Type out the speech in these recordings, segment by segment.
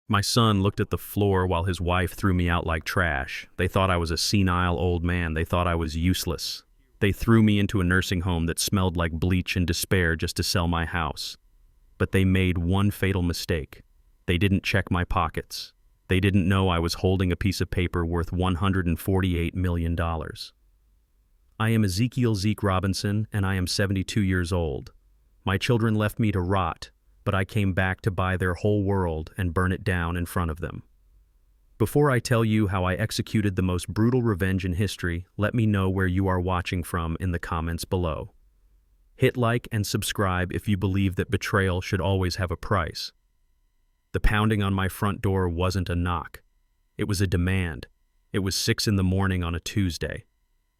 My son looked at the floor while his wife threw me out like trash. They thought I was a senile old man. They thought I was useless. They threw me into a nursing home that smelled like bleach and despair just to sell my house. But they made one fatal mistake. They didn't check my pockets. They didn't know I was holding a piece of paper worth $148 million. I am Ezekiel Zeke Robinson, and I am 72 years old. My children left me to rot, but I came back to buy their whole world and burn it down in front of them. Before I tell you how I executed the most brutal revenge in history, let me know where you are watching from in the comments below. Hit like and subscribe if you believe that betrayal should always have a price. The pounding on my front door wasn't a knock. It was a demand. It was 6 in the morning on a Tuesday,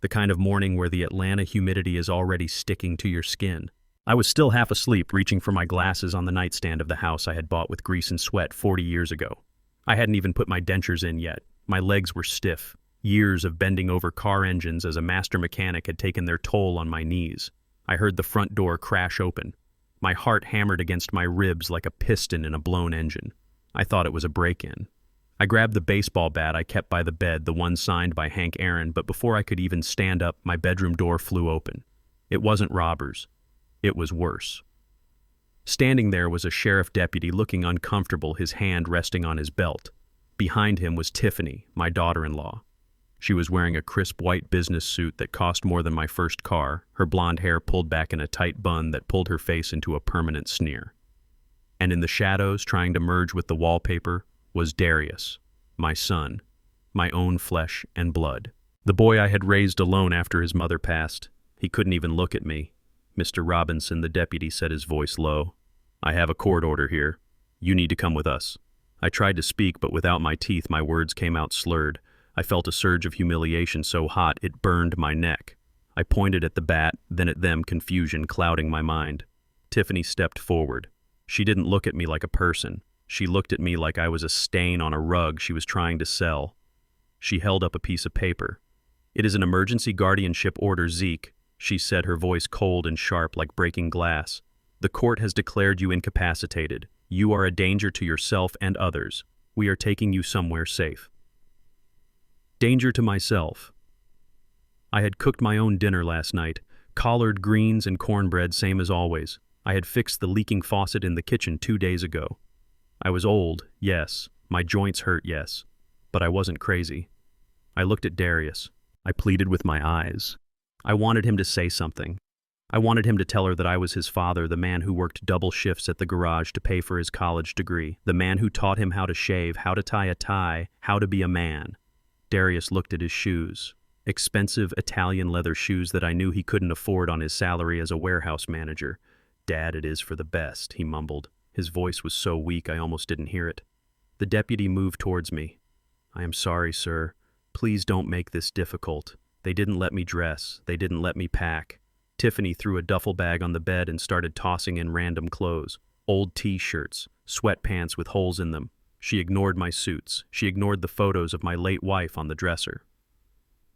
the kind of morning where the Atlanta humidity is already sticking to your skin. I was still half asleep, reaching for my glasses on the nightstand of the house I had bought with grease and sweat 40 years ago. I hadn't even put my dentures in yet. My legs were stiff. Years of bending over car engines as a master mechanic had taken their toll on my knees. I heard the front door crash open. My heart hammered against my ribs like a piston in a blown engine. I thought it was a break-in. I grabbed the baseball bat I kept by the bed, the one signed by Hank Aaron, but before I could even stand up, my bedroom door flew open. It wasn't robbers. It was worse. Standing there was a sheriff deputy looking uncomfortable, his hand resting on his belt. Behind him was Tiffany, my daughter-in-law. She was wearing a crisp white business suit that cost more than my first car, her blonde hair pulled back in a tight bun that pulled her face into a permanent sneer. And in the shadows, trying to merge with the wallpaper, was Darius, my son, my own flesh and blood. The boy I had raised alone after his mother passed. He couldn't even look at me. "Mr. Robinson," the deputy said, his voice low. "I have a court order here. You need to come with us." I tried to speak, but without my teeth, my words came out slurred. I felt a surge of humiliation so hot it burned my neck. I pointed at the bat, then at them, confusion clouding my mind. Tiffany stepped forward. She didn't look at me like a person. She looked at me like I was a stain on a rug she was trying to sell. She held up a piece of paper. "It is an emergency guardianship order, Zeke," she said, her voice cold and sharp like breaking glass. "The court has declared you incapacitated. You are a danger to yourself and others. We are taking you somewhere safe." Danger to myself. I had cooked my own dinner last night, collard greens and cornbread, same as always. I had fixed the leaking faucet in the kitchen 2 days ago. I was old, yes. My joints hurt, yes. But I wasn't crazy. I looked at Darius. I pleaded with my eyes. I wanted him to say something. I wanted him to tell her that I was his father, the man who worked double shifts at the garage to pay for his college degree, the man who taught him how to shave, how to tie a tie, how to be a man. Darius looked at his shoes. Expensive Italian leather shoes that I knew he couldn't afford on his salary as a warehouse manager. "Dad, it is for the best," he mumbled. His voice was so weak I almost didn't hear it. The deputy moved towards me. "I am sorry, sir. Please don't make this difficult. They didn't let me dress. They didn't let me pack." Tiffany threw a duffel bag on the bed and started tossing in random clothes. Old t-shirts, sweatpants with holes in them. She ignored my suits. She ignored the photos of my late wife on the dresser.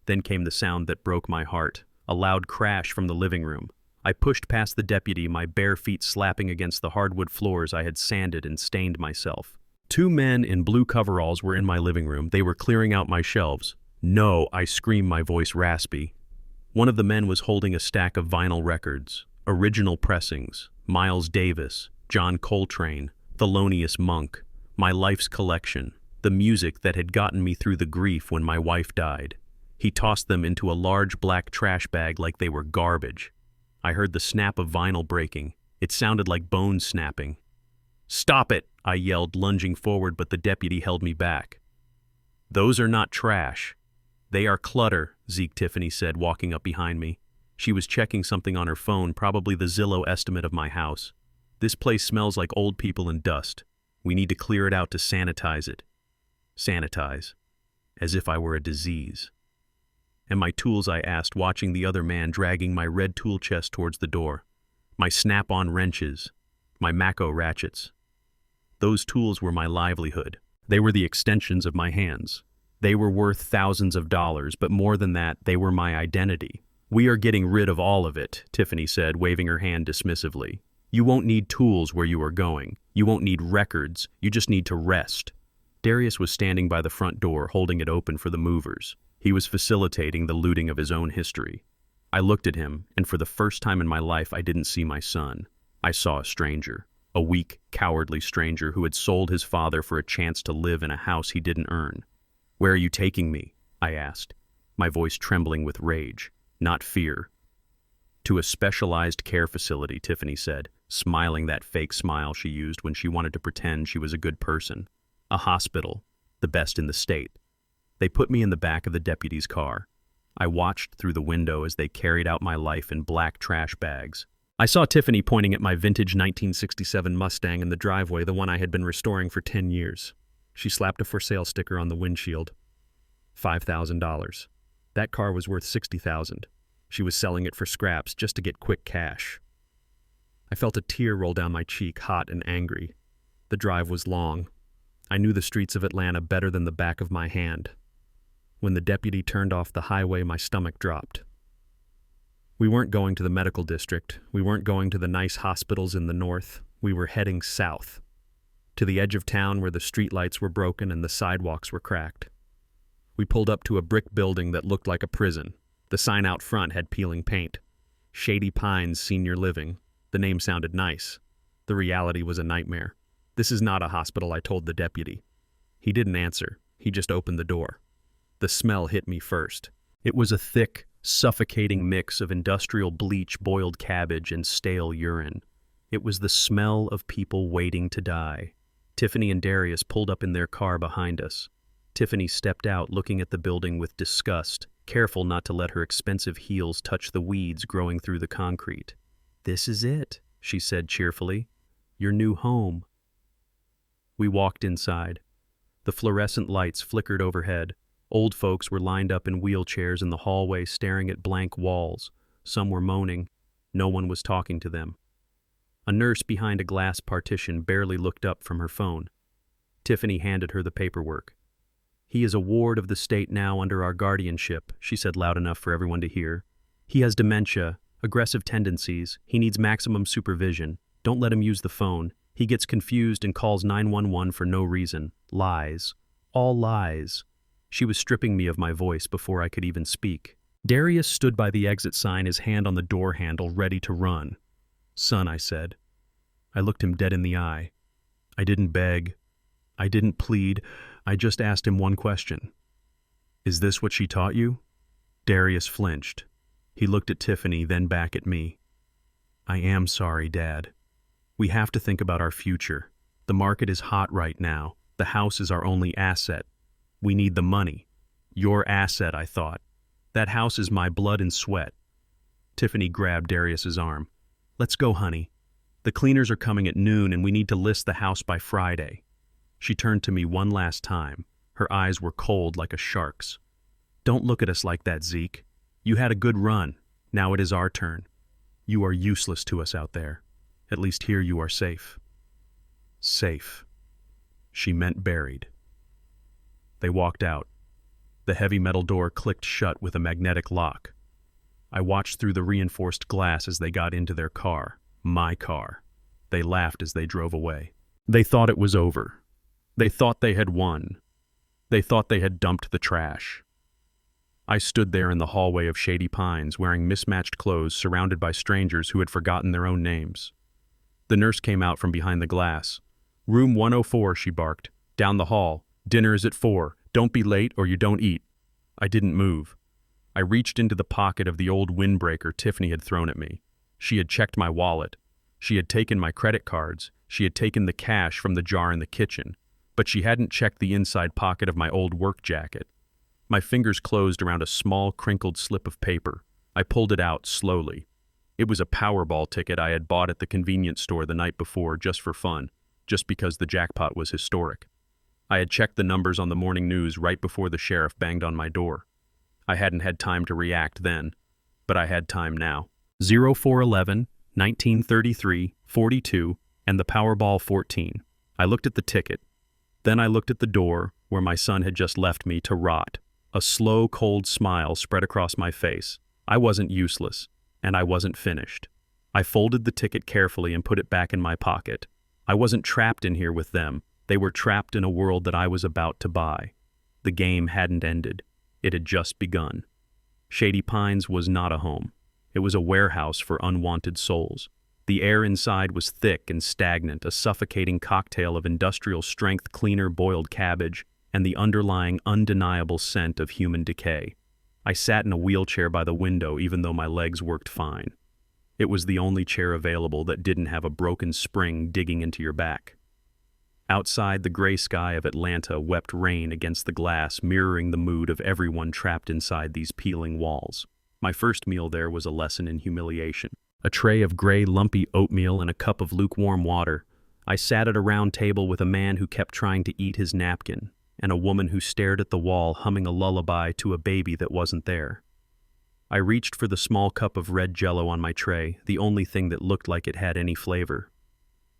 Then came the sound that broke my heart, a loud crash from the living room. I pushed past the deputy, my bare feet slapping against the hardwood floors I had sanded and stained myself. 2 men in blue coveralls were in my living room. They were clearing out my shelves. "No," I screamed, my voice raspy. One of the men was holding a stack of vinyl records, original pressings, Miles Davis, John Coltrane, Thelonious Monk, my life's collection, the music that had gotten me through the grief when my wife died. He tossed them into a large black trash bag like they were garbage. I heard the snap of vinyl breaking. It sounded like bones snapping. "Stop it!" I yelled, lunging forward, but the deputy held me back. "Those are not trash. They are clutter," Tiffany said, walking up behind me. She was checking something on her phone, probably the Zillow estimate of my house. "This place smells like old people and dust. We need to clear it out to sanitize it." Sanitize. As if I were a disease. "And my tools?" I asked, watching the other man dragging my red tool chest towards the door. "My snap-on wrenches. My Mako ratchets." Those tools were my livelihood. They were the extensions of my hands. They were worth thousands of dollars, but more than that, they were my identity. "We are getting rid of all of it," Tiffany said, waving her hand dismissively. "You won't need tools where you are going. You won't need records. You just need to rest. Darius was standing by the front door, holding it open for the movers. He was facilitating the looting of his own history. I looked at him, and for the first time in my life, I didn't see my son. I saw a stranger. A weak, cowardly stranger who had sold his father for a chance to live in a house he didn't earn. "Where are you taking me?" I asked, my voice trembling with rage, not fear. "To a specialized care facility," Tiffany said, smiling that fake smile she used when she wanted to pretend she was a good person. "A hospital, the best in the state." They put me in the back of the deputy's car. I watched through the window as they carried out my life in black trash bags. I saw Tiffany pointing at my vintage 1967 Mustang in the driveway, the one I had been restoring for 10 years. She slapped a for sale sticker on the windshield. $5,000. That car was worth $60,000. She was selling it for scraps just to get quick cash. I felt a tear roll down my cheek, hot and angry. The drive was long. I knew the streets of Atlanta better than the back of my hand. When the deputy turned off the highway, my stomach dropped. We weren't going to the medical district. We weren't going to the nice hospitals in the north. We were heading south, to the edge of town where the streetlights were broken and the sidewalks were cracked. We pulled up to a brick building that looked like a prison. The sign out front had peeling paint. Shady Pines Senior Living. The name sounded nice. The reality was a nightmare. "This is not a hospital," I told the deputy. He didn't answer. He just opened the door. The smell hit me first. It was a thick, suffocating mix of industrial bleach, boiled cabbage, and stale urine. It was the smell of people waiting to die. Tiffany and Darius pulled up in their car behind us. Tiffany stepped out, looking at the building with disgust, careful not to let her expensive heels touch the weeds growing through the concrete. "This is it," she said cheerfully. "Your new home." We walked inside. The fluorescent lights flickered overhead. Old folks were lined up in wheelchairs in the hallway, staring at blank walls. Some were moaning. No one was talking to them. A nurse behind a glass partition barely looked up from her phone. Tiffany handed her the paperwork. "He is a ward of the state now under our guardianship," she said loud enough for everyone to hear. "He has dementia, aggressive tendencies. He needs maximum supervision. Don't let him use the phone. He gets confused and calls 911 for no reason. Lies. All lies." She was stripping me of my voice before I could even speak. Darius stood by the exit sign, his hand on the door handle, ready to run. "Son," I said. I looked him dead in the eye. I didn't beg. I didn't plead. I just asked him one question. "Is this what she taught you?" Darius flinched. He looked at Tiffany, then back at me. "I am sorry, Dad. We have to think about our future. The market is hot right now. The house is our only asset. We need the money." "Your asset," I thought. "That house is my blood and sweat." Tiffany grabbed Darius's arm. "Let's go, honey. The cleaners are coming at noon and we need to list the house by Friday." She turned to me one last time. Her eyes were cold like a shark's. "Don't look at us like that, Zeke. You had a good run. Now it is our turn. You are useless to us out there. At least here you are safe." Safe. She meant buried. They walked out. The heavy metal door clicked shut with a magnetic lock. I watched through the reinforced glass as they got into their car, my car. They laughed as they drove away. They thought it was over. They thought they had won. They thought they had dumped the trash. I stood there in the hallway of Shady Pines, wearing mismatched clothes, surrounded by strangers who had forgotten their own names. The nurse came out from behind the glass. "Room 104, she barked. "Down the hall. Dinner is at 4. Don't be late or you don't eat." I didn't move. I reached into the pocket of the old windbreaker Tiffany had thrown at me. She had checked my wallet. She had taken my credit cards. She had taken the cash from the jar in the kitchen. But she hadn't checked the inside pocket of my old work jacket. My fingers closed around a small, crinkled slip of paper. I pulled it out slowly. It was a Powerball ticket I had bought at the convenience store the night before just for fun, just because the jackpot was historic. I had checked the numbers on the morning news right before the sheriff banged on my door. I hadn't had time to react then, but I had time now. 0411, 1933, 42, and the Powerball 14. I looked at the ticket. Then I looked at the door where my son had just left me to rot. A slow, cold smile spread across my face. I wasn't useless, and I wasn't finished. I folded the ticket carefully and put it back in my pocket. I wasn't trapped in here with them. They were trapped in a world that I was about to buy. The game hadn't ended. It had just begun. Shady Pines was not a home. It was a warehouse for unwanted souls. The air inside was thick and stagnant, a suffocating cocktail of industrial-strength cleaner boiled cabbage and the underlying undeniable scent of human decay. I sat in a wheelchair by the window even though my legs worked fine. It was the only chair available that didn't have a broken spring digging into your back. Outside, the gray sky of Atlanta wept rain against the glass, mirroring the mood of everyone trapped inside these peeling walls. My first meal there was a lesson in humiliation. A tray of gray, lumpy oatmeal and a cup of lukewarm water. I sat at a round table with a man who kept trying to eat his napkin, and a woman who stared at the wall humming a lullaby to a baby that wasn't there. I reached for the small cup of red Jell-O on my tray, the only thing that looked like it had any flavor.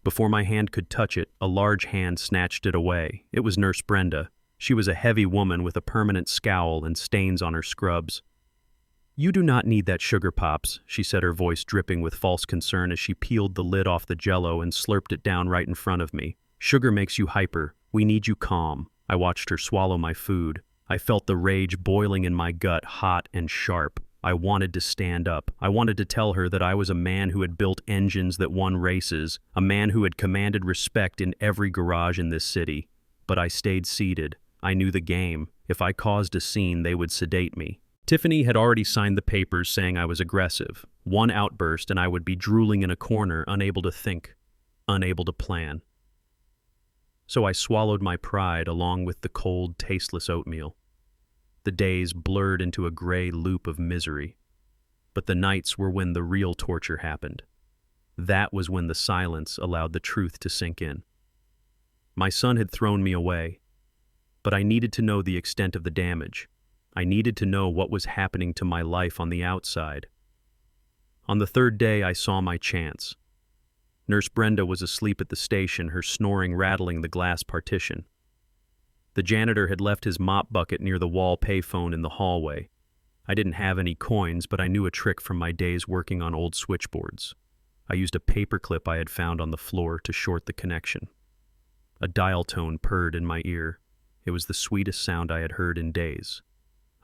Before my hand could touch it, a large hand snatched it away. It was Nurse Brenda. She was a heavy woman with a permanent scowl and stains on her scrubs. "You do not need that sugar, Pops," she said, her voice dripping with false concern as she peeled the lid off the Jell-O and slurped it down right in front of me. "Sugar makes you hyper. We need you calm." I watched her swallow my food. I felt the rage boiling in my gut, hot and sharp. I wanted to stand up. I wanted to tell her that I was a man who had built engines that won races, a man who had commanded respect in every garage in this city. But I stayed seated. I knew the game. If I caused a scene, they would sedate me. Tiffany had already signed the papers saying I was aggressive. One outburst and I would be drooling in a corner, unable to think, unable to plan. So I swallowed my pride along with the cold, tasteless oatmeal. The days blurred into a gray loop of misery. But the nights were when the real torture happened. That was when the silence allowed the truth to sink in. My son had thrown me away, but I needed to know the extent of the damage. I needed to know what was happening to my life on the outside. On the third day, I saw my chance. Nurse Brenda was asleep at the station, her snoring rattling the glass partition. The janitor had left his mop bucket near the wall payphone in the hallway. I didn't have any coins, but I knew a trick from my days working on old switchboards. I used a paper clip I had found on the floor to short the connection. A dial tone purred in my ear. It was the sweetest sound I had heard in days.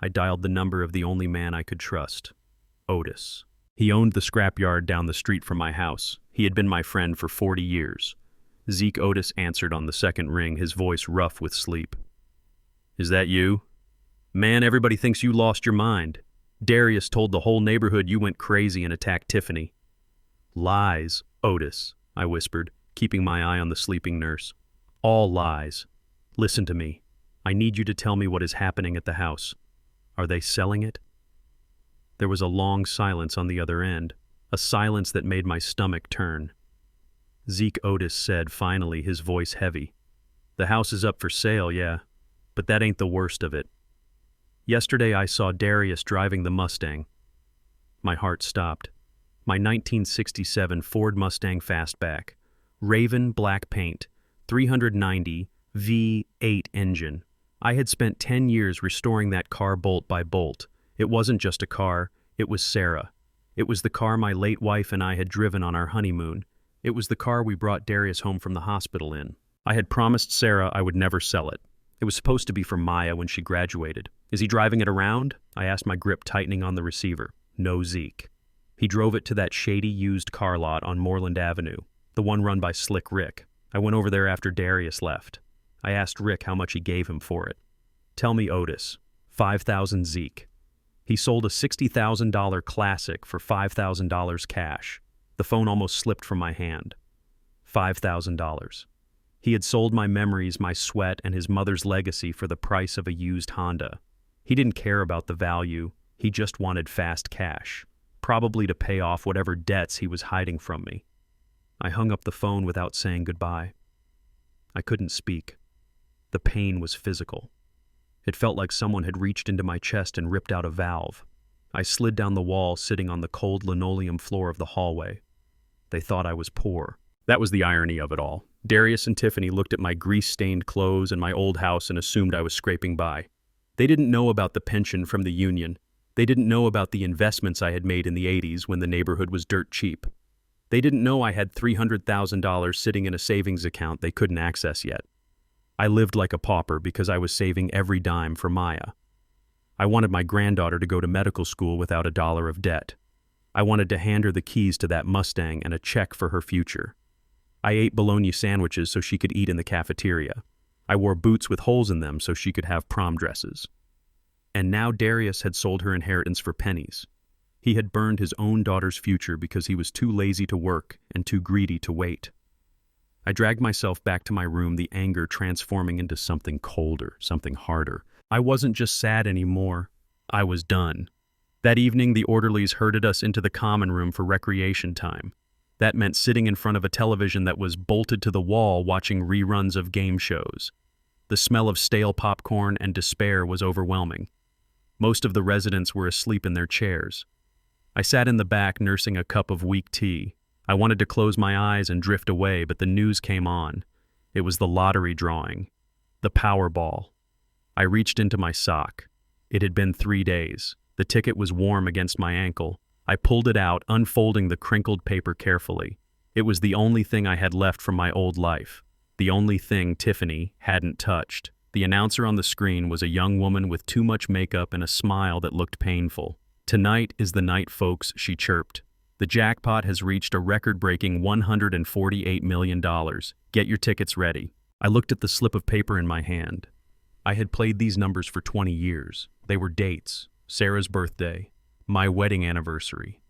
I dialed the number of the only man I could trust, Otis. He owned the scrapyard down the street from my house. He had been my friend for 40 years. Zeke Otis answered on the second ring, his voice rough with sleep. "Is that you? Man, everybody thinks you lost your mind. Darius told the whole neighborhood you went crazy and attacked Tiffany." "Lies, Otis," I whispered, keeping my eye on the sleeping nurse. "All lies. Listen to me. I need you to tell me what is happening at the house. Are they selling it?" There was a long silence on the other end, a silence that made my stomach turn. Zeke Otis said finally, his voice heavy. "The house is up for sale, yeah, but that ain't the worst of it. Yesterday I saw Darius driving the Mustang." My heart stopped. My 1967 Ford Mustang Fastback, Raven black paint, 390 V8 engine. I had spent 10 years restoring that car bolt by bolt. It wasn't just a car, it was Sarah. It was the car my late wife and I had driven on our honeymoon. It was the car we brought Darius home from the hospital in. I had promised Sarah I would never sell it. It was supposed to be for Maya when she graduated. "Is he driving it around?" I asked, my grip tightening on the receiver. No Zeke. He drove it to that shady used car lot on Moreland Avenue, the one run by Slick Rick. I went over there after Darius left. I asked Rick how much he gave him for it. "Tell me, Otis." $5,000 Zeke. He sold a $60,000 Classic for $5,000 cash. The phone almost slipped from my hand. $5,000. He had sold my memories, my sweat, and his mother's legacy for the price of a used Honda. He didn't care about the value. He just wanted fast cash, probably to pay off whatever debts he was hiding from me. I hung up the phone without saying goodbye. I couldn't speak. The pain was physical. It felt like someone had reached into my chest and ripped out a valve. I slid down the wall, sitting on the cold linoleum floor of the hallway. They thought I was poor. That was the irony of it all. Darius and Tiffany looked at my grease-stained clothes and my old house and assumed I was scraping by. They didn't know about the pension from the union. They didn't know about the investments I had made in the 80s when the neighborhood was dirt cheap. They didn't know I had $300,000 sitting in a savings account they couldn't access yet. I lived like a pauper because I was saving every dime for Maya. I wanted my granddaughter to go to medical school without a dollar of debt. I wanted to hand her the keys to that Mustang and a check for her future. I ate bologna sandwiches so she could eat in the cafeteria. I wore boots with holes in them so she could have prom dresses. And now Darius had sold her inheritance for pennies. He had burned his own daughter's future because he was too lazy to work and too greedy to wait. I dragged myself back to my room, the anger transforming into something colder, something harder. I wasn't just sad anymore. I was done. That evening, the orderlies herded us into the common room for recreation time. That meant sitting in front of a television that was bolted to the wall watching reruns of game shows. The smell of stale popcorn and despair was overwhelming. Most of the residents were asleep in their chairs. I sat in the back nursing a cup of weak tea. I wanted to close my eyes and drift away, but the news came on. It was the lottery drawing. The Powerball. I reached into my sock. It had been 3 days. The ticket was warm against my ankle. I pulled it out, unfolding the crinkled paper carefully. It was the only thing I had left from my old life. The only thing Tiffany hadn't touched. The announcer on the screen was a young woman with too much makeup and a smile that looked painful. "Tonight is the night, folks," she chirped. "The jackpot has reached a record-breaking $148 million. Get your tickets ready." I looked at the slip of paper in my hand. I had played these numbers for 20 years. They were dates: Sarah's birthday, my wedding anniversary,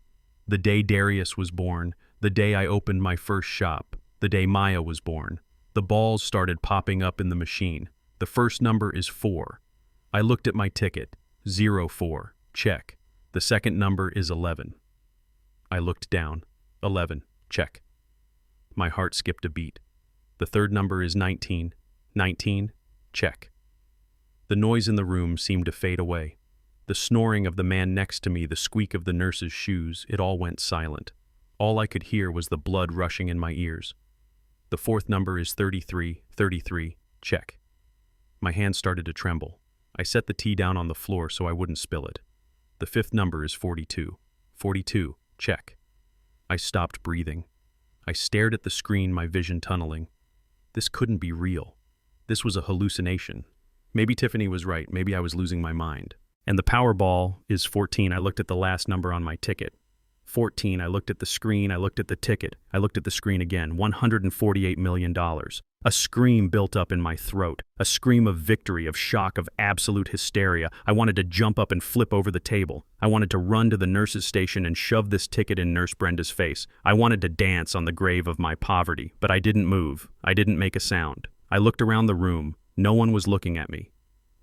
the day Darius was born, the day I opened my first shop, the day Maya was born. The balls started popping up in the machine. The first number is 4. I looked at my ticket. 04. Check. The second number is 11. I looked down. 11. Check. My heart skipped a beat. The third number is 19. 19. Check. The noise in the room seemed to fade away. The snoring of the man next to me, the squeak of the nurse's shoes, it all went silent. All I could hear was the blood rushing in my ears. The fourth number is 33. 33. Check. My hand started to tremble. I set the tea down on the floor so I wouldn't spill it. The fifth number is 42. 42. Check. I stopped breathing. I stared at the screen, my vision tunneling. This couldn't be real. This was a hallucination. Maybe Tiffany was right. Maybe I was losing my mind. And the Powerball is 14. I looked at the last number on my ticket. 14. I looked at the screen. I looked at the ticket. I looked at the screen again. $148 million. A scream built up in my throat. A scream of victory, of shock, of absolute hysteria. I wanted to jump up and flip over the table. I wanted to run to the nurse's station and shove this ticket in Nurse Brenda's face. I wanted to dance on the grave of my poverty, but I didn't move. I didn't make a sound. I looked around the room. No one was looking at me.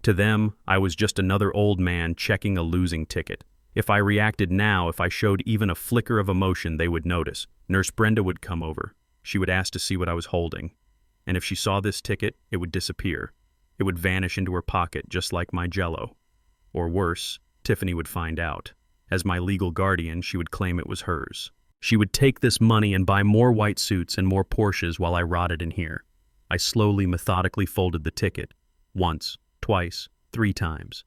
To them, I was just another old man checking a losing ticket. If I reacted now, if I showed even a flicker of emotion, they would notice. Nurse Brenda would come over. She would ask to see what I was holding. And if she saw this ticket, it would disappear. It would vanish into her pocket, just like my Jell-O. Or worse, Tiffany would find out. As my legal guardian, she would claim it was hers. She would take this money and buy more white suits and more Porsches while I rotted in here. I slowly, methodically folded the ticket. Once, twice, 3 times.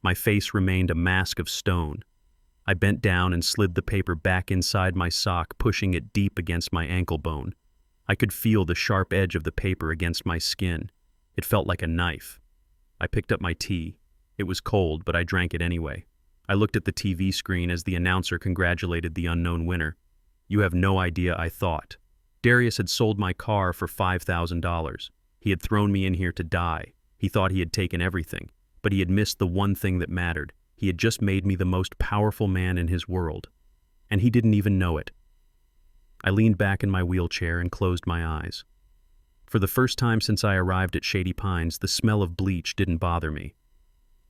My face remained a mask of stone. I bent down and slid the paper back inside my sock, pushing it deep against my ankle bone. I could feel the sharp edge of the paper against my skin. It felt like a knife. I picked up my tea. It was cold, but I drank it anyway. I looked at the TV screen as the announcer congratulated the unknown winner. "You have no idea," I thought. Darius had sold my car for $5,000. He had thrown me in here to die. He thought he had taken everything, but he had missed the one thing that mattered. He had just made me the most powerful man in his world. And he didn't even know it. I leaned back in my wheelchair and closed my eyes. For the first time since I arrived at Shady Pines, the smell of bleach didn't bother me.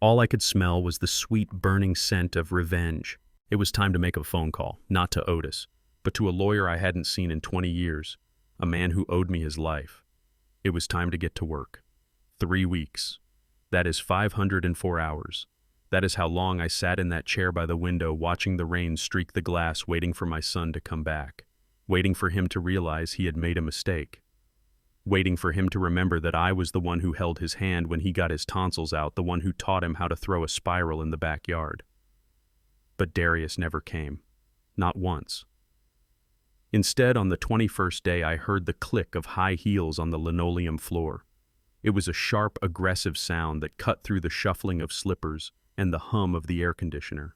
All I could smell was the sweet, burning scent of revenge. It was time to make a phone call, not to Otis, but to a lawyer I hadn't seen in 20 years, a man who owed me his life. It was time to get to work. 3 weeks. That is 504 hours. That is how long I sat in that chair by the window watching the rain streak the glass, waiting for my son to come back, waiting for him to realize he had made a mistake, waiting for him to remember that I was the one who held his hand when he got his tonsils out, the one who taught him how to throw a spiral in the backyard. But Darius never came. Not once. Instead, on the 21st day, I heard the click of high heels on the linoleum floor. It was a sharp, aggressive sound that cut through the shuffling of slippers and the hum of the air conditioner.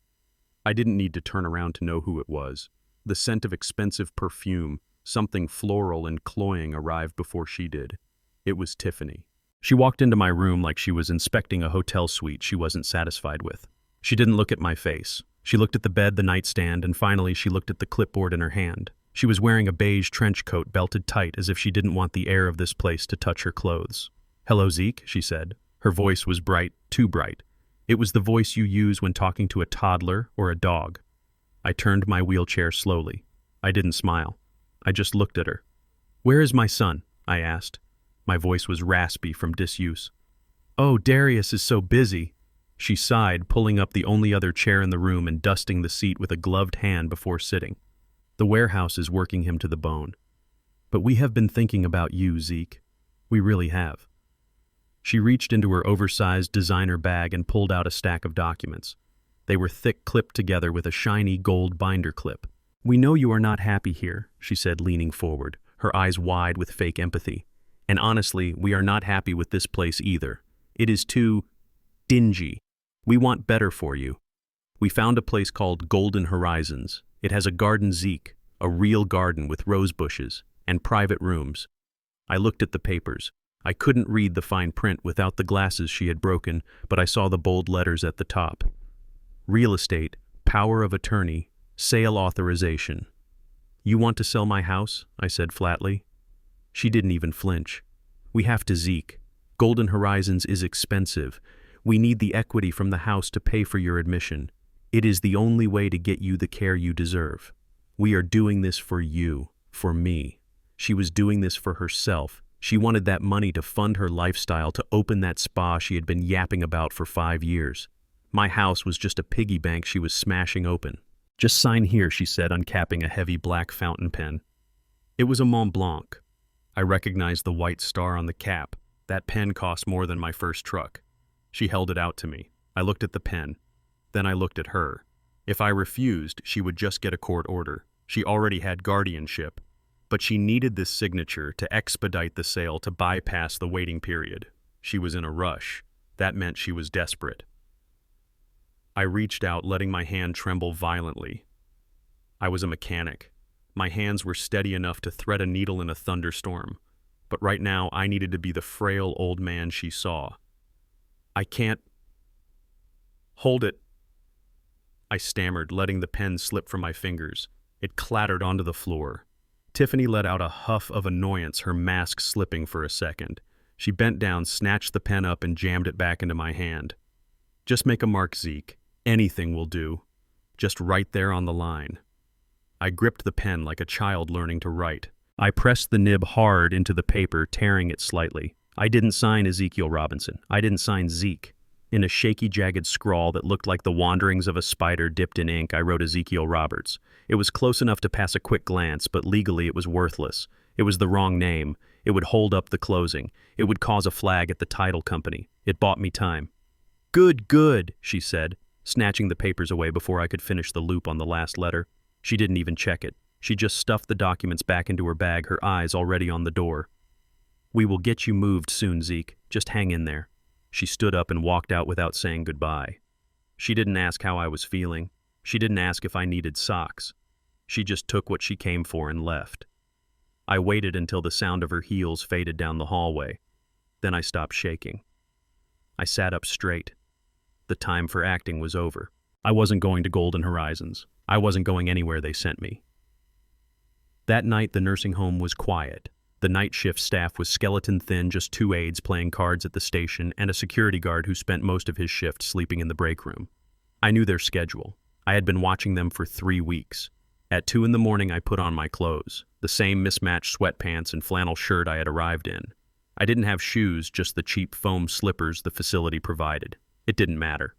I didn't need to turn around to know who it was. The scent of expensive perfume, something floral and cloying, arrived before she did. It was Tiffany. She walked into my room like she was inspecting a hotel suite she wasn't satisfied with. She didn't look at my face. She looked at the bed, the nightstand, and finally she looked at the clipboard in her hand. She was wearing a beige trench coat belted tight as if she didn't want the air of this place to touch her clothes. "Hello, Zeke," she said. Her voice was bright, too bright. It was the voice you use when talking to a toddler or a dog. I turned my wheelchair slowly. I didn't smile. I just looked at her. "Where is my son?" I asked. My voice was raspy from disuse. "Oh, Darius is so busy." She sighed, pulling up the only other chair in the room and dusting the seat with a gloved hand before sitting. "The warehouse is working him to the bone. But we have been thinking about you, Zeke. We really have." She reached into her oversized designer bag and pulled out a stack of documents. They were thick, clipped together with a shiny gold binder clip. "We know you are not happy here," she said, leaning forward, her eyes wide with fake empathy. "And honestly, we are not happy with this place either. It is too dingy. We want better for you. We found a place called Golden Horizons. It has a garden, Zeke, a real garden with rose bushes and private rooms." I looked at the papers. I couldn't read the fine print without the glasses she had broken, but I saw the bold letters at the top. "Real estate, power of attorney, sale authorization." "You want to sell my house?" I said flatly. She didn't even flinch. "We have to, Zeke. Golden Horizons is expensive. We need the equity from the house to pay for your admission. It is the only way to get you the care you deserve. We are doing this for you, for me." She was doing this for herself. She wanted that money to fund her lifestyle, to open that spa she had been yapping about for 5 years. My house was just a piggy bank she was smashing open. "Just sign here," she said, uncapping a heavy black fountain pen. It was a Mont Blanc. I recognized the white star on the cap. That pen cost more than my first truck. She held it out to me. I looked at the pen. Then I looked at her. If I refused, she would just get a court order. She already had guardianship. But she needed this signature to expedite the sale, to bypass the waiting period. She was in a rush. That meant she was desperate. I reached out, letting my hand tremble violently. I was a mechanic. My hands were steady enough to thread a needle in a thunderstorm. But right now, I needed to be the frail old man she saw. "I can't hold it," I stammered, letting the pen slip from my fingers. It clattered onto the floor. Tiffany let out a huff of annoyance, her mask slipping for a second. She bent down, snatched the pen up, and jammed it back into my hand. "Just make a mark, Zeke. Anything will do. Just right there on the line." I gripped the pen like a child learning to write. I pressed the nib hard into the paper, tearing it slightly. I didn't sign Ezekiel Robinson. I didn't sign Zeke. In a shaky, jagged scrawl that looked like the wanderings of a spider dipped in ink, I wrote Ezekiel Roberts. It was close enough to pass a quick glance, but legally it was worthless. It was the wrong name. It would hold up the closing. It would cause a flag at the title company. It bought me time. "Good, good," she said, snatching the papers away before I could finish the loop on the last letter. She didn't even check it. She just stuffed the documents back into her bag, her eyes already on the door. "We will get you moved soon, Zeke. Just hang in there." She stood up and walked out without saying goodbye. She didn't ask how I was feeling. She didn't ask if I needed socks. She just took what she came for and left. I waited until the sound of her heels faded down the hallway. Then I stopped shaking. I sat up straight. The time for acting was over. I wasn't going to Golden Horizons. I wasn't going anywhere they sent me. That night, the nursing home was quiet. The night shift staff was skeleton thin, just 2 aides playing cards at the station and a security guard who spent most of his shift sleeping in the break room. I knew their schedule. I had been watching them for 3 weeks. At 2 in the morning, I put on my clothes, the same mismatched sweatpants and flannel shirt I had arrived in. I didn't have shoes, just the cheap foam slippers the facility provided. It didn't matter.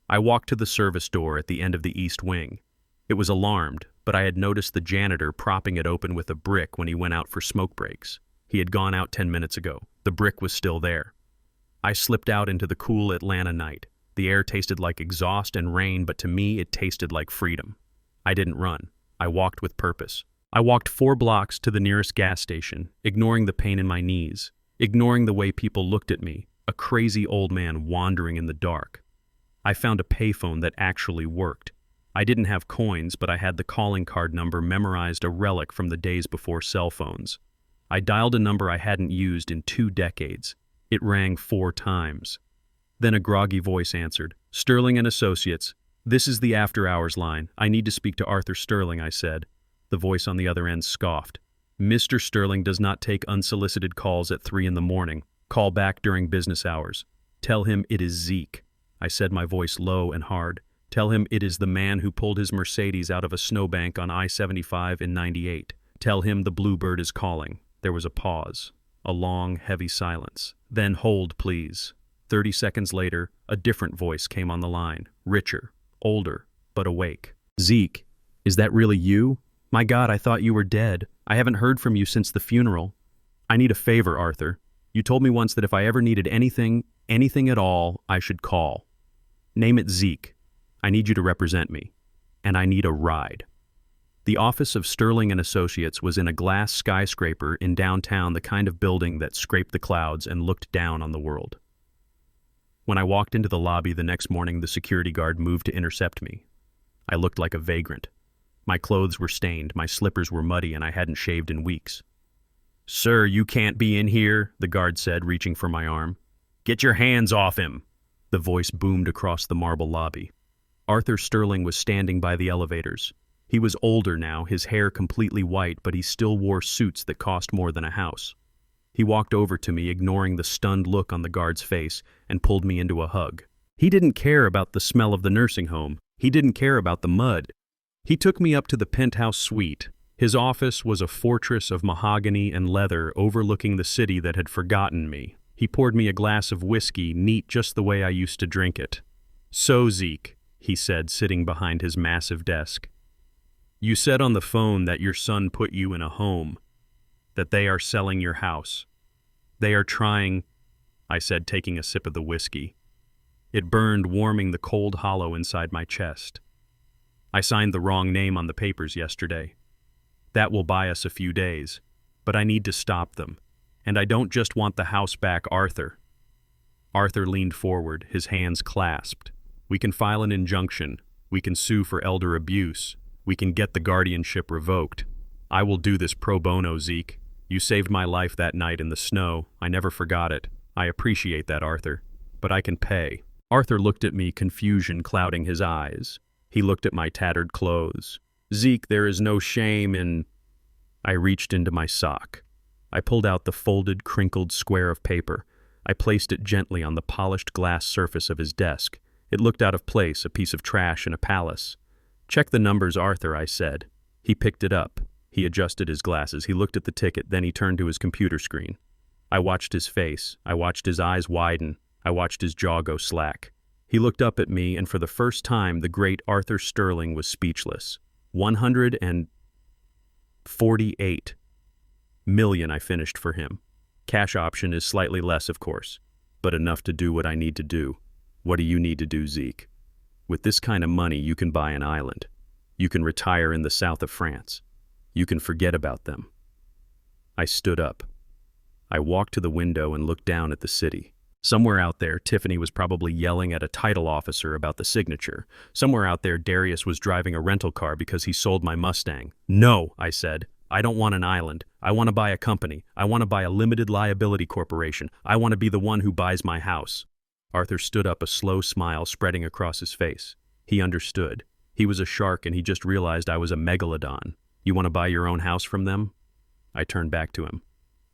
I walked to the service door at the end of the east wing. It was alarmed, but I had noticed the janitor propping it open with a brick when he went out for smoke breaks. He had gone out 10 minutes ago. The brick was still there. I slipped out into the cool Atlanta night. The air tasted like exhaust and rain, but to me it tasted like freedom. I didn't run. I walked with purpose. I walked 4 blocks to the nearest gas station, ignoring the pain in my knees. ignoring the way people looked at me, a crazy old man wandering in the dark. I found a payphone that actually worked. I didn't have coins, but I had the calling card number memorized, a relic from the days before cell phones. I dialed a number I hadn't used in 2 decades. It rang 4 times. Then a groggy voice answered. "Sterling and Associates. This is the after-hours line. I need to speak to Arthur Sterling," I said. The voice on the other end scoffed. "Mr. Sterling does not take unsolicited calls at 3 in the morning. Call back during business hours. Tell him it is Zeke." I said, my voice low and hard. "Tell him it is the man who pulled his Mercedes out of a snowbank on I-75 in '98. Tell him the Bluebird is calling." There was a pause, a long, heavy silence. Then, "Hold, please." 30 seconds later, a different voice came on the line, richer, older, but awake. "Zeke, is that really you? My God, I thought you were dead. I haven't heard from you since the funeral. I need a favor, Arthur. You told me once that if I ever needed anything at all, I should call. Name it Zeke. I need you to represent me. And I need a ride." The office of Sterling and Associates was in a glass skyscraper in downtown, the kind of building that scraped the clouds and looked down on the world. When I walked into the lobby the next morning, the security guard moved to intercept me. I looked like a vagrant. My clothes were stained, my slippers were muddy, and I hadn't shaved in weeks. "Sir, you can't be in here," the guard said, reaching for my arm. "Get your hands off him!" The voice boomed across the marble lobby. Arthur Sterling was standing by the elevators. He was older now, his hair completely white, but he still wore suits that cost more than a house. He walked over to me, ignoring the stunned look on the guard's face, and pulled me into a hug. He didn't care about the smell of the nursing home. He didn't care about the mud. He took me up to the penthouse suite. His office was a fortress of mahogany and leather overlooking the city that had forgotten me. He poured me a glass of whiskey, neat just the way I used to drink it. "So, Zeke," he said, sitting behind his massive desk. "You said on the phone that your son put you in a home, that they are selling your house. They are trying," I said, taking a sip of the whiskey. It burned, warming the cold hollow inside my chest. "I signed the wrong name on the papers yesterday. That will buy us a few days, but I need to stop them. And I don't just want the house back, Arthur." Arthur leaned forward, his hands clasped. "We can file an injunction. We can sue for elder abuse. We can get the guardianship revoked. I will do this pro bono, Zeke. You saved my life that night in the snow. I never forgot it. I appreciate that, Arthur. But I can pay." Arthur looked at me, confusion clouding his eyes. He looked at my tattered clothes. "Zeke, there is no shame in—" I reached into my sock. I pulled out the folded, crinkled square of paper. I placed it gently on the polished glass surface of his desk. It looked out of place, a piece of trash in a palace. "Check the numbers, Arthur," I said. He picked it up. He adjusted his glasses. He looked at the ticket, then he turned to his computer screen. I watched his face. I watched his eyes widen. I watched his jaw go slack. He looked up at me, and for the first time, the great Arthur Sterling was speechless. 148 million, I finished for him. Cash option is slightly less, of course, but enough to do what I need to do. What do you need to do, Zeke? With this kind of money, you can buy an island. You can retire in the south of France. You can forget about them. I stood up. I walked to the window and looked down at the city. Somewhere out there, Tiffany was probably yelling at a title officer about the signature. Somewhere out there, Darius was driving a rental car because he sold my Mustang. "No," I said. "I don't want an island. I want to buy a company. I want to buy a limited liability corporation. I want to be the one who buys my house." Arthur stood up, a slow smile spreading across his face. He understood. He was a shark and he just realized I was a megalodon. "You want to buy your own house from them?" I turned back to him.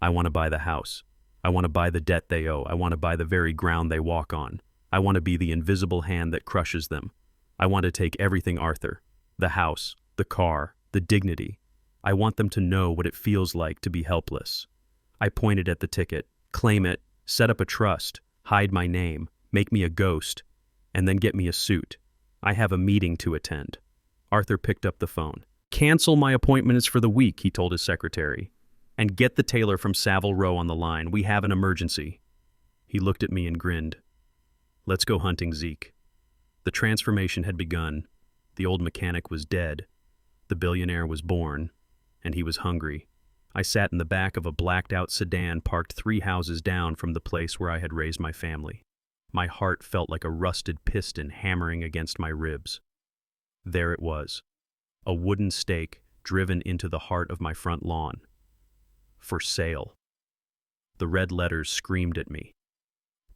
"I want to buy the house. I want to buy the debt they owe. I want to buy the very ground they walk on. I want to be the invisible hand that crushes them. I want to take everything, Arthur. The house, the car, the dignity. I want them to know what it feels like to be helpless." I pointed at the ticket. "Claim it, set up a trust, hide my name, make me a ghost, and then get me a suit. I have a meeting to attend." Arthur picked up the phone. "Cancel my appointments for the week," he told his secretary. "And get the tailor from Savile Row on the line. We have an emergency." He looked at me and grinned. "Let's go hunting, Zeke." The transformation had begun. The old mechanic was dead. The billionaire was born, and he was hungry. I sat in the back of a blacked-out sedan parked 3 houses down from the place where I had raised my family. My heart felt like a rusted piston hammering against my ribs. There it was, a wooden stake driven into the heart of my front lawn. For sale. The red letters screamed at me.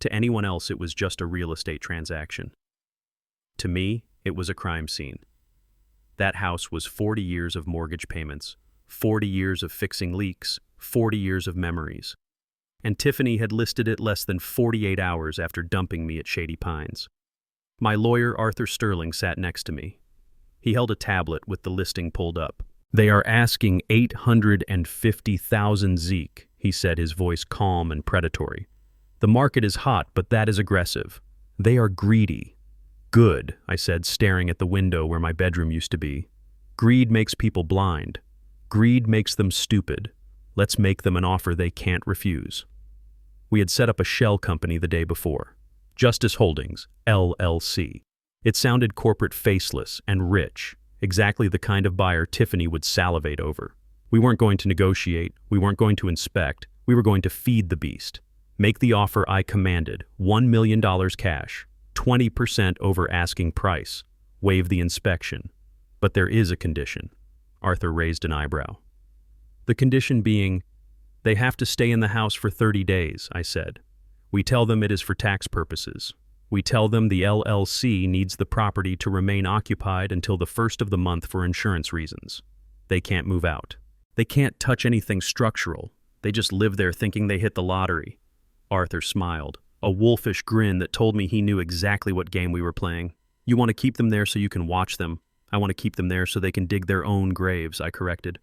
To anyone else, it was just a real estate transaction. To me, it was a crime scene. That house was 40 years of mortgage payments, 40 years of fixing leaks, 40 years of memories. And Tiffany had listed it less than 48 hours after dumping me at Shady Pines. My lawyer, Arthur Sterling, sat next to me. He held a tablet with the listing pulled up. "They are asking 850,000 Zeke," he said, his voice calm and predatory. "The market is hot, but that is aggressive. They are greedy." "Good," I said, staring at the window where my bedroom used to be. "Greed makes people blind. Greed makes them stupid. Let's make them an offer they can't refuse." We had set up a shell company the day before. Justice Holdings, LLC. It sounded corporate, faceless, and rich, exactly the kind of buyer Tiffany would salivate over. We weren't going to negotiate, we weren't going to inspect, we were going to feed the beast. Make the offer I commanded, $1 million cash, 20% over asking price, waive the inspection. But there is a condition. Arthur raised an eyebrow. "The condition being, they have to stay in the house for 30 days, I said. "We tell them it is for tax purposes. We tell them the LLC needs the property to remain occupied until the first of the month for insurance reasons. They can't move out. They can't touch anything structural. They just live there thinking they hit the lottery." Arthur smiled, a wolfish grin that told me he knew exactly what game we were playing. "You want to keep them there so you can watch them. I want to keep them there so they can dig their own graves," I corrected.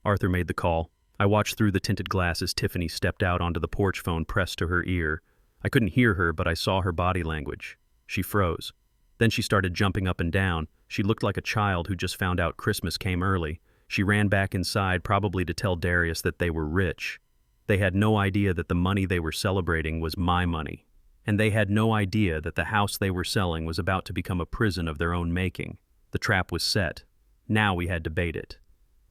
Arthur made the call. I watched through the tinted glass as Tiffany stepped out onto the porch, phone pressed to her ear. I couldn't hear her, but I saw her body language. She froze. Then she started jumping up and down. She looked like a child who just found out Christmas came early. She ran back inside, probably to tell Darius that they were rich. They had no idea that the money they were celebrating was my money. And they had no idea that the house they were selling was about to become a prison of their own making. The trap was set. Now we had to bait it.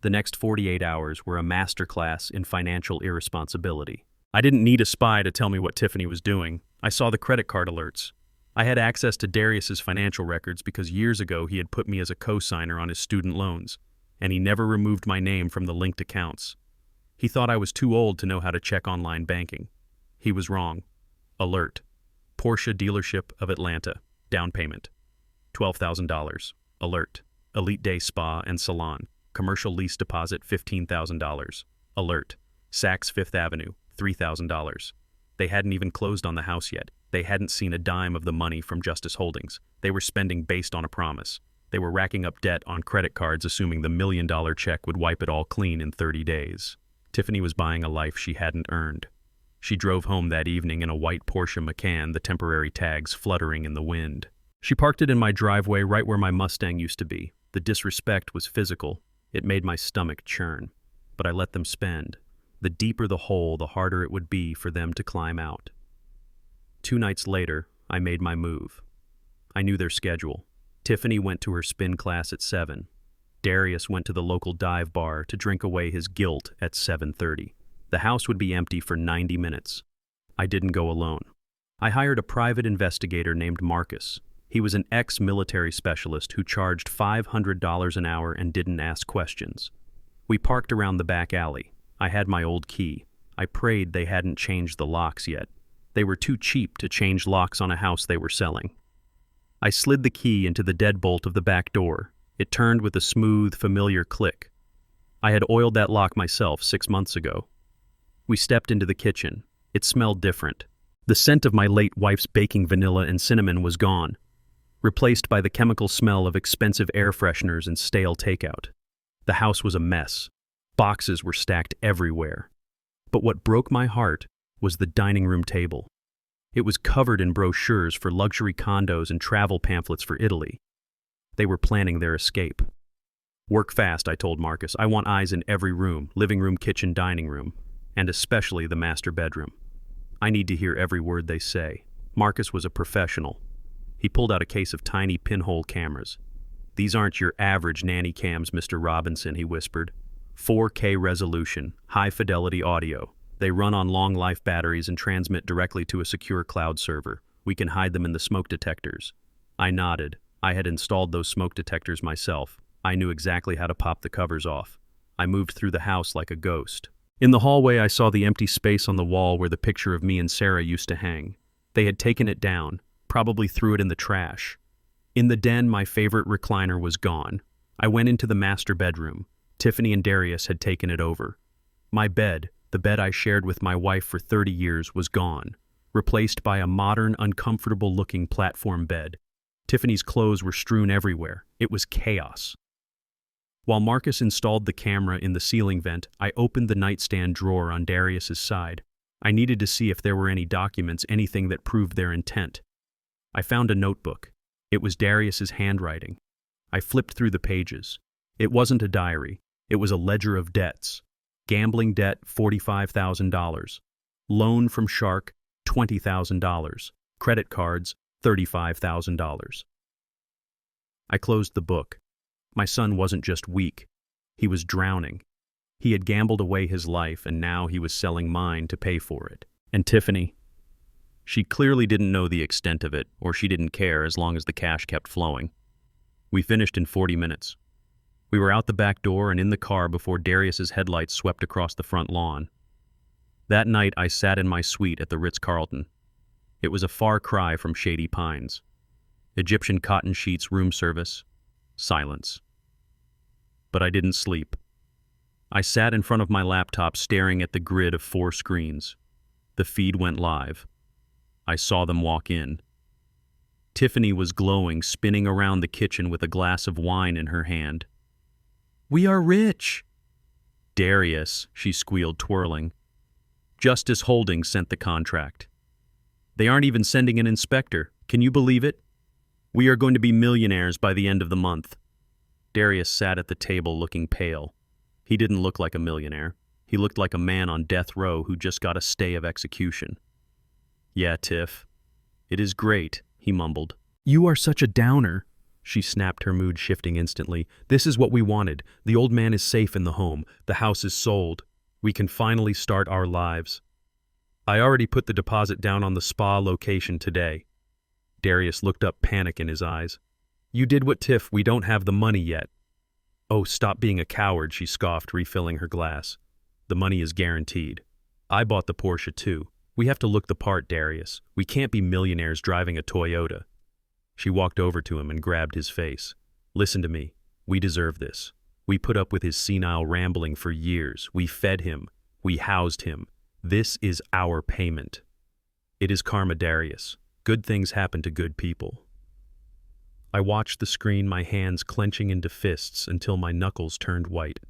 The next 48 hours were a masterclass in financial irresponsibility. I didn't need a spy to tell me what Tiffany was doing. I saw the credit card alerts. I had access to Darius's financial records because years ago he had put me as a co-signer on his student loans, and he never removed my name from the linked accounts. He thought I was too old to know how to check online banking. He was wrong. Alert. Porsche dealership of Atlanta. Down payment. $12,000. Alert. Elite Day Spa and Salon. Commercial lease deposit $15,000. Alert. Saks Fifth Avenue. $3,000. They hadn't even closed on the house yet. They hadn't seen a dime of the money from Justice Holdings. They were spending based on a promise. They were racking up debt on credit cards, assuming the $1 million check would wipe it all clean in 30 days. Tiffany was buying a life she hadn't earned. She drove home that evening in a white Porsche Macan, the temporary tags fluttering in the wind. She parked it in my driveway right where my Mustang used to be. The disrespect was physical. It made my stomach churn. But I let them spend. The deeper the hole, the harder it would be for them to climb out. 2 nights later, I made my move. I knew their schedule. Tiffany went to her spin class at 7. Darius went to the local dive bar to drink away his guilt at 7:30. The house would be empty for 90 minutes. I didn't go alone. I hired a private investigator named Marcus. He was an ex-military specialist who charged $500 an hour and didn't ask questions. We parked around the back alley. I had my old key. I prayed they hadn't changed the locks yet. They were too cheap to change locks on a house they were selling. I slid the key into the deadbolt of the back door. It turned with a smooth, familiar click. I had oiled that lock myself 6 months ago. We stepped into the kitchen. It smelled different. The scent of my late wife's baking vanilla and cinnamon was gone, replaced by the chemical smell of expensive air fresheners and stale takeout. The house was a mess. Boxes were stacked everywhere. But what broke my heart was the dining room table. It was covered in brochures for luxury condos and travel pamphlets for Italy. They were planning their escape. Work fast, I told Marcus. I want eyes in every room, living room, kitchen, dining room, and especially the master bedroom. I need to hear every word they say. Marcus was a professional. He pulled out a case of tiny pinhole cameras. "These aren't your average nanny cams, Mr. Robinson," he whispered. 4K resolution, high-fidelity audio. They run on long-life batteries and transmit directly to a secure cloud server. We can hide them in the smoke detectors. I nodded. I had installed those smoke detectors myself. I knew exactly how to pop the covers off. I moved through the house like a ghost. In the hallway, I saw the empty space on the wall where the picture of me and Sarah used to hang. They had taken it down, probably threw it in the trash. In the den, my favorite recliner was gone. I went into the master bedroom. Tiffany and Darius had taken it over. My bed, the bed I shared with my wife for 30 years, was gone, replaced by a modern, uncomfortable-looking platform bed. Tiffany's clothes were strewn everywhere. It was chaos. While Marcus installed the camera in the ceiling vent, I opened the nightstand drawer on Darius's side. I needed to see if there were any documents, anything that proved their intent. I found a notebook. It was Darius's handwriting. I flipped through the pages. It wasn't a diary. It was a ledger of debts. Gambling debt, $45,000. Loan from Shark, $20,000. Credit cards, $35,000. I closed the book. My son wasn't just weak. He was drowning. He had gambled away his life, and now he was selling mine to pay for it. And Tiffany? She clearly didn't know the extent of it, or she didn't care as long as the cash kept flowing. We finished in 40 minutes. We were out the back door and in the car before Darius's headlights swept across the front lawn. That night, I sat in my suite at the Ritz-Carlton. It was a far cry from Shady Pines. Egyptian cotton sheets, room service, silence. But I didn't sleep. I sat in front of my laptop staring at the grid of 4 screens. The feed went live. I saw them walk in. Tiffany was glowing, spinning around the kitchen with a glass of wine in her hand. "We are rich!" "Darius," she squealed, twirling. "Justice Holdings sent the contract. They aren't even sending an inspector. Can you believe it? We are going to be millionaires by the end of the month." Darius sat at the table looking pale. He didn't look like a millionaire. He looked like a man on death row who just got a stay of execution. "Yeah, Tiff. It is great," he mumbled. "You are such a downer." She snapped, her mood shifting instantly. "This is what we wanted. The old man is safe in the home. The house is sold. We can finally start our lives. I already put the deposit down on the spa location today." Darius looked up, panic in his eyes. "You did what, Tiff? We don't have the money yet." "Oh, stop being a coward," she scoffed, refilling her glass. "The money is guaranteed. I bought the Porsche too. We have to look the part, Darius. We can't be millionaires driving a Toyota." She walked over to him and grabbed his face. "Listen to me. We deserve this. We put up with his senile rambling for years. We fed him. We housed him. This is our payment. It is karma, Darius. Good things happen to good people." I watched the screen, my hands clenching into fists until my knuckles turned white.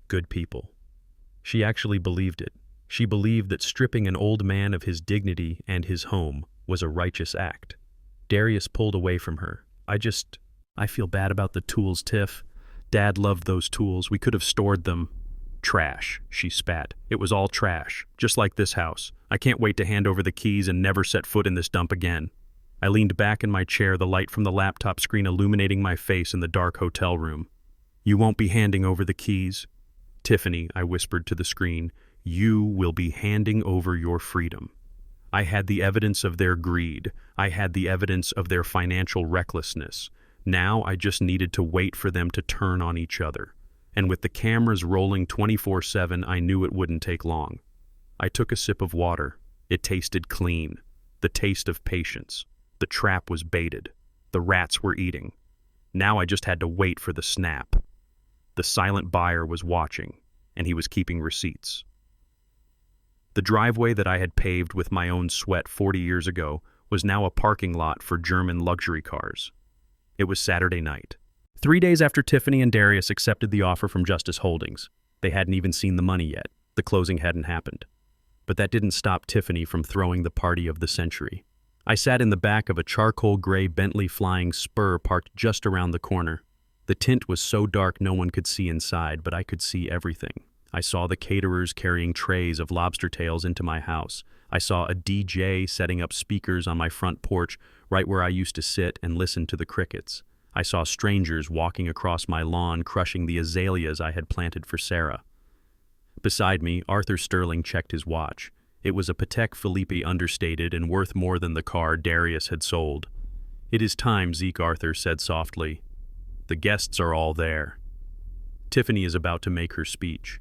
Good people. She actually believed it. She believed that stripping an old man of his dignity and his home was a righteous act. Darius pulled away from her. I feel bad about the tools, Tiff. Dad loved those tools. We could have stored them." "Trash," she spat. "It was all trash, just like this house. I can't wait to hand over the keys and never set foot in this dump again." I leaned back in my chair, the light from the laptop screen illuminating my face in the dark hotel room. "You won't be handing over the keys." "Tiffany," I whispered to the screen, "you will be handing over your freedom." I had the evidence of their greed. I had the evidence of their financial recklessness. Now I just needed to wait for them to turn on each other. And with the cameras rolling 24/7, I knew it wouldn't take long. I took a sip of water. It tasted clean. The taste of patience. The trap was baited. The rats were eating. Now I just had to wait for the snap. The silent buyer was watching, and he was keeping receipts. The driveway that I had paved with my own sweat 40 years ago was now a parking lot for German luxury cars. It was Saturday night. 3 days after Tiffany and Darius accepted the offer from Justice Holdings. They hadn't even seen the money yet. The closing hadn't happened. But that didn't stop Tiffany from throwing the party of the century. I sat in the back of a charcoal gray Bentley Flying Spur parked just around the corner. The tint was so dark no one could see inside, but I could see everything. I saw the caterers carrying trays of lobster tails into my house. I saw a DJ setting up speakers on my front porch right where I used to sit and listen to the crickets. I saw strangers walking across my lawn, crushing the azaleas I had planted for Sarah. Beside me, Arthur Sterling checked his watch. It was a Patek Philippe understated and worth more than the car Darius had sold. "It is time," Zeke Arthur said softly. "The guests are all there. Tiffany is about to make her speech."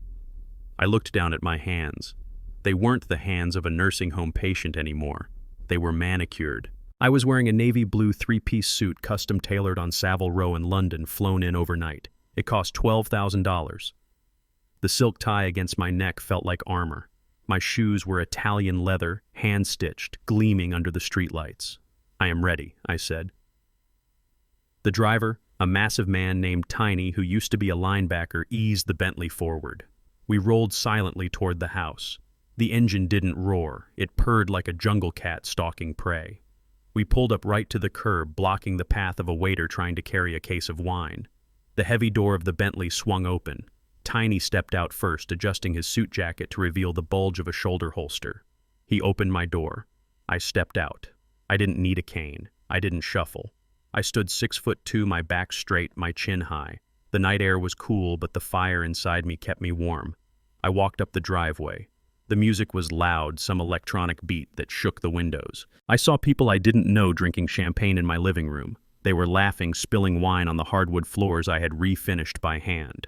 I looked down at my hands. They weren't the hands of a nursing home patient anymore. They were manicured. I was wearing a navy blue three-piece suit custom tailored on Savile Row in London, flown in overnight. It cost $12,000. The silk tie against my neck felt like armor. My shoes were Italian leather, hand-stitched, gleaming under the streetlights. "I am ready," I said. The driver, a massive man named Tiny who used to be a linebacker, eased the Bentley forward. We rolled silently toward the house. The engine didn't roar. It purred like a jungle cat stalking prey. We pulled up right to the curb, blocking the path of a waiter trying to carry a case of wine. The heavy door of the Bentley swung open. Tiny stepped out first, adjusting his suit jacket to reveal the bulge of a shoulder holster. He opened my door. I stepped out. I didn't need a cane. I didn't shuffle. I stood 6'2", my back straight, my chin high. The night air was cool, but the fire inside me kept me warm. I walked up the driveway. The music was loud, some electronic beat that shook the windows. I saw people I didn't know drinking champagne in my living room. They were laughing, spilling wine on the hardwood floors I had refinished by hand.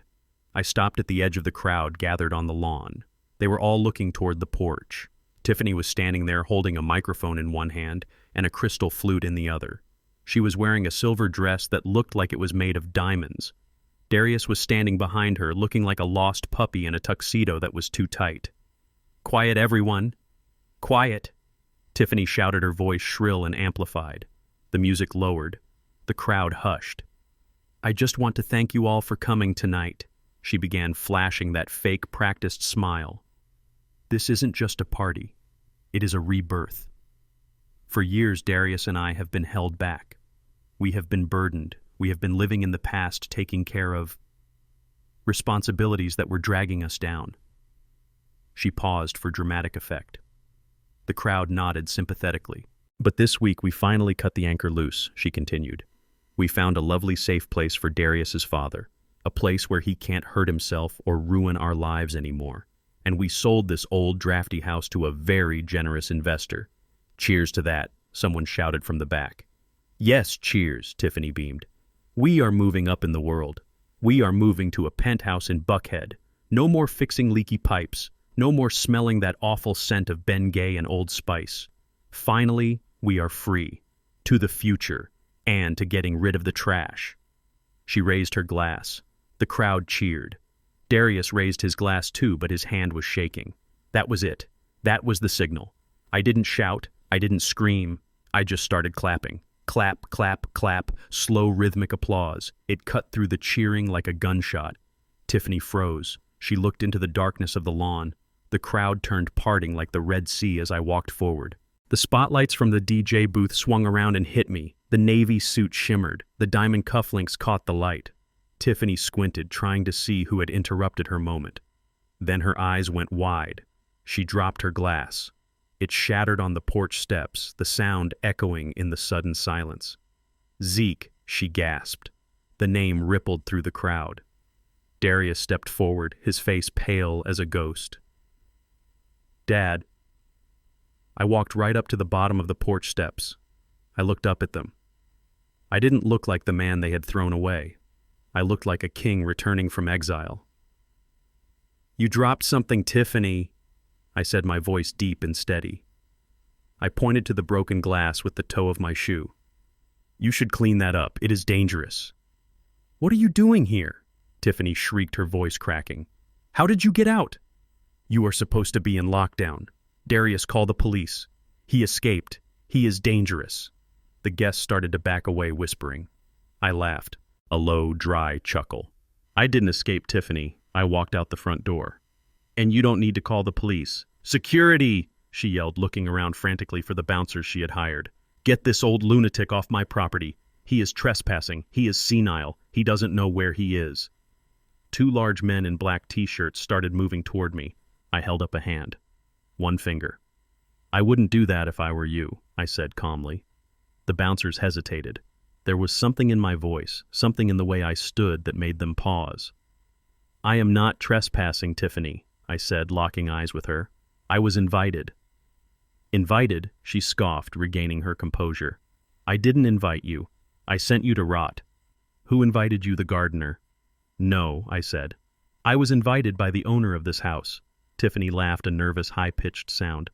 I stopped at the edge of the crowd gathered on the lawn. They were all looking toward the porch. Tiffany was standing there holding a microphone in one hand and a crystal flute in the other. She was wearing a silver dress that looked like it was made of diamonds. Darius was standing behind her, looking like a lost puppy in a tuxedo that was too tight. "Quiet, everyone! Quiet!" Tiffany shouted, her voice shrill and amplified. The music lowered. The crowd hushed. "I just want to thank you all for coming tonight," she began, flashing that fake, practiced smile. "This isn't just a party. It is a rebirth. For years, Darius and I have been held back. We have been burdened. We have been living in the past, taking care of responsibilities that were dragging us down." She paused for dramatic effect. The crowd nodded sympathetically. "But this week we finally cut the anchor loose," she continued. "We found a lovely safe place for Darius's father, a place where he can't hurt himself or ruin our lives anymore. And we sold this old drafty house to a very generous investor." "Cheers to that," someone shouted from the back. "Yes, cheers," Tiffany beamed. "We are moving up in the world. We are moving to a penthouse in Buckhead. No more fixing leaky pipes. No more smelling that awful scent of Ben Gay and Old Spice. Finally, we are free. To the future. And to getting rid of the trash." She raised her glass. The crowd cheered. Darius raised his glass too, but his hand was shaking. That was it. That was the signal. I didn't shout. I didn't scream. I just started clapping. Clap, clap, clap, slow rhythmic applause. It cut through the cheering like a gunshot. Tiffany froze. She looked into the darkness of the lawn. The crowd turned parting like the Red Sea as I walked forward. The spotlights from the DJ booth swung around and hit me. The navy suit shimmered. The diamond cufflinks caught the light. Tiffany squinted, trying to see who had interrupted her moment. Then her eyes went wide. She dropped her glass. It shattered on the porch steps, the sound echoing in the sudden silence. "Zeke," she gasped. The name rippled through the crowd. Darius stepped forward, his face pale as a ghost. "Dad." I walked right up to the bottom of the porch steps. I looked up at them. I didn't look like the man they had thrown away. I looked like a king returning from exile. "You dropped something, Tiffany," I said, my voice deep and steady. I pointed to the broken glass with the toe of my shoe. "You should clean that up. It is dangerous." "What are you doing here?" Tiffany shrieked, her voice cracking. "How did you get out?" "You are supposed to be in lockdown. Darius, call the police. He escaped. He is dangerous." The guests started to back away, whispering. I laughed, a low, dry chuckle. "I didn't escape, Tiffany. I walked out the front door." "And you don't need to call the police." "Security!" she yelled, looking around frantically for the bouncers she had hired. "Get this old lunatic off my property. He is trespassing. He is senile. He doesn't know where he is." Two large men in black t-shirts started moving toward me. I held up a hand. One finger. "I wouldn't do that if I were you," I said calmly. The bouncers hesitated. There was something in my voice, something in the way I stood that made them pause. "I am not trespassing, Tiffany," I said, locking eyes with her. "I was invited." "Invited?" she scoffed, regaining her composure. "I didn't invite you. I sent you to rot." "Who invited you, the gardener?" "No," I said. "I was invited by the owner of this house." Tiffany laughed a nervous, high-pitched sound.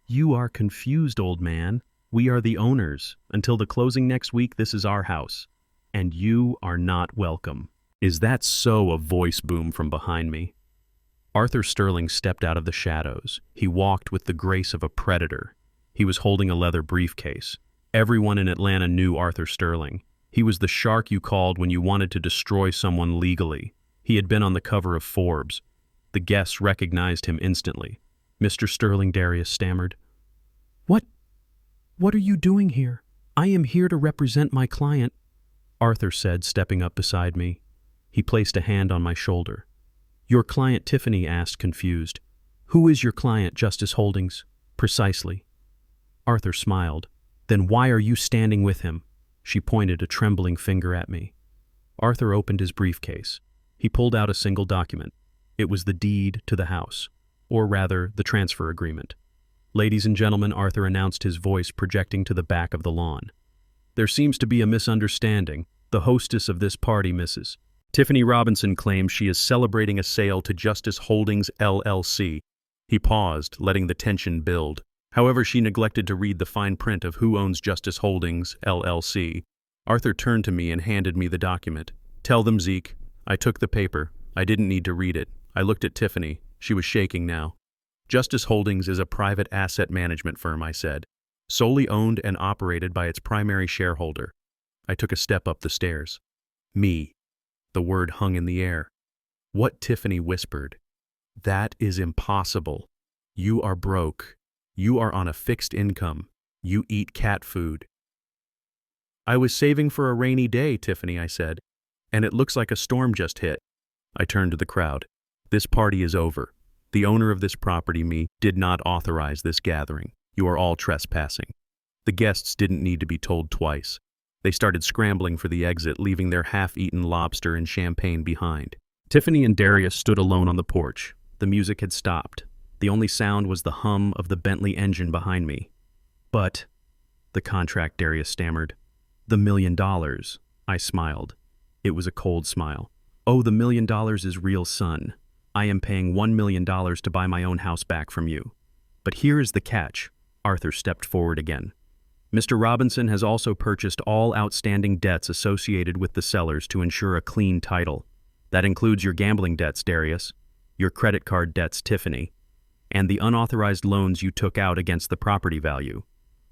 "You are confused, old man. We are the owners. Until the closing next week, this is our house. And you are not welcome." "Is that so?" a voice boomed from behind me. Arthur Sterling stepped out of the shadows. He walked with the grace of a predator. He was holding a leather briefcase. Everyone in Atlanta knew Arthur Sterling. He was the shark you called when you wanted to destroy someone legally. He had been on the cover of Forbes. The guests recognized him instantly. "Mr. Sterling," Darius stammered. What are you doing here?" "I am here to represent my client," Arthur said, stepping up beside me. He placed a hand on my shoulder. "Your client?" Tiffany asked, confused. "Who is your client, Justice Holdings?" "Precisely." Arthur smiled. "Then why are you standing with him?" She pointed a trembling finger at me. Arthur opened his briefcase. He pulled out a single document. It was the deed to the house, or rather, the transfer agreement. "Ladies and gentlemen," Arthur announced, his voice projecting to the back of the lawn. "There seems to be a misunderstanding. The hostess of this party, Mrs. Tiffany Robinson, claims she is celebrating a sale to Justice Holdings, LLC. He paused, letting the tension build. However, she neglected to read the fine print of who owns Justice Holdings, LLC. Arthur turned to me and handed me the document. "Tell them, Zeke." I took the paper. I didn't need to read it. I looked at Tiffany. She was shaking now. "Justice Holdings is a private asset management firm," I said, "solely owned and operated by its primary shareholder." I took a step up the stairs. "Me." The word hung in the air. "What?" Tiffany whispered. "That is impossible. You are broke. You are on a fixed income. You eat cat food." "I was saving for a rainy day," Tiffany, I said, "and it looks like a storm just hit." I turned to the crowd. "This party is over. The owner of this property, me, did not authorize this gathering. You are all trespassing." The guests didn't need to be told twice. They started scrambling for the exit, leaving their half-eaten lobster and champagne behind. Tiffany and Darius stood alone on the porch. The music had stopped. The only sound was the hum of the Bentley engine behind me. "But," the contract, Darius stammered. "The $1 million. I smiled. It was a cold smile. "Oh, the $1 million is real, son. I am paying $1 million to buy my own house back from you. But here is the catch." Arthur stepped forward again. "Mr. Robinson has also purchased all outstanding debts associated with the sellers to ensure a clean title. That includes your gambling debts, Darius, your credit card debts, Tiffany, and the unauthorized loans you took out against the property value."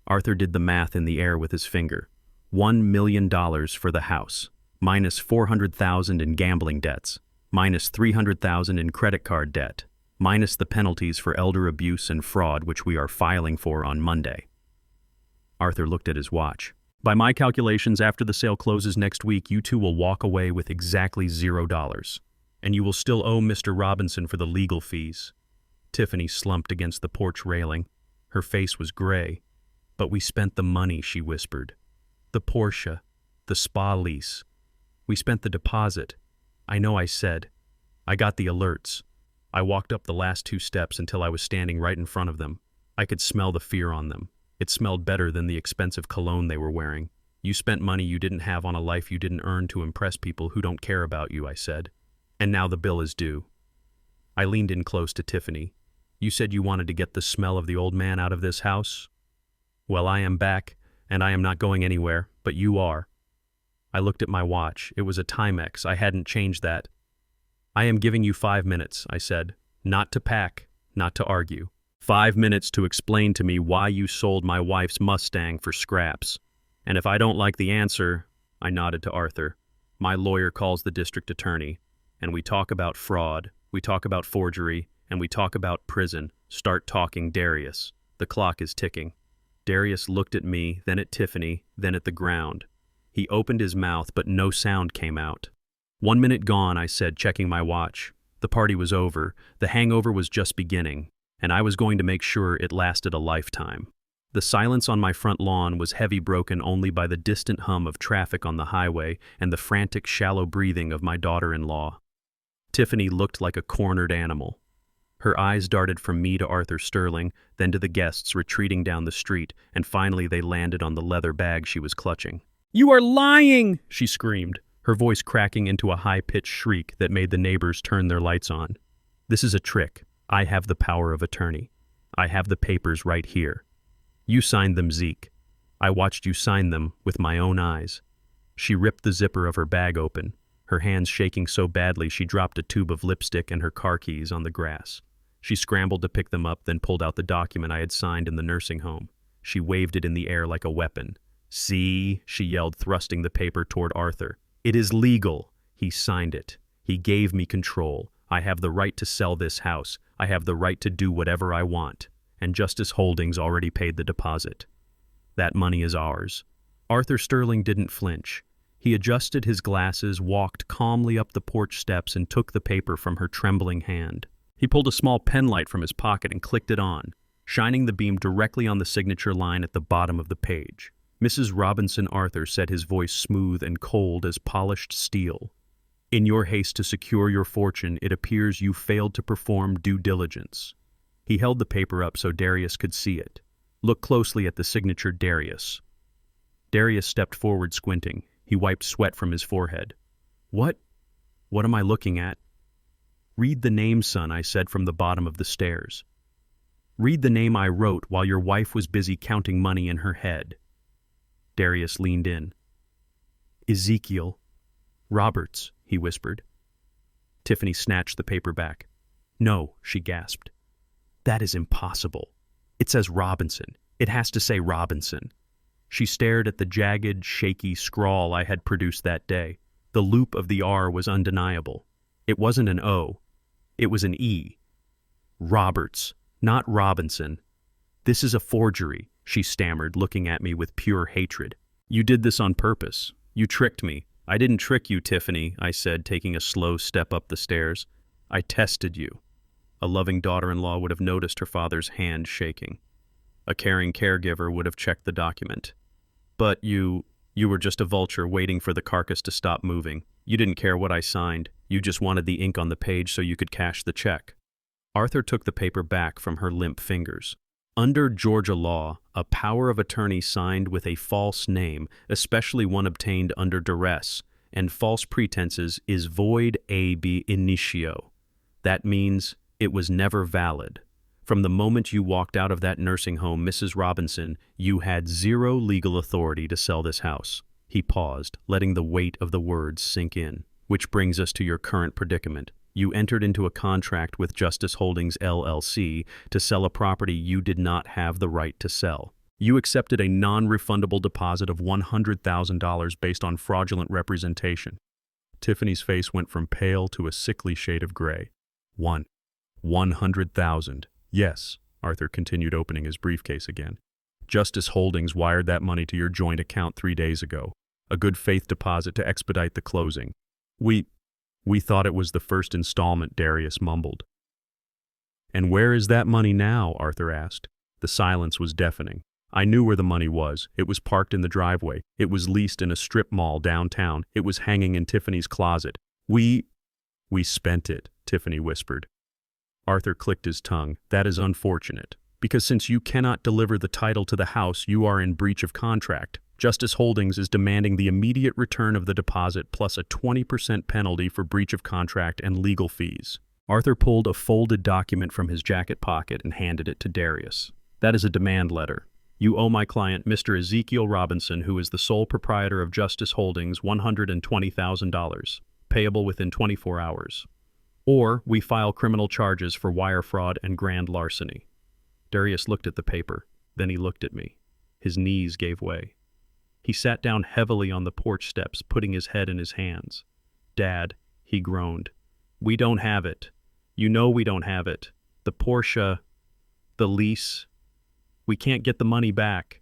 Arthur did the math in the air with his finger. $1 million for the house, minus $400,000 in gambling debts, minus $300,000 in credit card debt, minus the penalties for elder abuse and fraud which we are filing for on Monday. Arthur looked at his watch. "By my calculations, after the sale closes next week, you two will walk away with exactly $0. And you will still owe Mr. Robinson for the legal fees." Tiffany slumped against the porch railing. Her face was gray. "But we spent the money," she whispered. "The Porsche, the spa lease. We spent the deposit. I know," I said. "I got the alerts." I walked up the last 2 steps until I was standing right in front of them. I could smell the fear on them. It smelled better than the expensive cologne they were wearing. "You spent money you didn't have on a life you didn't earn to impress people who don't care about you," I said. "And now the bill is due." I leaned in close to Tiffany. "You said you wanted to get the smell of the old man out of this house? Well, I am back, and I am not going anywhere, but you are." I looked at my watch. It was a Timex. I hadn't changed that. "I am giving you 5 minutes," I said. "Not to pack, not to argue. 5 minutes to explain to me why you sold my wife's Mustang for scraps. And if I don't like the answer," I nodded to Arthur, "my lawyer calls the district attorney, and we talk about fraud, we talk about forgery, and we talk about prison. Start talking, Darius. The clock is ticking." Darius looked at me, then at Tiffany, then at the ground. He opened his mouth, but no sound came out. 1 minute gone," I said, checking my watch. The party was over. The hangover was just beginning, and I was going to make sure it lasted a lifetime. The silence on my front lawn was heavy, broken only by the distant hum of traffic on the highway and the frantic, shallow breathing of my daughter-in-law. Tiffany looked like a cornered animal. Her eyes darted from me to Arthur Sterling, then to the guests retreating down the street, and finally they landed on the leather bag she was clutching. "You are lying!" she screamed, her voice cracking into a high-pitched shriek that made the neighbors turn their lights on. "This is a trick. I have the power of attorney. I have the papers right here. You signed them, Zeke. I watched you sign them with my own eyes." She ripped the zipper of her bag open, her hands shaking so badly she dropped a tube of lipstick and her car keys on the grass. She scrambled to pick them up, then pulled out the document I had signed in the nursing home. She waved it in the air like a weapon. "See," she yelled, thrusting the paper toward Arthur. "It is legal. He signed it. He gave me control. I have the right to sell this house. I have the right to do whatever I want. And Justice Holdings already paid the deposit. That money is ours." Arthur Sterling didn't flinch. He adjusted his glasses, walked calmly up the porch steps, and took the paper from her trembling hand. He pulled a small penlight from his pocket and clicked it on, shining the beam directly on the signature line at the bottom of the page. "Mrs. Robinson," Arthur said, his voice smooth and cold as polished steel. "In your haste to secure your fortune, it appears you failed to perform due diligence." He held the paper up so Darius could see it. "Look closely at the signature, Darius." Darius stepped forward, squinting. He wiped sweat from his forehead. What am I looking at?" "Read the name, son," I said from the bottom of the stairs. "Read the name I wrote while your wife was busy counting money in her head." Darius leaned in. "Ezekiel Roberts," he whispered. Tiffany snatched the paper back. "No," she gasped. "That is impossible. It says Robinson. It has to say Robinson." She stared at the jagged, shaky scrawl I had produced that day. The loop of the R was undeniable. It wasn't an O. It was an E. "Roberts, not Robinson. This is a forgery," she stammered, looking at me with pure hatred. "You did this on purpose. You tricked me." "I didn't trick you, Tiffany," I said, taking a slow step up the stairs. "I tested you." A loving daughter-in-law would have noticed her father's hand shaking. A caring caregiver would have checked the document. "But you were just a vulture waiting for the carcass to stop moving. You didn't care what I signed. You just wanted the ink on the page so you could cash the check." Arthur took the paper back from her limp fingers. "Under Georgia law, a power of attorney signed with a false name, especially one obtained under duress, and false pretenses, is void ab initio. That means it was never valid. From the moment you walked out of that nursing home, Mrs. Robinson, you had zero legal authority to sell this house." He paused, letting the weight of the words sink in. "Which brings us to your current predicament. You entered into a contract with Justice Holdings LLC to sell a property you did not have the right to sell. You accepted a non-refundable deposit of $100,000 based on fraudulent representation." Tiffany's face went from pale to a sickly shade of gray. $100,000. "Yes," Arthur continued, opening his briefcase again. "Justice Holdings wired that money to your joint account 3 days ago. A good faith deposit to expedite the closing. We thought it was the first installment," Darius mumbled. "And where is that money now?" Arthur asked. The silence was deafening. I knew where the money was. It was parked in the driveway. It was leased in a strip mall downtown. It was hanging in Tiffany's closet. We spent it," Tiffany whispered. Arthur clicked his tongue. "That is unfortunate, because since you cannot deliver the title to the house, you are in breach of contract. Justice Holdings is demanding the immediate return of the deposit plus a 20% penalty for breach of contract and legal fees." Arthur pulled a folded document from his jacket pocket and handed it to Darius. "That is a demand letter. You owe my client, Mr. Ezekiel Robinson, who is the sole proprietor of Justice Holdings, $120,000, payable within 24 hours. Or we file criminal charges for wire fraud and grand larceny." Darius looked at the paper. Then he looked at me. His knees gave way. He sat down heavily on the porch steps, putting his head in his hands. "Dad," he groaned, "we don't have it. You know we don't have it. The Porsche, the lease. We can't get the money back."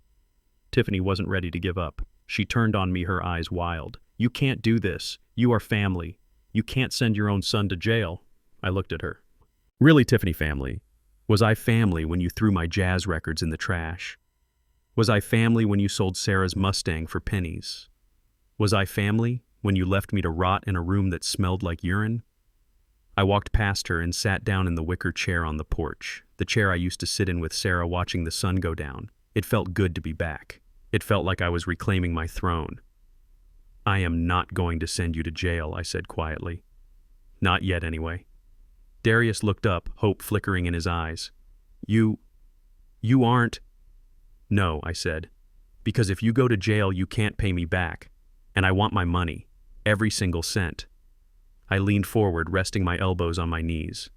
Tiffany wasn't ready to give up. She turned on me, her eyes wild. "You can't do this. You are family. You can't send your own son to jail." I looked at her. "Really, Tiffany, family? Was I family when you threw my jazz records in the trash? Was I family when you sold Sarah's Mustang for pennies? Was I family when you left me to rot in a room that smelled like urine? I walked past her and sat down in the wicker chair on the porch, the chair I used to sit in with Sarah watching the sun go down. It felt good to be back. It felt like I was reclaiming my throne. I am not going to send you to jail, I said quietly. Not yet, anyway. Darius looked up, hope flickering in his eyes. You aren't... No, I said, because if you go to jail, you can't pay me back, and I want my money, every single cent. I leaned forward, resting my elbows on my knees.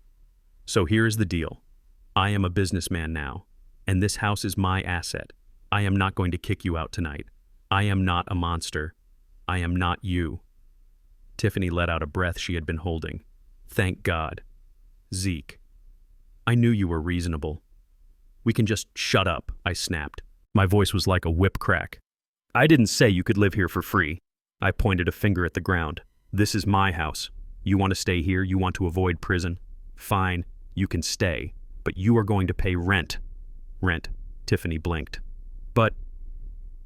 So here is the deal. I am a businessman now, and this house is my asset. I am not going to kick you out tonight. I am not a monster. I am not you. Tiffany let out a breath she had been holding. Thank God. Zeke. I knew you were reasonable. We can just shut up, I snapped. My voice was like a whip crack. I didn't say you could live here for free. I pointed a finger at the ground. This is my house. You want to stay here? You want to avoid prison? Fine, you can stay, but you are going to pay rent. Rent, Tiffany blinked. But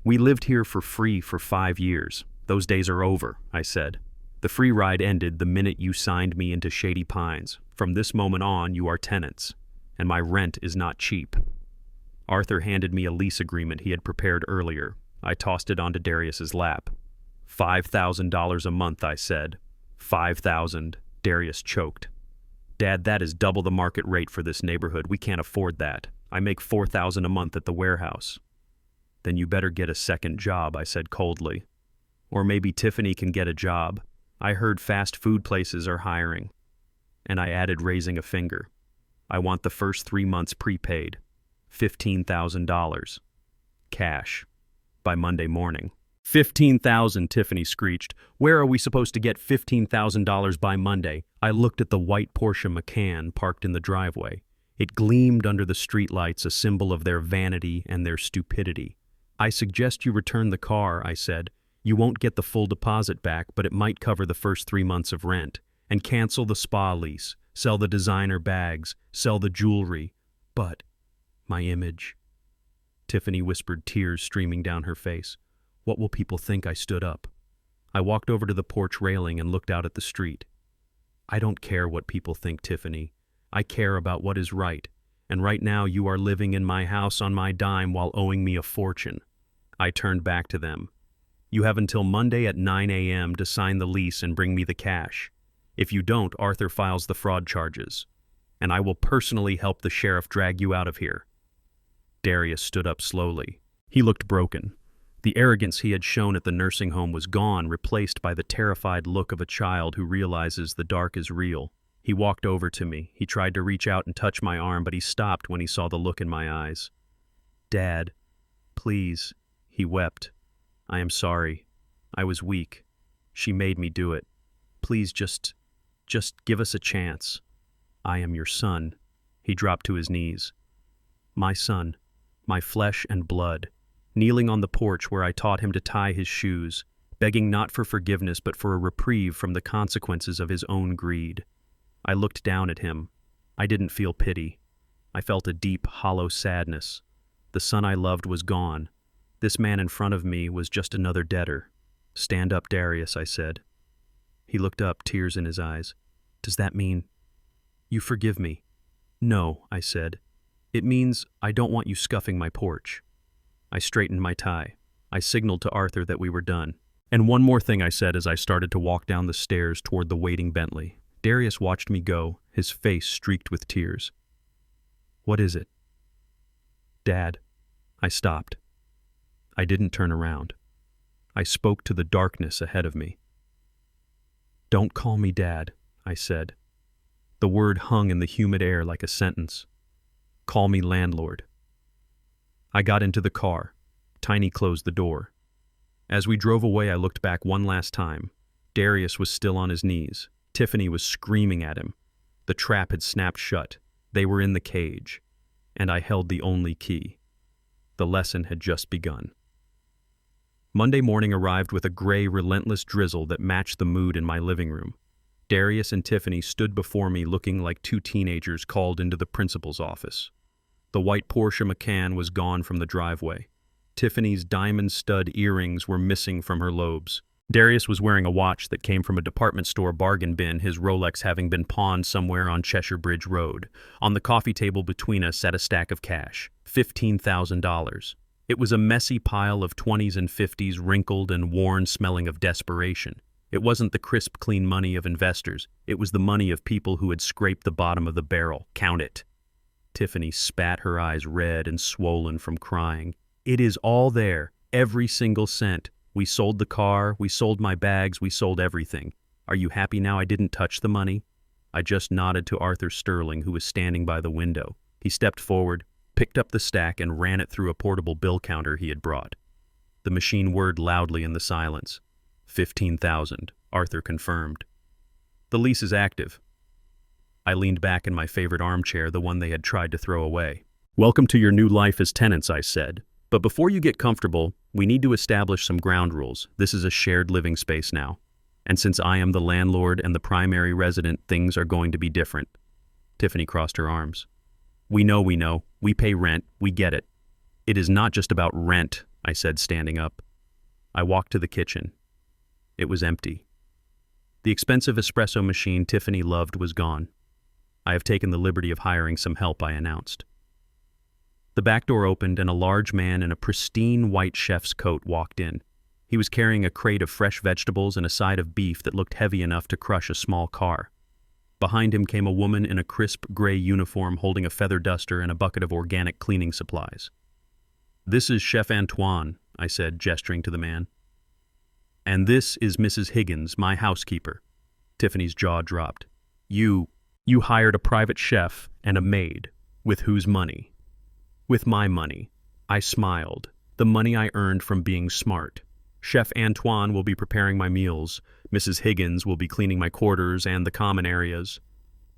we lived here for free for 5 years. Those days are over, I said. The free ride ended the minute you signed me into Shady Pines. From this moment on, you are tenants, and my rent is not cheap. Arthur handed me a lease agreement he had prepared earlier. I tossed it onto Darius's lap. $5,000 a month, I said. 5,000. Darius choked. Dad, that is double the market rate for this neighborhood. We can't afford that. I make 4,000 a month at the warehouse. Then you better get a second job, I said coldly. Or maybe Tiffany can get a job. I heard fast food places are hiring. And I added, raising a finger. I want the first 3 months prepaid. $15,000. Cash. By Monday morning. $15,000, Tiffany screeched. Where are we supposed to get $15,000 by Monday? I looked at the white Porsche Macan parked in the driveway. It gleamed under the streetlights, a symbol of their vanity and their stupidity. I suggest you return the car, I said. You won't get the full deposit back, but it might cover the first 3 months of rent. And cancel the spa lease, sell the designer bags, sell the jewelry. But my image. Tiffany whispered, tears streaming down her face. What will people think? I stood up. I walked over to the porch railing and looked out at the street. I don't care what people think, Tiffany. I care about what is right. And right now you are living in my house on my dime while owing me a fortune. I turned back to them. You have until Monday at 9 a.m. to sign the lease and bring me the cash. If you don't, Arthur files the fraud charges. And I will personally help the sheriff drag you out of here. Darius stood up slowly. He looked broken. The arrogance he had shown at the nursing home was gone, replaced by the terrified look of a child who realizes the dark is real. He walked over to me. He tried to reach out and touch my arm, but he stopped when he saw the look in my eyes. Dad, please, he wept. I am sorry. I was weak. She made me do it. Please just give us a chance. I am your son. He dropped to his knees. My son, my flesh and blood, kneeling on the porch where I taught him to tie his shoes, begging not for forgiveness but for a reprieve from the consequences of his own greed. I looked down at him. I didn't feel pity. I felt a deep, hollow sadness. The son I loved was gone. This man in front of me was just another debtor. Stand up, Darius, I said. He looked up, tears in his eyes. Does that mean you forgive me? No, I said. It means I don't want you scuffing my porch. I straightened my tie. I signaled to Arthur that we were done. And one more thing, I said as I started to walk down the stairs toward the waiting Bentley. Darius watched me go, his face streaked with tears. What is it? Dad. I stopped. I didn't turn around. I spoke to the darkness ahead of me. Don't call me Dad, I said. The word hung in the humid air like a sentence. Call me landlord. I got into the car. Tiny closed the door. As we drove away, I looked back one last time. Darius was still on his knees. Tiffany was screaming at him. The trap had snapped shut. They were in the cage. And I held the only key. The lesson had just begun. Monday morning arrived with a gray, relentless drizzle that matched the mood in my living room. Darius and Tiffany stood before me looking like two teenagers called into the principal's office. The white Porsche Macan was gone from the driveway. Tiffany's diamond stud earrings were missing from her lobes. Darius was wearing a watch that came from a department store bargain bin, his Rolex having been pawned somewhere on Cheshire Bridge Road. On the coffee table between us sat a stack of cash, $15,000. It was a messy pile of 20s and 50s, wrinkled and worn, smelling of desperation. It wasn't the crisp, clean money of investors. It was the money of people who had scraped the bottom of the barrel. Count it. Tiffany spat, her eyes red and swollen from crying. It is all there, every single cent. We sold the car, we sold my bags, we sold everything. Are you happy now I didn't touch the money? I just nodded to Arthur Sterling, who was standing by the window. He stepped forward, picked up the stack, and ran it through a portable bill counter he had brought. The machine whirred loudly in the silence. 15,000, Arthur confirmed. The lease is active. I leaned back in my favorite armchair, the one they had tried to throw away. Welcome to your new life as tenants, I said. But before you get comfortable, we need to establish some ground rules. This is a shared living space now. And since I am the landlord and the primary resident, things are going to be different. Tiffany crossed her arms. We know. We pay rent. We get it. It is not just about rent, I said, standing up. I walked to the kitchen. It was empty. The expensive espresso machine Tiffany loved was gone. I have taken the liberty of hiring some help, I announced. The back door opened and a large man in a pristine white chef's coat walked in. He was carrying a crate of fresh vegetables and a side of beef that looked heavy enough to crush a small car. Behind him came a woman in a crisp gray uniform holding a feather duster and a bucket of organic cleaning supplies. This is Chef Antoine, I said, gesturing to the man. And this is Mrs. Higgins, my housekeeper. Tiffany's jaw dropped. You hired a private chef and a maid. With whose money? With my money. I smiled. The money I earned from being smart. Chef Antoine will be preparing my meals. Mrs. Higgins will be cleaning my quarters and the common areas.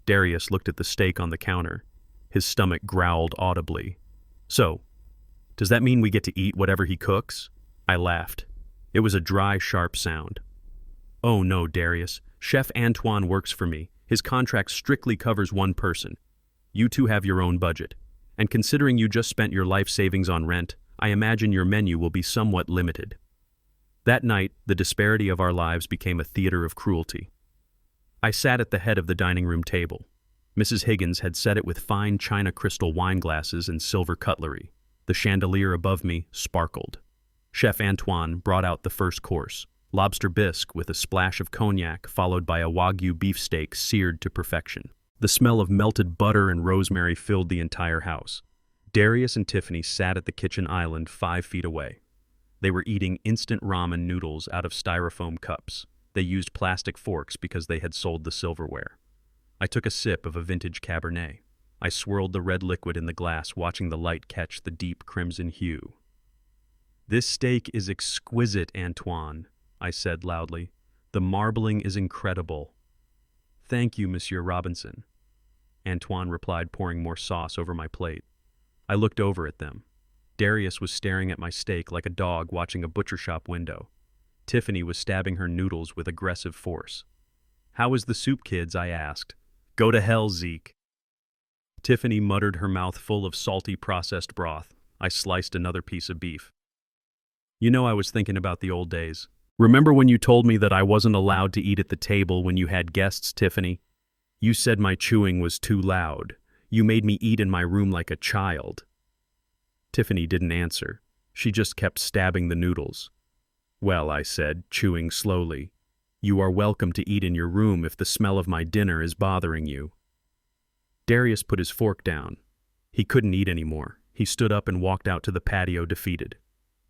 Darius looked at the steak on the counter. His stomach growled audibly. So, does that mean we get to eat whatever he cooks? I laughed. It was a dry, sharp sound. Oh no, Darius. Chef Antoine works for me. His contract strictly covers one person. You two have your own budget. And considering you just spent your life savings on rent, I imagine your menu will be somewhat limited. That night, the disparity of our lives became a theater of cruelty. I sat at the head of the dining room table. Mrs. Higgins had set it with fine china crystal wine glasses and silver cutlery. The chandelier above me sparkled. Chef Antoine brought out the first course, lobster bisque with a splash of cognac, followed by a Wagyu beefsteak seared to perfection. The smell of melted butter and rosemary filled the entire house. Darius and Tiffany sat at the kitchen island 5 feet away. They were eating instant ramen noodles out of styrofoam cups. They used plastic forks because they had sold the silverware. I took a sip of a vintage Cabernet. I swirled the red liquid in the glass, watching the light catch the deep crimson hue. This steak is exquisite, Antoine, I said loudly. The marbling is incredible. Thank you, Monsieur Robinson, Antoine replied, pouring more sauce over my plate. I looked over at them. Darius was staring at my steak like a dog watching a butcher shop window. Tiffany was stabbing her noodles with aggressive force. How is the soup, kids? I asked. Go to hell, Zeke. Tiffany muttered, her mouth full of salty processed broth. I sliced another piece of beef. You know, I was thinking about the old days. Remember when you told me that I wasn't allowed to eat at the table when you had guests, Tiffany? You said my chewing was too loud. You made me eat in my room like a child. Tiffany didn't answer. She just kept stabbing the noodles. Well, I said, chewing slowly, you are welcome to eat in your room if the smell of my dinner is bothering you. Darius put his fork down. He couldn't eat anymore. He stood up and walked out to the patio, defeated.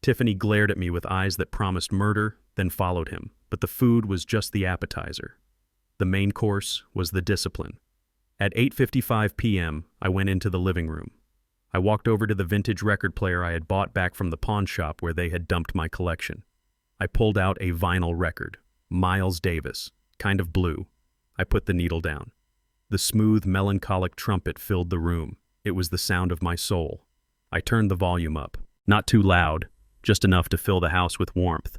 Tiffany glared at me with eyes that promised murder, then followed him, but the food was just the appetizer. The main course was the discipline. At 8:55 p.m., I went into the living room. I walked over to the vintage record player I had bought back from the pawn shop where they had dumped my collection. I pulled out a vinyl record, Miles Davis, kind of blue. I put the needle down. The smooth, melancholic trumpet filled the room. It was the sound of my soul. I turned the volume up. Not too loud, just enough to fill the house with warmth.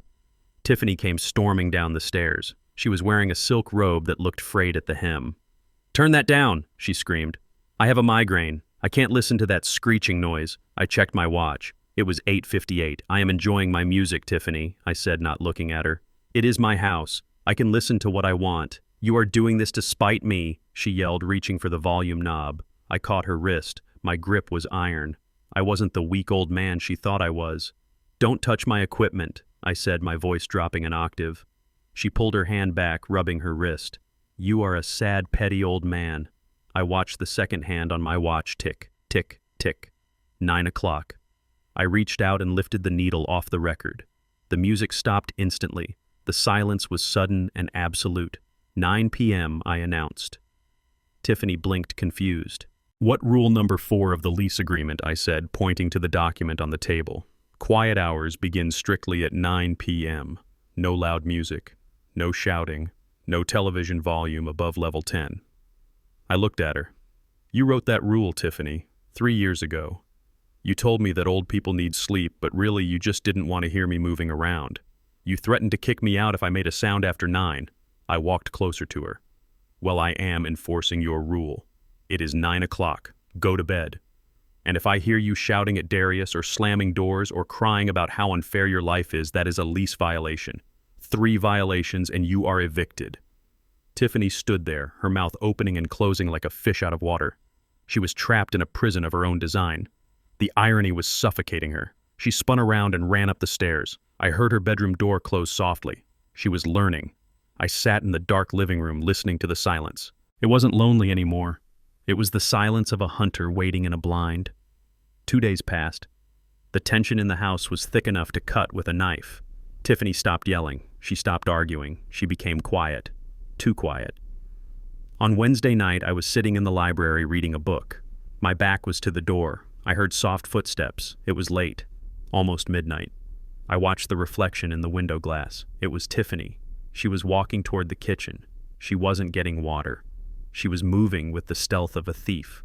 Tiffany came storming down the stairs. She was wearing a silk robe that looked frayed at the hem. Turn that down, she screamed. I have a migraine. I can't listen to that screeching noise. I checked my watch. It was 8:58. I am enjoying my music, Tiffany, I said, not looking at her. It is my house. I can listen to what I want. You are doing this to spite me, she yelled, reaching for the volume knob. I caught her wrist. My grip was iron. I wasn't the weak old man she thought I was. Don't touch my equipment, I said, my voice dropping an octave. She pulled her hand back, rubbing her wrist. You are a sad, petty old man. I watched the second hand on my watch tick, tick, tick. 9 o'clock. I reached out and lifted the needle off the record. The music stopped instantly. The silence was sudden and absolute. 9 p.m., I announced. Tiffany blinked, confused. What rule number 4 of the lease agreement, I said, pointing to the document on the table. Quiet hours begin strictly at 9 p.m. No loud music, no shouting, no television volume above level 10. I looked at her. You wrote that rule, Tiffany, 3 years ago. You told me that old people need sleep, but really you just didn't want to hear me moving around. You threatened to kick me out if I made a sound after 9. I walked closer to her. Well, I am enforcing your rule. It is 9 o'clock. Go to bed. And if I hear you shouting at Darius or slamming doors or crying about how unfair your life is, that is a lease violation. 3 violations and you are evicted. Tiffany stood there, her mouth opening and closing like a fish out of water. She was trapped in a prison of her own design. The irony was suffocating her. She spun around and ran up the stairs. I heard her bedroom door close softly. She was learning. I sat in the dark living room listening to the silence. It wasn't lonely anymore. It was the silence of a hunter waiting in a blind. 2 days passed. The tension in the house was thick enough to cut with a knife. Tiffany stopped yelling. She stopped arguing. She became quiet. Too quiet. On Wednesday night, I was sitting in the library reading a book. My back was to the door. I heard soft footsteps. It was late, almost midnight. I watched the reflection in the window glass. It was Tiffany. She was walking toward the kitchen. She wasn't getting water. She was moving with the stealth of a thief.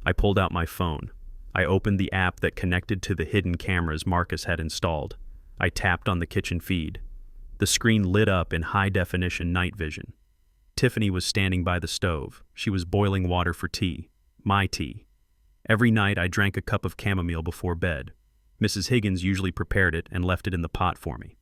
I pulled out my phone. I opened the app that connected to the hidden cameras Marcus had installed. I tapped on the kitchen feed. The screen lit up in high-definition night vision. Tiffany was standing by the stove. She was boiling water for tea. My tea. Every night I drank a cup of chamomile before bed. Mrs. Higgins usually prepared it and left it in the pot for me.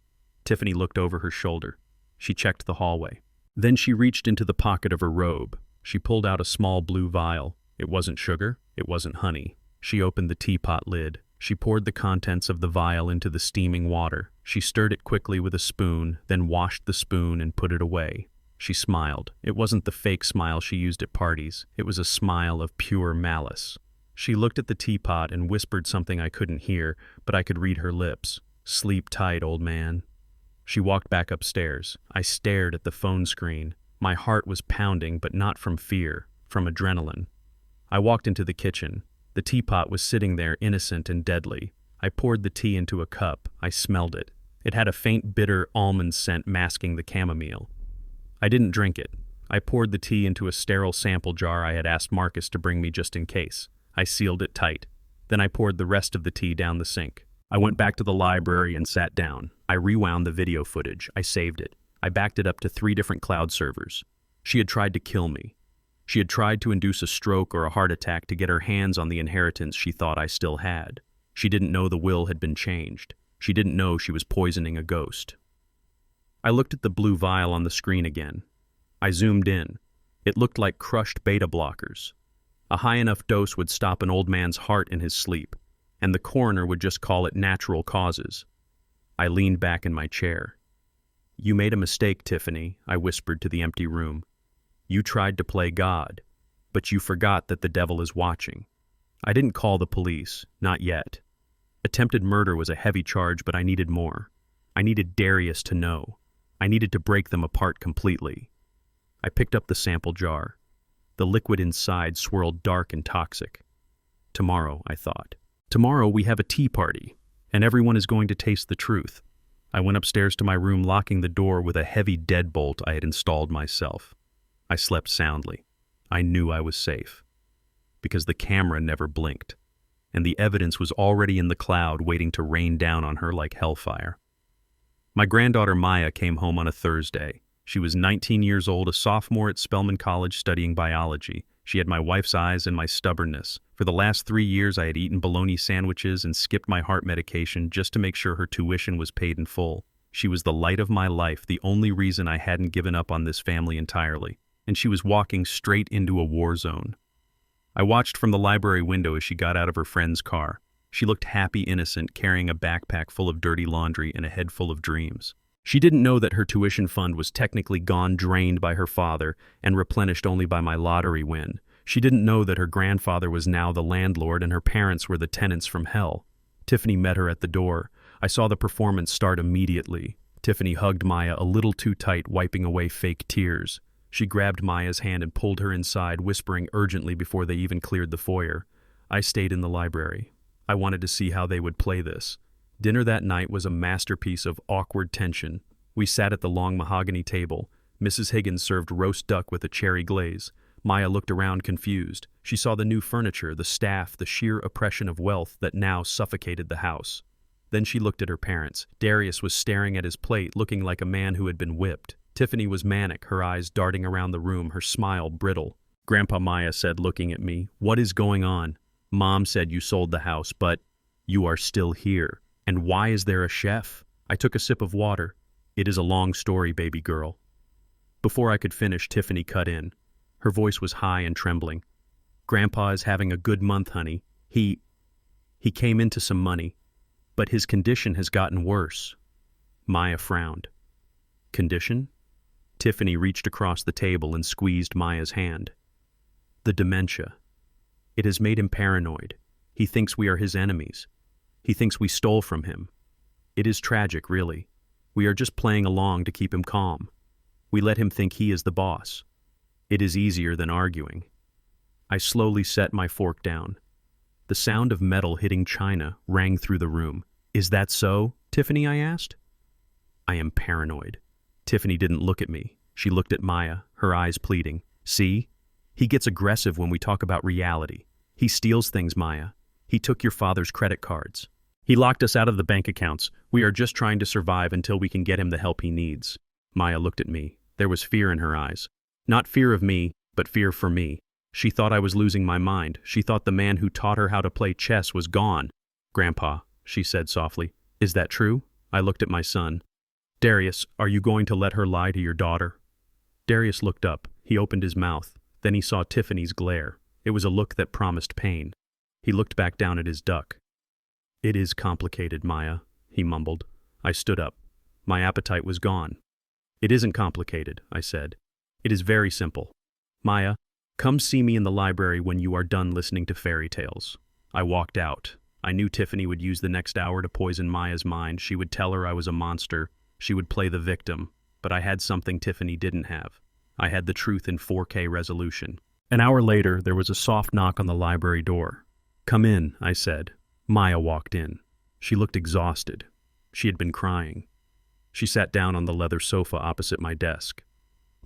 Tiffany looked over her shoulder. She checked the hallway. Then she reached into the pocket of her robe. She pulled out a small blue vial. It wasn't sugar. It wasn't honey. She opened the teapot lid. She poured the contents of the vial into the steaming water. She stirred it quickly with a spoon, then washed the spoon and put it away. She smiled. It wasn't the fake smile she used at parties. It was a smile of pure malice. She looked at the teapot and whispered something I couldn't hear, but I could read her lips. Sleep tight, old man. She walked back upstairs. I stared at the phone screen. My heart was pounding, but not from fear, from adrenaline. I walked into the kitchen. The teapot was sitting there, innocent and deadly. I poured the tea into a cup. I smelled it. It had a faint, bitter almond scent masking the chamomile. I didn't drink it. I poured the tea into a sterile sample jar I had asked Marcus to bring me just in case. I sealed it tight. Then I poured the rest of the tea down the sink. I went back to the library and sat down. I rewound the video footage. I saved it. I backed it up to 3 different cloud servers. She had tried to kill me. She had tried to induce a stroke or a heart attack to get her hands on the inheritance she thought I still had. She didn't know the will had been changed. She didn't know she was poisoning a ghost. I looked at the blue vial on the screen again. I zoomed in. It looked like crushed beta blockers. A high enough dose would stop an old man's heart in his sleep, and the coroner would just call it natural causes. I leaned back in my chair. You made a mistake, Tiffany, I whispered to the empty room. You tried to play God, but you forgot that the devil is watching. I didn't call the police, not yet. Attempted murder was a heavy charge, but I needed more. I needed Darius to know. I needed to break them apart completely. I picked up the sample jar. The liquid inside swirled dark and toxic. Tomorrow, I thought. Tomorrow we have a tea party, and everyone is going to taste the truth. I went upstairs to my room, locking the door with a heavy deadbolt I had installed myself. I slept soundly. I knew I was safe. Because the camera never blinked, and the evidence was already in the cloud waiting to rain down on her like hellfire. My granddaughter Maya came home on a Thursday. She was 19 years old, a sophomore at Spelman College studying biology, She had my wife's eyes and my stubbornness. For the last 3 years, I had eaten bologna sandwiches and skipped my heart medication just to make sure her tuition was paid in full. She was the light of my life, the only reason I hadn't given up on this family entirely. And she was walking straight into a war zone. I watched from the library window as she got out of her friend's car. She looked happy, innocent, carrying a backpack full of dirty laundry and a head full of dreams. She didn't know that her tuition fund was technically gone, drained by her father, and replenished only by my lottery win. She didn't know that her grandfather was now the landlord and her parents were the tenants from hell. Tiffany met her at the door. I saw the performance start immediately. Tiffany hugged Maya a little too tight, wiping away fake tears. She grabbed Maya's hand and pulled her inside, whispering urgently before they even cleared the foyer. I stayed in the library. I wanted to see how they would play this. Dinner that night was a masterpiece of awkward tension. We sat at the long mahogany table. Mrs. Higgins served roast duck with a cherry glaze. Maya looked around confused. She saw the new furniture, the staff, the sheer oppression of wealth that now suffocated the house. Then she looked at her parents. Darius was staring at his plate, looking like a man who had been whipped. Tiffany was manic, her eyes darting around the room, her smile brittle. Grandpa, Maya said, looking at me, "What is going on? Mom said you sold the house, but you are still here. And why is there a chef?" I took a sip of water. "It is a long story, baby girl." Before I could finish, Tiffany cut in. Her voice was high and trembling. "Grandpa is having a good month, honey. He came into some money, but his condition has gotten worse." Maya frowned. "Condition?" Tiffany reached across the table and squeezed Maya's hand. "The dementia. It has made him paranoid. He thinks we are his enemies. He thinks we stole from him. It is tragic, really. We are just playing along to keep him calm. We let him think he is the boss. It is easier than arguing." I slowly set my fork down. The sound of metal hitting china rang through the room. "Is that so, Tiffany?" I asked. "I am paranoid." Tiffany didn't look at me. She looked at Maya, her eyes pleading. "See? He gets aggressive when we talk about reality. He steals things, Maya. He took your father's credit cards. He locked us out of the bank accounts. We are just trying to survive until we can get him the help he needs." Maya looked at me. There was fear in her eyes. Not fear of me, but fear for me. She thought I was losing my mind. She thought the man who taught her how to play chess was gone. "Grandpa," she said softly, "is that true?" I looked at my son. "Darius, are you going to let her lie to your daughter?" Darius looked up. He opened his mouth. Then he saw Tiffany's glare. It was a look that promised pain. He looked back down at his duck. "It is complicated, Maya," he mumbled. I stood up. My appetite was gone. "It isn't complicated," I said. "It is very simple. Maya, come see me in the library when you are done listening to fairy tales." I walked out. I knew Tiffany would use the next hour to poison Maya's mind. She would tell her I was a monster. She would play the victim. But I had something Tiffany didn't have. I had the truth in 4K resolution. An hour later, there was a soft knock on the library door. "Come in," I said. Maya walked in. She looked exhausted. She had been crying. She sat down on the leather sofa opposite my desk.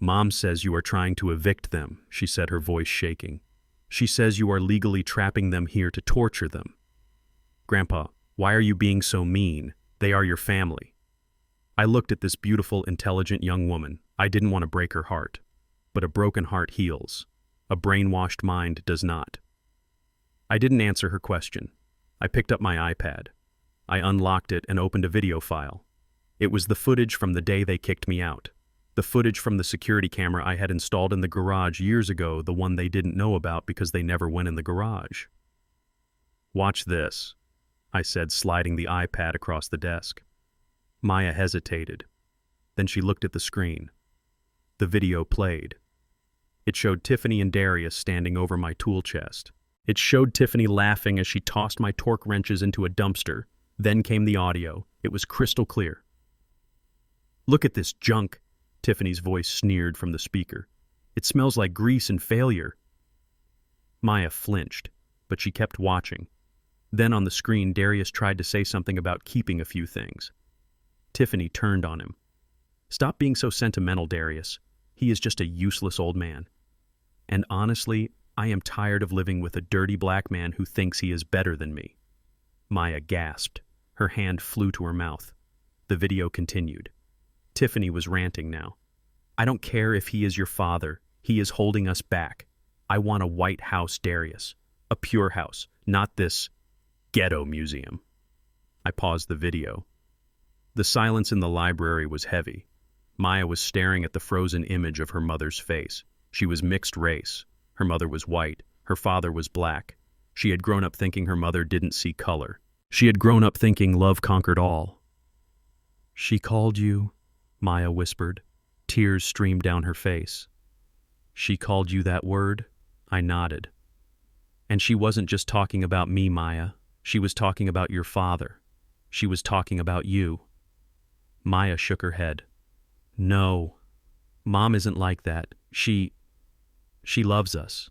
"Mom says you are trying to evict them," she said, her voice shaking. "She says you are legally trapping them here to torture them." "Grandpa, why are you being so mean? They are your family." I looked at this beautiful, intelligent young woman. I didn't want to break her heart. But a broken heart heals. A brainwashed mind does not. I didn't answer her question. I picked up my iPad. I unlocked it and opened a video file. It was the footage from the day they kicked me out. The footage from the security camera I had installed in the garage years ago, the one they didn't know about because they never went in the garage. "Watch this," I said, sliding the iPad across the desk. Maya hesitated. Then she looked at the screen. The video played. It showed Tiffany and Darius standing over my tool chest. It showed Tiffany laughing as she tossed my torque wrenches into a dumpster. Then came the audio. It was crystal clear. "Look at this junk," Tiffany's voice sneered from the speaker. "It smells like grease and failure." Maya flinched, but she kept watching. Then on the screen, Darius tried to say something about keeping a few things. Tiffany turned on him. "Stop being so sentimental, Darius. He is just a useless old man. And honestly, I am tired of living with a dirty black man who thinks he is better than me." Maya gasped. Her hand flew to her mouth. The video continued. Tiffany was ranting now. "I don't care if he is your father. He is holding us back. I want a white house, Darius. A pure house, not this ghetto museum. I paused the video. The silence in the library was heavy. Maya was staring at the frozen image of her mother's face. She was mixed race. Her mother was white. Her father was black. She had grown up thinking her mother didn't see color. She had grown up thinking love conquered all. "She called you," Maya whispered. Tears streamed down her face. "She called you that word?" I nodded. "And she wasn't just talking about me, Maya. She was talking about your father. She was talking about you." Maya shook her head. "No, Mom isn't like that. She loves us."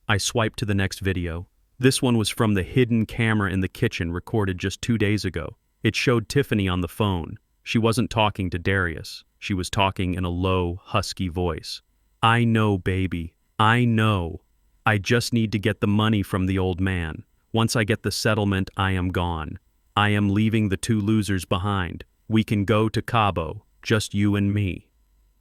I swiped to the next video. This one was from the hidden camera in the kitchen recorded just 2 days ago. It showed Tiffany on the phone. She wasn't talking to Darius. She was talking in a low, husky voice. "I know, baby. I know. I just need to get the money from the old man. Once I get the settlement, I am gone. I am leaving the 2 losers behind. We can go to Cabo, just you and me."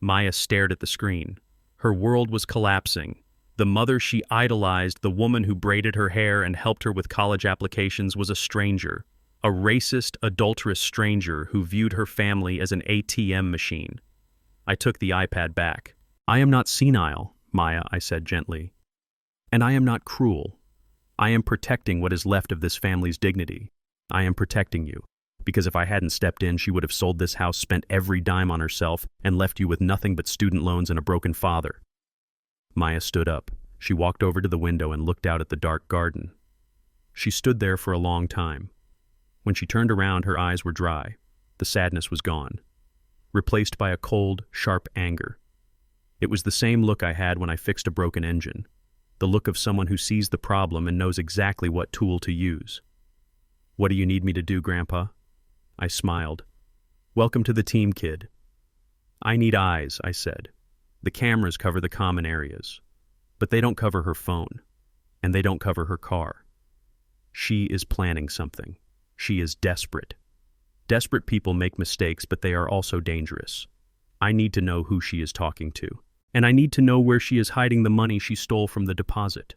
Maya stared at the screen. Her world was collapsing. The mother she idolized, the woman who braided her hair and helped her with college applications, was a stranger. A racist, adulterous stranger who viewed her family as an ATM machine. I took the iPad back. "I am not senile, Maya," I said gently. "And I am not cruel. I am protecting what is left of this family's dignity. I am protecting you. Because if I hadn't stepped in, she would have sold this house, spent every dime on herself, and left you with nothing but student loans and a broken father." Maya stood up. She walked over to the window and looked out at the dark garden. She stood there for a long time. When she turned around, her eyes were dry. The sadness was gone, replaced by a cold, sharp anger. It was the same look I had when I fixed a broken engine. The look of someone who sees the problem and knows exactly what tool to use. "What do you need me to do, Grandpa?" I smiled. "Welcome to the team, kid." "I need eyes," I said. "The cameras cover the common areas, but they don't cover her phone, and they don't cover her car. She is planning something. She is desperate. Desperate people make mistakes, but they are also dangerous. I need to know who she is talking to, and I need to know where she is hiding the money she stole from the deposit."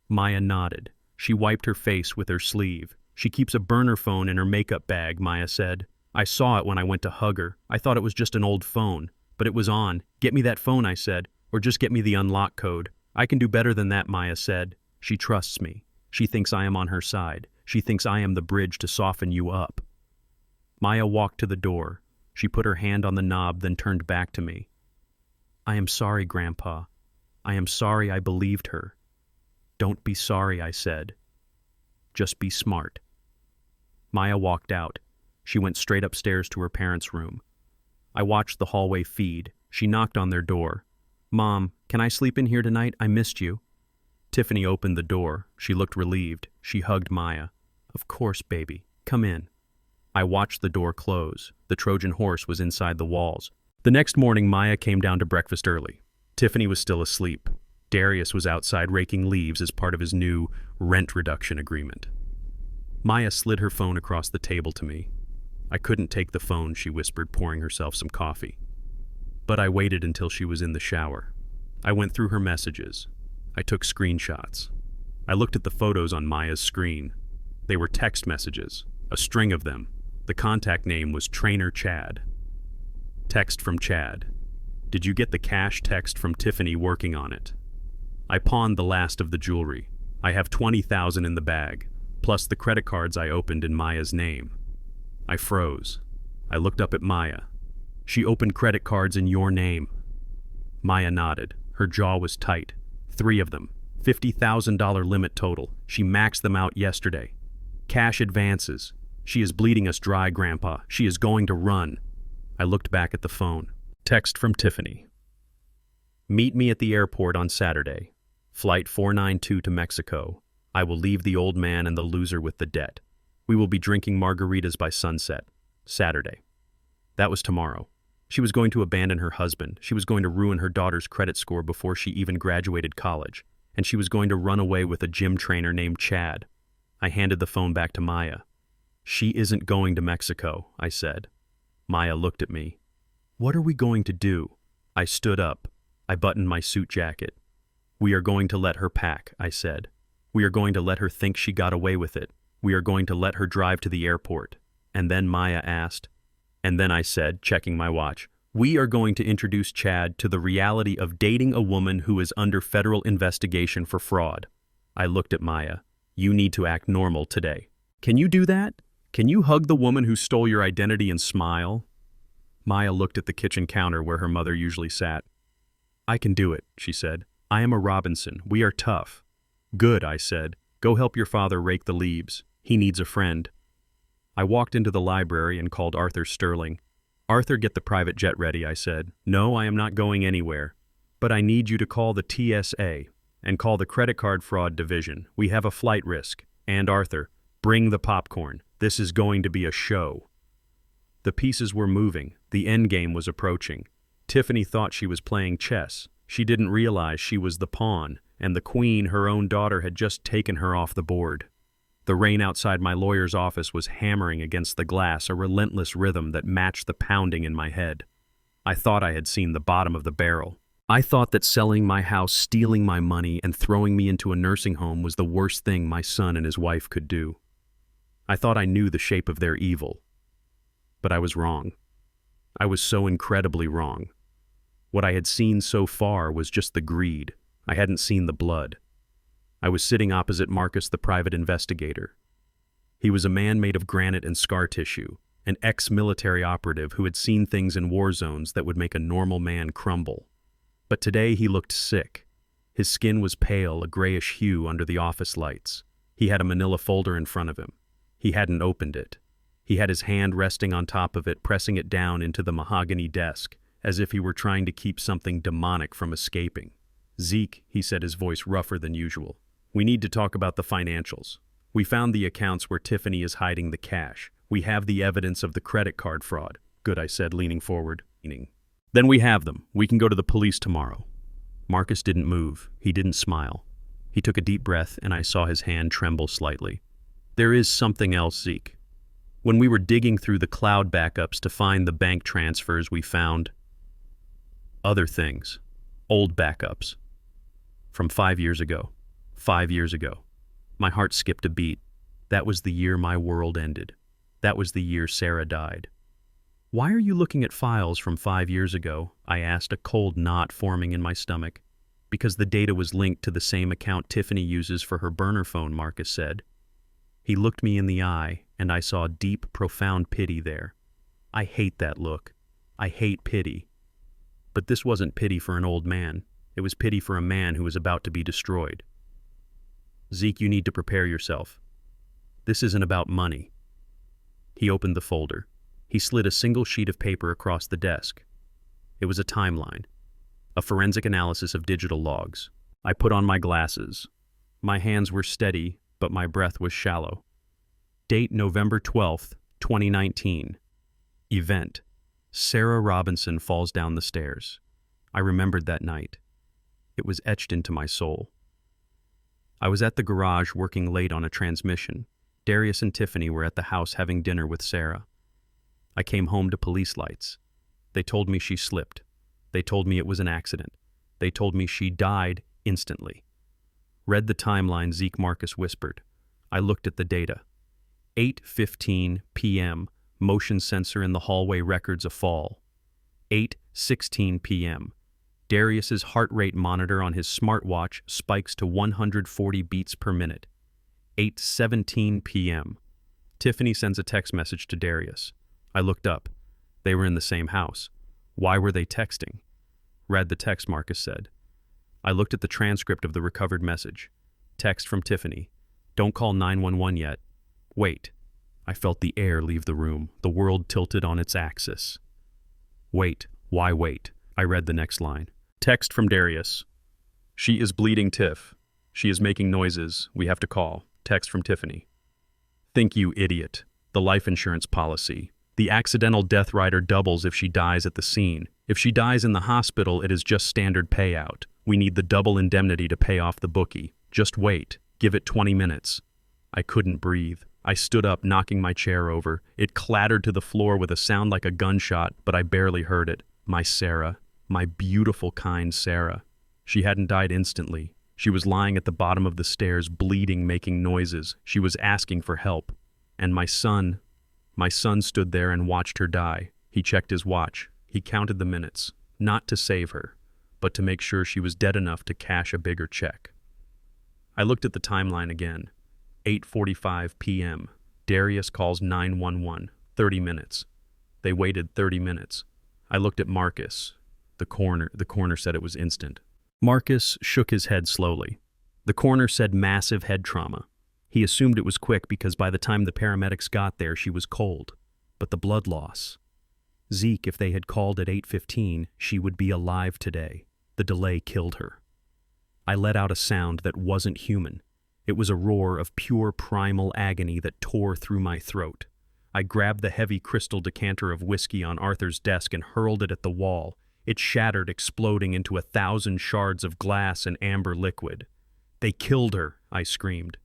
Maya nodded. She wiped her face with her sleeve. "She keeps a burner phone in her makeup bag," Maya said. "I saw it when I went to hug her. I thought it was just an old phone, but it was on. 'Get me that phone,' I said, 'or just get me the unlock code.' 'I can do better than that,' Maya said. She trusts me. She thinks I am on her side. She thinks I am the bridge to soften you up." Maya walked to the door. She put her hand on the knob, then turned back to me. "I am sorry, Grandpa. I am sorry I believed her." "Don't be sorry," I said. "Just be smart." Maya walked out. She went straight upstairs to her parents' room. I watched the hallway feed. She knocked on their door. "Mom, can I sleep in here tonight? I missed you." Tiffany opened the door. She looked relieved. She hugged Maya. "Of course, baby. Come in." I watched the door close. The Trojan horse was inside the walls. The next morning, Maya came down to breakfast early. Tiffany was still asleep. Darius was outside raking leaves as part of his new rent reduction agreement. Maya slid her phone across the table to me. "I couldn't take the phone," she whispered, pouring herself some coffee. But I waited until she was in the shower. I went through her messages. I took screenshots. I looked at the photos on Maya's screen. They were text messages, a string of them. The contact name was Trainer Chad. Text from Chad. "Did you get the cash?" Text from Tiffany, working on it. "I pawned the last of the jewelry. I have $20,000 in the bag, plus the credit cards I opened in Maya's name." I froze. I looked up at Maya. "She opened credit cards in your name." Maya nodded. Her jaw was tight. 3 of them. $50,000 limit total. She maxed them out yesterday. Cash advances. "She is bleeding us dry, Grandpa. She is going to run." I looked back at the phone. Text from Tiffany. "Meet me at the airport on Saturday. Flight 492 to Mexico. I will leave the old man and the loser with the debt. We will be drinking margaritas by sunset. Saturday." That was tomorrow. She was going to abandon her husband. She was going to ruin her daughter's credit score before she even graduated college. And she was going to run away with a gym trainer named Chad. I handed the phone back to Maya. "She isn't going to Mexico," I said. Maya looked at me. "What are we going to do?" I stood up. I buttoned my suit jacket. We are going to let her pack, I said. We are going to let her think she got away with it. We are going to let her drive to the airport. And then Maya asked, and then I said, checking my watch, we are going to introduce Chad to the reality of dating a woman who is under federal investigation for fraud. I looked at Maya. You need to act normal today. Can you do that? Can you hug the woman who stole your identity and smile? Maya looked at the kitchen counter where her mother usually sat. I can do it, she said. I am a Robinson. We are tough. Good, I said. Go help your father rake the leaves. He needs a friend. I walked into the library and called Arthur Sterling. Arthur, get the private jet ready, I said. No, I am not going anywhere. But I need you to call the TSA and call the credit card fraud division. We have a flight risk. And Arthur, bring the popcorn. This is going to be a show. The pieces were moving. The endgame was approaching. Tiffany thought she was playing chess. She didn't realize she was the pawn, and the queen, her own daughter, had just taken her off the board. The rain outside my lawyer's office was hammering against the glass, a relentless rhythm that matched the pounding in my head. I thought I had seen the bottom of the barrel. I thought that selling my house, stealing my money, and throwing me into a nursing home was the worst thing my son and his wife could do. I thought I knew the shape of their evil. But I was wrong. I was so incredibly wrong. What I had seen so far was just the greed. I hadn't seen the blood. I was sitting opposite Marcus, the private investigator. He was a man made of granite and scar tissue, an ex-military operative who had seen things in war zones that would make a normal man crumble. But today he looked sick. His skin was pale, a grayish hue under the office lights. He had a manila folder in front of him. He hadn't opened it. He had his hand resting on top of it, pressing it down into the mahogany desk, as if he were trying to keep something demonic from escaping. Zeke, he said, his voice rougher than usual. We need to talk about the financials. We found the accounts where Tiffany is hiding the cash. We have the evidence of the credit card fraud. Good, I said, leaning forward. Then we have them. We can go to the police tomorrow. Marcus didn't move. He didn't smile. He took a deep breath, and I saw his hand tremble slightly. There is something else, Zeke. When we were digging through the cloud backups to find the bank transfers, we found other things. Old backups. From 5 years ago. 5 years ago. My heart skipped a beat. That was the year my world ended. That was the year Sarah died. Why are you looking at files from 5 years ago? I asked, a cold knot forming in my stomach. Because the data was linked to the same account Tiffany uses for her burner phone, Marcus said. He looked me in the eye, and I saw deep, profound pity there. I hate that look. I hate pity. But this wasn't pity for an old man. It was pity for a man who was about to be destroyed. Zeke, you need to prepare yourself. This isn't about money. He opened the folder. He slid a single sheet of paper across the desk. It was a timeline, a forensic analysis of digital logs. I put on my glasses. My hands were steady, but my breath was shallow. Date November 12th, 2019. Event. Sarah Robinson falls down the stairs. I remembered that night. It was etched into my soul. I was at the garage working late on a transmission. Darius and Tiffany were at the house having dinner with Sarah. I came home to police lights. They told me she slipped. They told me it was an accident. They told me she died instantly. Read the timeline, Zeke, Marcus whispered. I looked at the data. 8:15 p.m., motion sensor in the hallway records a fall. 8:16 p.m., Darius's heart rate monitor on his smartwatch spikes to 140 beats per minute. 8:17 p.m., Tiffany sends a text message to Darius. I looked up. They were in the same house. Why were they texting? Read the text, Marcus said. I looked at the transcript of the recovered message. Text from Tiffany. Don't call 911 yet. Wait. I felt the air leave the room. The world tilted on its axis. Wait. Why wait? I read the next line. Text from Darius. She is bleeding, Tiff. She is making noises. We have to call. Text from Tiffany. Think, you idiot. The life insurance policy. The accidental death rider doubles if she dies at the scene. If she dies in the hospital, it is just standard payout. We need the double indemnity to pay off the bookie. Just wait. Give it 20 minutes. I couldn't breathe. I stood up, knocking my chair over. It clattered to the floor with a sound like a gunshot, but I barely heard it. My Sarah. My beautiful, kind Sarah. She hadn't died instantly. She was lying at the bottom of the stairs, bleeding, making noises. She was asking for help. And my son stood there and watched her die. He checked his watch. He counted the minutes, not to save her, but to make sure she was dead enough to cash a bigger check. I looked at the timeline again. 8:45 p.m. Darius calls 911. 30 minutes. They waited 30 minutes. I looked at Marcus. The coroner said it was instant. Marcus shook his head slowly. The coroner said massive head trauma. He assumed it was quick because by the time the paramedics got there, she was cold. But the blood loss. Zeke, if they had called at 8:15, she would be alive today. The delay killed her. I let out a sound that wasn't human. It was a roar of pure primal agony that tore through my throat. I grabbed the heavy crystal decanter of whiskey on Arthur's desk and hurled it at the wall. It shattered, exploding into 1,000 shards of glass and amber liquid. "They killed her," I screamed.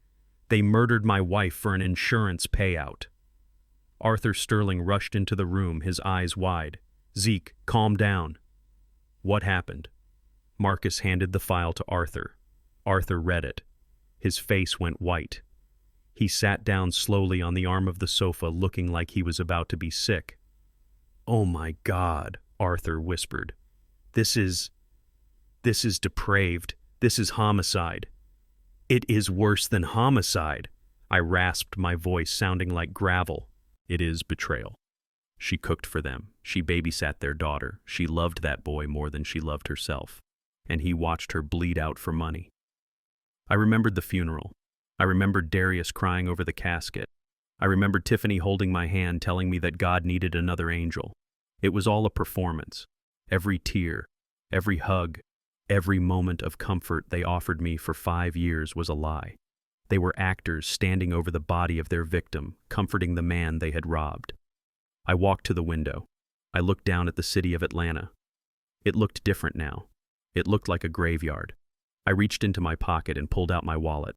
"They murdered my wife for an insurance payout." Arthur Sterling rushed into the room, his eyes wide. "Zeke, calm down." "What happened?" Marcus handed the file to Arthur. Arthur read it. His face went white. He sat down slowly on the arm of the sofa, looking like he was about to be sick. "Oh my God," Arthur whispered. This is depraved. This is homicide." "It is worse than homicide." I rasped, my voice sounding like gravel. "It is betrayal. She cooked for them. She babysat their daughter. She loved that boy more than she loved herself. And he watched her bleed out for money." I remembered the funeral. I remembered Darius crying over the casket. I remembered Tiffany holding my hand, telling me that God needed another angel. It was all a performance. Every tear, every hug, every moment of comfort they offered me for 5 years was a lie. They were actors standing over the body of their victim, comforting the man they had robbed. I walked to the window. I looked down at the city of Atlanta. It looked different now. It looked like a graveyard. I reached into my pocket and pulled out my wallet.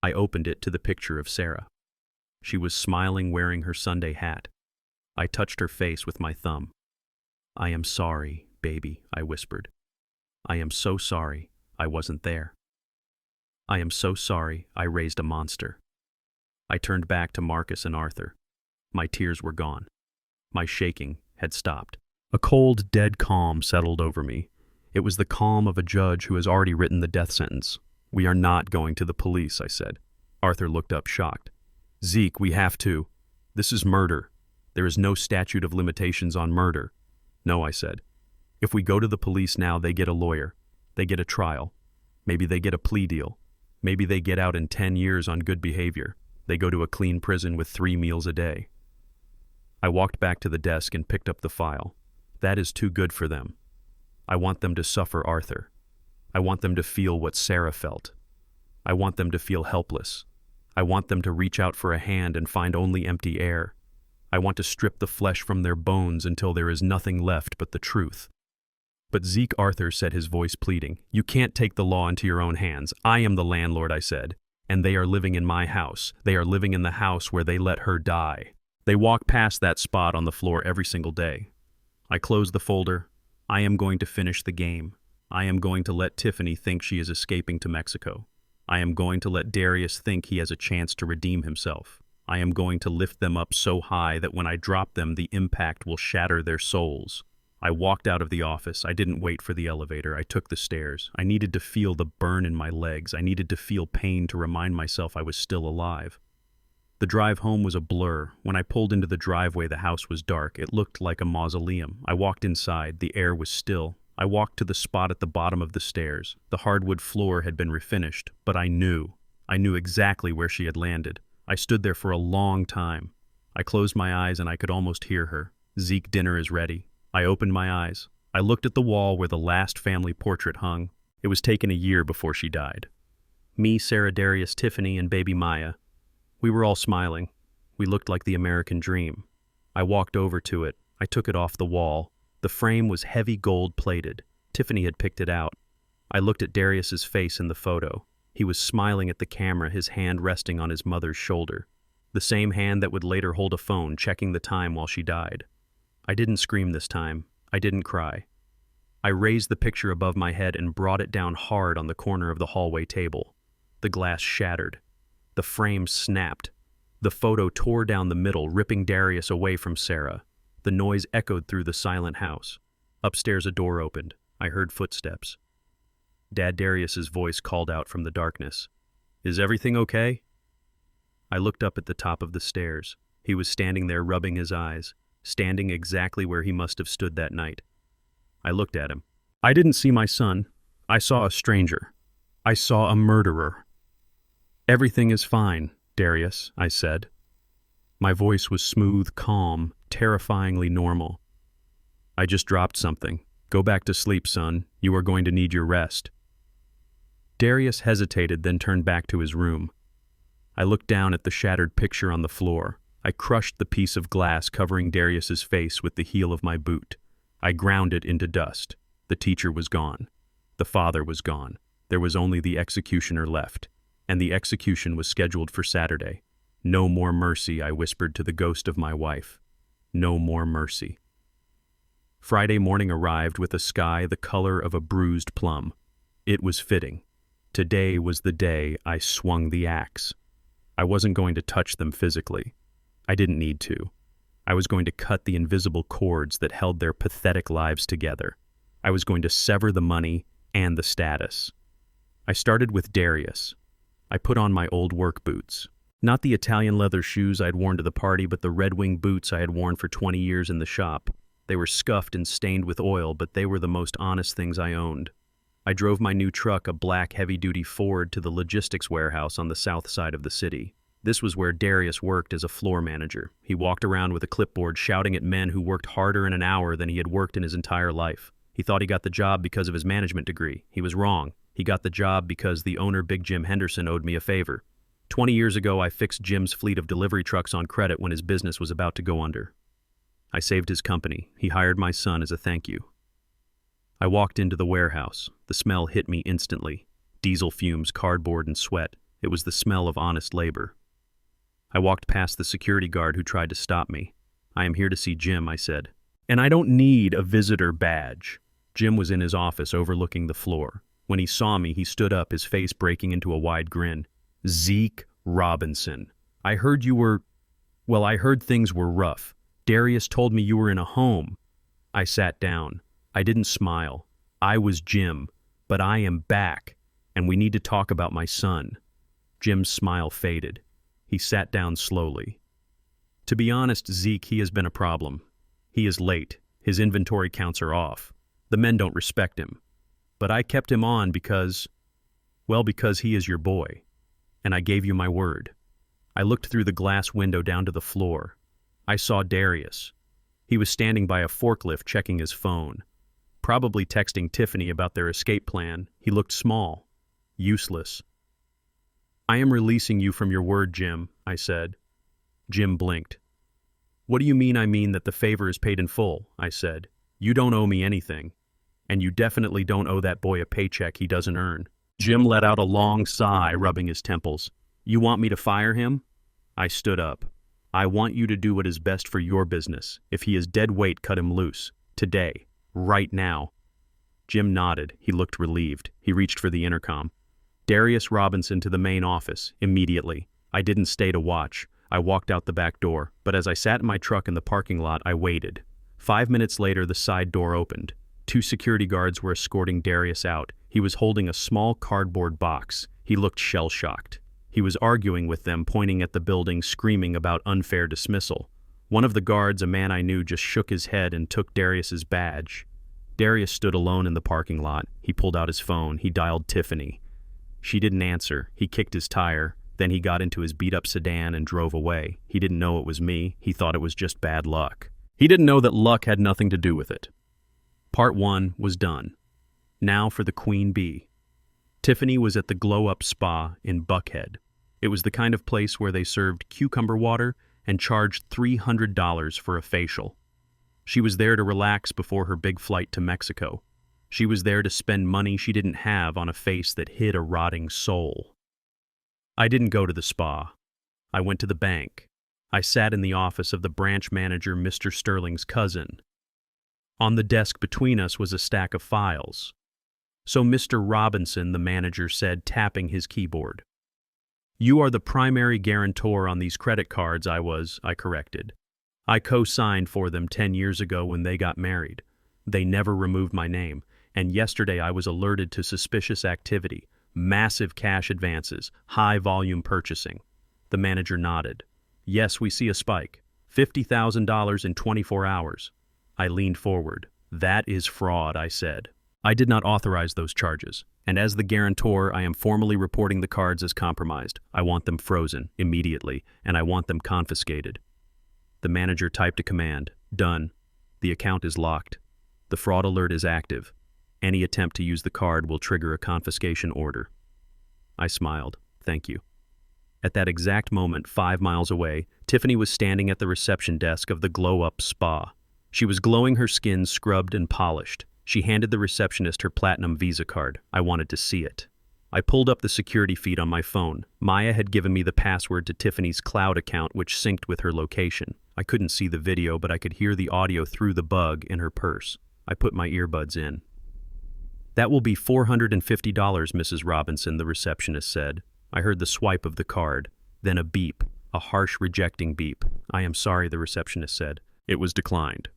I opened it to the picture of Sarah. She was smiling, wearing her Sunday hat. I touched her face with my thumb. "I am sorry, baby," I whispered. "I am so sorry I wasn't there. I am so sorry I raised a monster." I turned back to Marcus and Arthur. My tears were gone. My shaking had stopped. A cold, dead calm settled over me. It was the calm of a judge who has already written the death sentence. "We are not going to the police," I said. Arthur looked up, shocked. "Zeke, we have to. This is murder. There is no statute of limitations on murder." "No," I said. "If we go to the police now, they get a lawyer. They get a trial. Maybe they get a plea deal. Maybe they get out in 10 years on good behavior. They go to a clean prison with 3 meals a day." I walked back to the desk and picked up the file. That is too good for them. I want them to suffer, Arthur. I want them to feel what Sarah felt. I want them to feel helpless. I want them to reach out for a hand and find only empty air. I want to strip the flesh from their bones until there is nothing left but the truth. "But Zeke," Arthur said, his voice pleading, "you can't take the law into your own hands. I am the landlord," I said, "and they are living in my house. They are living in the house where they let her die. They walk past that spot on the floor every single day." I closed the folder. I am going to finish the game. I am going to let Tiffany think she is escaping to Mexico. I am going to let Darius think he has a chance to redeem himself. I am going to lift them up so high that when I drop them, the impact will shatter their souls. I walked out of the office. I didn't wait for the elevator. I took the stairs. I needed to feel the burn in my legs. I needed to feel pain to remind myself I was still alive. The drive home was a blur. When I pulled into the driveway, the house was dark. It looked like a mausoleum. I walked inside. The air was still. I walked to the spot at the bottom of the stairs. The hardwood floor had been refinished, but I knew exactly where she had landed. I stood there for a long time. I closed my eyes and I could almost hear her. "Zeke, dinner is ready." I opened my eyes. I looked at the wall where the last family portrait hung. It was taken a year before she died. Me, Sarah, Darius, Tiffany, and baby Maya. We were all smiling. We looked like the American dream. I walked over to it. I took it off the wall. The frame was heavy gold-plated. Tiffany had picked it out. I looked at Darius's face in the photo. He was smiling at the camera, his hand resting on his mother's shoulder. The same hand that would later hold a phone, checking the time while she died. I didn't scream this time. I didn't cry. I raised the picture above my head and brought it down hard on the corner of the hallway table. The glass shattered. The frame snapped. The photo tore down the middle, ripping Darius away from Sarah. The noise echoed through the silent house. Upstairs a door opened. I heard footsteps. Dad Darius's voice called out from the darkness. "Is everything okay?" I looked up at the top of the stairs. He was standing there rubbing his eyes, standing exactly where he must have stood that night. I looked at him. "I didn't see my son. I saw a stranger. I saw a murderer." "Everything is fine, Darius," I said. My voice was smooth, calm, terrifyingly normal. "I just dropped something. Go back to sleep, son. You are going to need your rest." Darius hesitated, then turned back to his room. I looked down at the shattered picture on the floor. I crushed the piece of glass covering Darius's face with the heel of my boot. I ground it into dust. The teacher was gone. The father was gone. There was only the executioner left, and the execution was scheduled for Saturday. "No more mercy," I whispered to the ghost of my wife. "No more mercy." Friday morning arrived with a sky the color of a bruised plum. It was fitting. Today was the day I swung the axe. I wasn't going to touch them physically. I didn't need to. I was going to cut the invisible cords that held their pathetic lives together. I was going to sever the money and the status. I started with Darius. I put on my old work boots. Not the Italian leather shoes I'd worn to the party, but the Red Wing boots I had worn for 20 years in the shop. They were scuffed and stained with oil, but they were the most honest things I owned. I drove my new truck, a black heavy-duty Ford, to the logistics warehouse on the south side of the city. This was where Darius worked as a floor manager. He walked around with a clipboard shouting at men who worked harder in an hour than he had worked in his entire life. He thought he got the job because of his management degree. He was wrong. He got the job because the owner, Big Jim Henderson, owed me a favor. 20 years ago, I fixed Jim's fleet of delivery trucks on credit when his business was about to go under. I saved his company. He hired my son as a thank you. I walked into the warehouse. The smell hit me instantly. Diesel fumes, cardboard, and sweat. It was the smell of honest labor. I walked past the security guard who tried to stop me. "I am here to see Jim," I said. "And I don't need a visitor badge." Jim was in his office overlooking the floor. When he saw me, he stood up, his face breaking into a wide grin. "Zeke Robinson. I heard things were rough. Darius told me you were in a home." I sat down. I didn't smile. "I was Jim, but I am back, and we need to talk about my son." Jim's smile faded. He sat down slowly. "To be honest, Zeke, he has been a problem. He is late. His inventory counts are off. The men don't respect him. But I kept him on because he is your boy. And I gave you my word." I looked through the glass window down to the floor. I saw Darius. He was standing by a forklift checking his phone, probably texting Tiffany about their escape plan. He looked small, useless. "I am releasing you from your word, Jim," I said. Jim blinked. "What do you mean? "I mean that the favor is paid in full," I said. "You don't owe me anything. And you definitely don't owe that boy a paycheck he doesn't earn." Jim let out a long sigh, rubbing his temples. "You want me to fire him?" I stood up. "I want you to do what is best for your business. If he is dead weight, cut him loose. Today. Right now." Jim nodded. He looked relieved. He reached for the intercom. "Darius Robinson to the main office, immediately." I didn't stay to watch. I walked out the back door, but as I sat in my truck in the parking lot, I waited. 5 minutes later, the side door opened. 2 security guards were escorting Darius out. He was holding a small cardboard box. He looked shell-shocked. He was arguing with them, pointing at the building, screaming about unfair dismissal. One of the guards, a man I knew, just shook his head and took Darius's badge. Darius stood alone in the parking lot. He pulled out his phone. He dialed Tiffany. She didn't answer. He kicked his tire. Then he got into his beat-up sedan and drove away. He didn't know it was me. He thought it was just bad luck. He didn't know that luck had nothing to do with it. Part 1 was done. Now for the Queen Bee. Tiffany was at the Glow Up Spa in Buckhead. It was the kind of place where they served cucumber water and charged $300 for a facial. She was there to relax before her big flight to Mexico. She was there to spend money she didn't have on a face that hid a rotting soul. I didn't go to the spa. I went to the bank. I sat in the office of the branch manager, Mr. Sterling's cousin. On the desk between us was a stack of files. "So, Mr. Robinson," the manager said, tapping his keyboard. "You are the primary guarantor on these credit cards." I corrected. "I co-signed for them 10 years ago when they got married. They never removed my name, and yesterday I was alerted to suspicious activity, massive cash advances, high-volume purchasing." The manager nodded. "Yes, we see a spike. $50,000 in 24 hours. I leaned forward. "That is fraud," I said. "I did not authorize those charges, and as the guarantor, I am formally reporting the cards as compromised. I want them frozen, immediately, and I want them confiscated." The manager typed a command. "Done. The account is locked. The fraud alert is active. Any attempt to use the card will trigger a confiscation order." I smiled. "Thank you." At that exact moment, 5 miles away, Tiffany was standing at the reception desk of the Glow Up Spa. She was glowing, her skin scrubbed and polished. She handed the receptionist her Platinum Visa card. I wanted to see it. I pulled up the security feed on my phone. Maya had given me the password to Tiffany's cloud account, which synced with her location. I couldn't see the video, but I could hear the audio through the bug in her purse. I put my earbuds in. "That will be $450, Mrs. Robinson," the receptionist said. I heard the swipe of the card, then a beep, a harsh rejecting beep. "I am sorry," the receptionist said. "It was declined."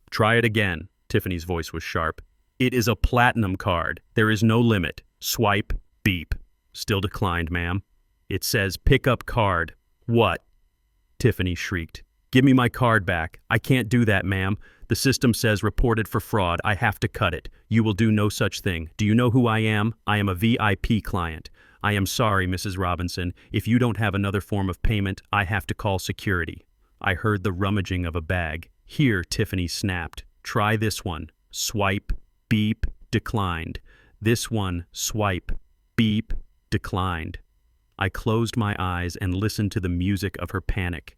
"Try it again." Tiffany's voice was sharp. "It is a platinum card. There is no limit. Swipe, beep." "Still declined, ma'am." "It says pick up card." "What?" Tiffany shrieked. "Give me my card back." "I can't do that, ma'am. The system says reported for fraud. I have to cut it. You will do no such thing. Do you know who I am? I am a VIP client. I am sorry, Mrs. Robinson. If you don't have another form of payment, I have to call security." I heard the rummaging of a bag. "Here," Tiffany snapped. "Try this one. Swipe, beep, declined. This one, swipe, beep, declined." I closed my eyes and listened to the music of her panic.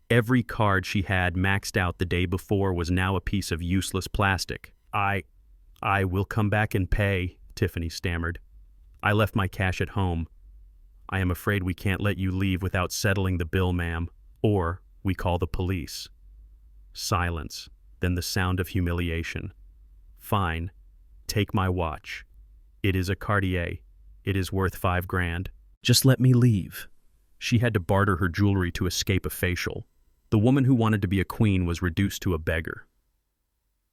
Every card she had maxed out the day before was now a piece of useless plastic. I will come back and pay," Tiffany stammered. "I left my cash at home." "I am afraid we can't let you leave without settling the bill, ma'am. Or we call the police." Silence, then the sound of humiliation. "Fine. Take my watch. It is a Cartier. It is worth $5,000. Just let me leave." She had to barter her jewelry to escape a facial. The woman who wanted to be a queen was reduced to a beggar.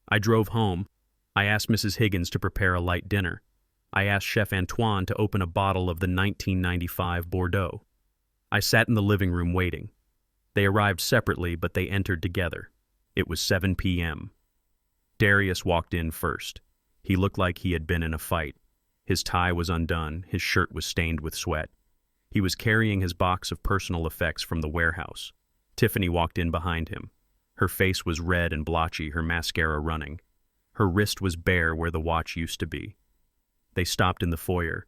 I drove home. I asked Mrs. Higgins to prepare a light dinner. I asked Chef Antoine to open a bottle of the 1995 Bordeaux. I sat in the living room waiting. They arrived separately, but they entered together. It was 7 p.m. Darius walked in first. He looked like he had been in a fight. His tie was undone, his shirt was stained with sweat. He was carrying his box of personal effects from the warehouse. Tiffany walked in behind him. Her face was red and blotchy, her mascara running. Her wrist was bare where the watch used to be. They stopped in the foyer.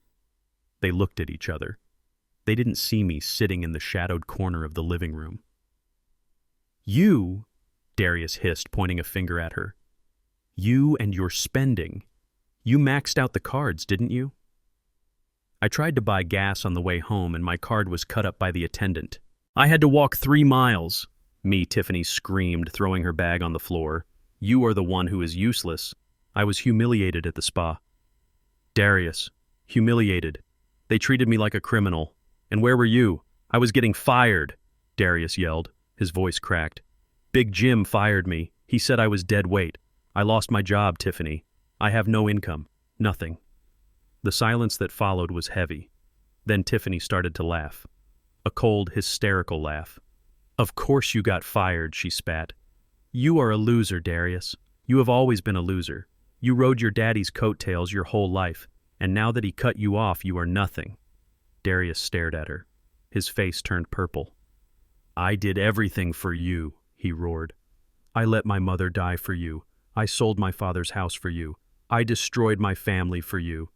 They looked at each other. They didn't see me sitting in the shadowed corner of the living room. "You," Darius hissed, pointing a finger at her. "You and your spending. You maxed out the cards, didn't you?" I tried to buy gas on the way home and my card was cut up by the attendant. "I had to walk 3 miles. "Me," Tiffany screamed, throwing her bag on the floor. "You are the one who is useless." I was humiliated at the spa. "Darius, humiliated. They treated me like a criminal. And where were you? I was getting fired," Darius yelled. His voice cracked. "Big Jim fired me. He said I was dead weight. I lost my job, Tiffany. I have no income. Nothing." The silence that followed was heavy. Then Tiffany started to laugh. A cold, hysterical laugh. "Of course you got fired," she spat. "You are a loser, Darius. You have always been a loser. You rode your daddy's coattails your whole life, and now that he cut you off, you are nothing." Darius stared at her. His face turned purple. "I did everything for you," he roared. "I let my mother die for you. I sold my father's house for you. I destroyed my family for you.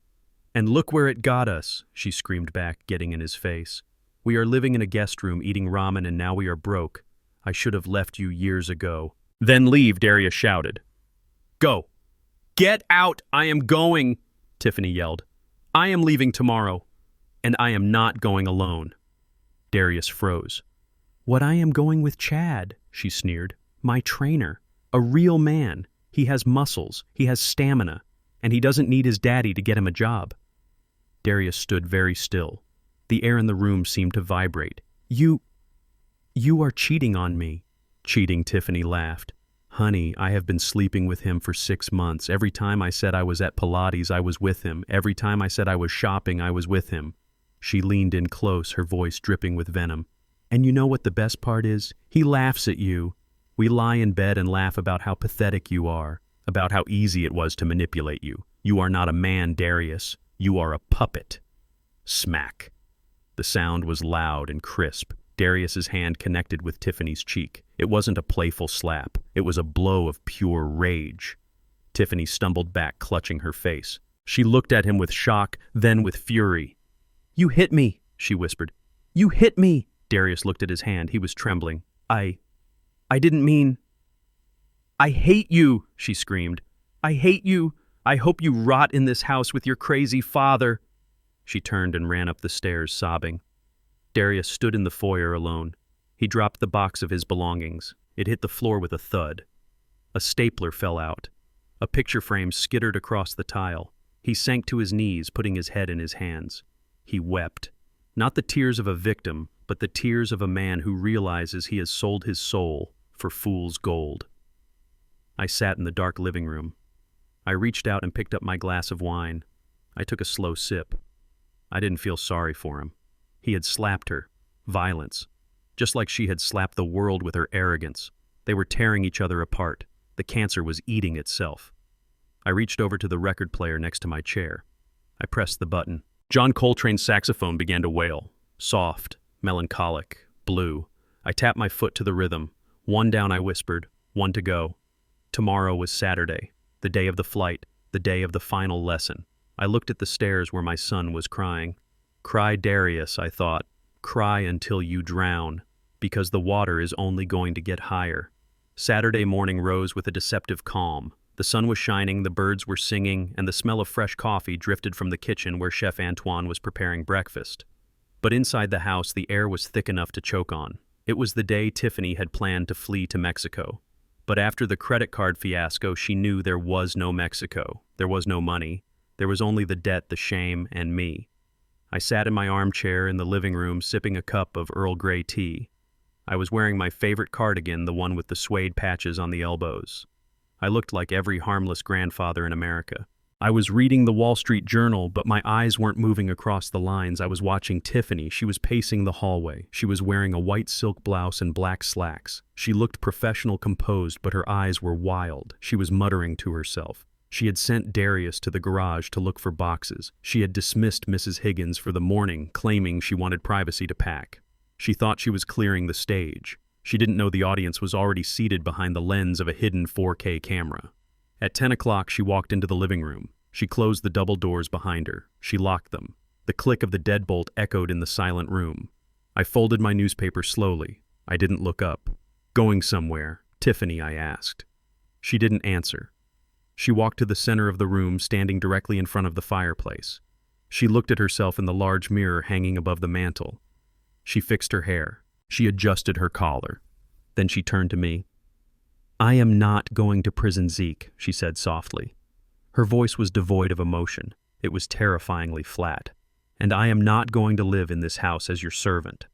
And look where it got us," she screamed back, getting in his face. "We are living in a guest room eating ramen and now we are broke. I should have left you years ago." "Then leave," Darius shouted. "Go. Get out. I am going," Tiffany yelled. "I am leaving tomorrow. And I am not going alone." Darius froze. "What, I am going with Chad," she sneered. "My trainer. A real man. He has muscles, he has stamina, and he doesn't need his daddy to get him a job. Darius stood very still. The air in the room seemed to vibrate. You are cheating on me. Cheating, Tiffany laughed. Honey, I have been sleeping with him for 6 months. Every time I said I was at Pilates, I was with him. Every time I said I was shopping, I was with him. She leaned in close, her voice dripping with venom. And you know what the best part is? He laughs at you. We lie in bed and laugh about how pathetic you are, about how easy it was to manipulate you. You are not a man, Darius. You are a puppet. Smack. The sound was loud and crisp. Darius's hand connected with Tiffany's cheek. It wasn't a playful slap. It was a blow of pure rage. Tiffany stumbled back, clutching her face. She looked at him with shock, then with fury. You hit me, she whispered. You hit me. Darius looked at his hand. He was trembling. I didn't mean... I hate you, she screamed. I hate you. I hope you rot in this house with your crazy father. She turned and ran up the stairs, sobbing. Darius stood in the foyer alone. He dropped the box of his belongings. It hit the floor with a thud. A stapler fell out. A picture frame skittered across the tile. He sank to his knees, putting his head in his hands. He wept. Not the tears of a victim, but the tears of a man who realizes he has sold his soul for fool's gold. I sat in the dark living room. I reached out and picked up my glass of wine. I took a slow sip. I didn't feel sorry for him. He had slapped her. Violence. Just like she had slapped the world with her arrogance. They were tearing each other apart. The cancer was eating itself. I reached over to the record player next to my chair. I pressed the button. John Coltrane's saxophone began to wail. Soft, melancholic, blue. I tapped my foot to the rhythm. One down, I whispered. One to go. Tomorrow was Saturday, the day of the flight, the day of the final lesson. I looked at the stairs where my son was crying. Cry, Darius, I thought. Cry until you drown, because the water is only going to get higher. Saturday morning rose with a deceptive calm. The sun was shining, the birds were singing, and the smell of fresh coffee drifted from the kitchen where Chef Antoine was preparing breakfast. But inside the house, the air was thick enough to choke on. It was the day Tiffany had planned to flee to Mexico. But after the credit card fiasco, she knew there was no Mexico. There was no money. There was only the debt, the shame, and me. I sat in my armchair in the living room, sipping a cup of Earl Grey tea. I was wearing my favorite cardigan, the one with the suede patches on the elbows. I looked like every harmless grandfather in America. I was reading the Wall Street Journal, but my eyes weren't moving across the lines. I was watching Tiffany. She was pacing the hallway. She was wearing a white silk blouse and black slacks. She looked professional, composed, but her eyes were wild. She was muttering to herself. She had sent Darius to the garage to look for boxes. She had dismissed Mrs. Higgins for the morning, claiming she wanted privacy to pack. She thought she was clearing the stage. She didn't know the audience was already seated behind the lens of a hidden 4K camera. At 10 o'clock, she walked into the living room. She closed the double doors behind her. She locked them. The click of the deadbolt echoed in the silent room. I folded my newspaper slowly. I didn't look up. Going somewhere, Tiffany, I asked. She didn't answer. She walked to the center of the room, standing directly in front of the fireplace. She looked at herself in the large mirror hanging above the mantel. She fixed her hair. She adjusted her collar. Then she turned to me. I am not going to prison, Zeke, she said softly. Her voice was devoid of emotion. It was terrifyingly flat. And I am not going to live in this house as your servant.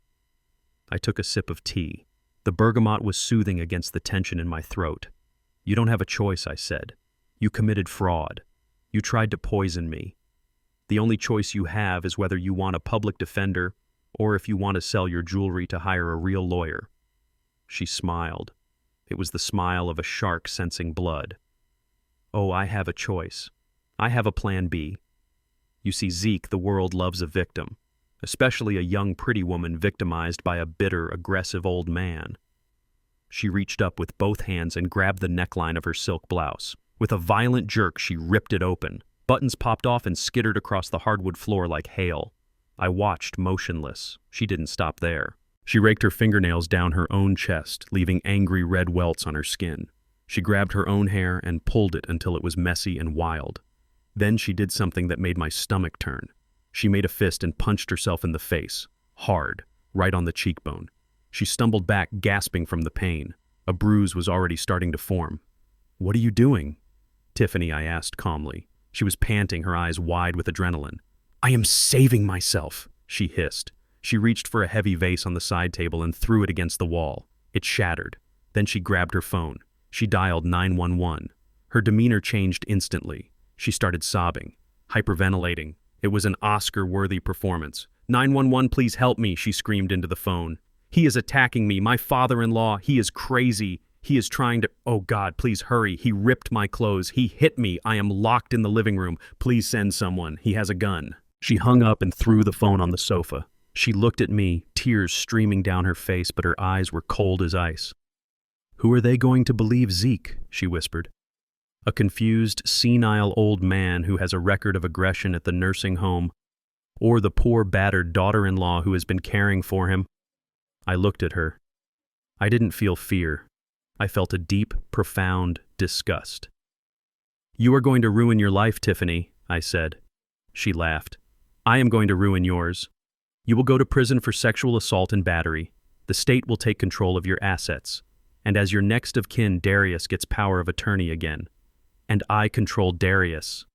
I took a sip of tea. The bergamot was soothing against the tension in my throat. You don't have a choice, I said. You committed fraud. You tried to poison me. The only choice you have is whether you want a public defender or if you want to sell your jewelry to hire a real lawyer. She smiled. It was the smile of a shark sensing blood. Oh, I have a choice. I have a plan B. You see, Zeke, the world loves a victim, especially a young, pretty woman victimized by a bitter, aggressive old man. She reached up with both hands and grabbed the neckline of her silk blouse. With a violent jerk, she ripped it open. Buttons popped off and skittered across the hardwood floor like hail. I watched, motionless. She didn't stop there. She raked her fingernails down her own chest, leaving angry red welts on her skin. She grabbed her own hair and pulled it until it was messy and wild. Then she did something that made my stomach turn. She made a fist and punched herself in the face, hard, right on the cheekbone. She stumbled back, gasping from the pain. A bruise was already starting to form. "What are you doing?" "Tiffany," I asked calmly. She was panting, her eyes wide with adrenaline. "I am saving myself," she hissed. She reached for a heavy vase on the side table and threw it against the wall. It shattered. Then she grabbed her phone. She dialed 911. Her demeanor changed instantly. She started sobbing, hyperventilating. It was an Oscar-worthy performance. "911, please help me," she screamed into the phone. "He is attacking me, my father-in-law. He is crazy. He is trying to— Oh God, please hurry. He ripped my clothes. He hit me. I am locked in the living room. Please send someone. He has a gun." She hung up and threw the phone on the sofa. She looked at me, tears streaming down her face, but her eyes were cold as ice. "Who are they going to believe, Zeke?" she whispered. "A confused, senile old man who has a record of aggression at the nursing home, or the poor battered daughter-in-law who has been caring for him?" I looked at her. I didn't feel fear. I felt a deep, profound disgust. "You are going to ruin your life, Tiffany," I said. She laughed. "I am going to ruin yours. You will go to prison for sexual assault and battery. The state will take control of your assets. And as your next of kin, Darius gets power of attorney again. And I control Darius."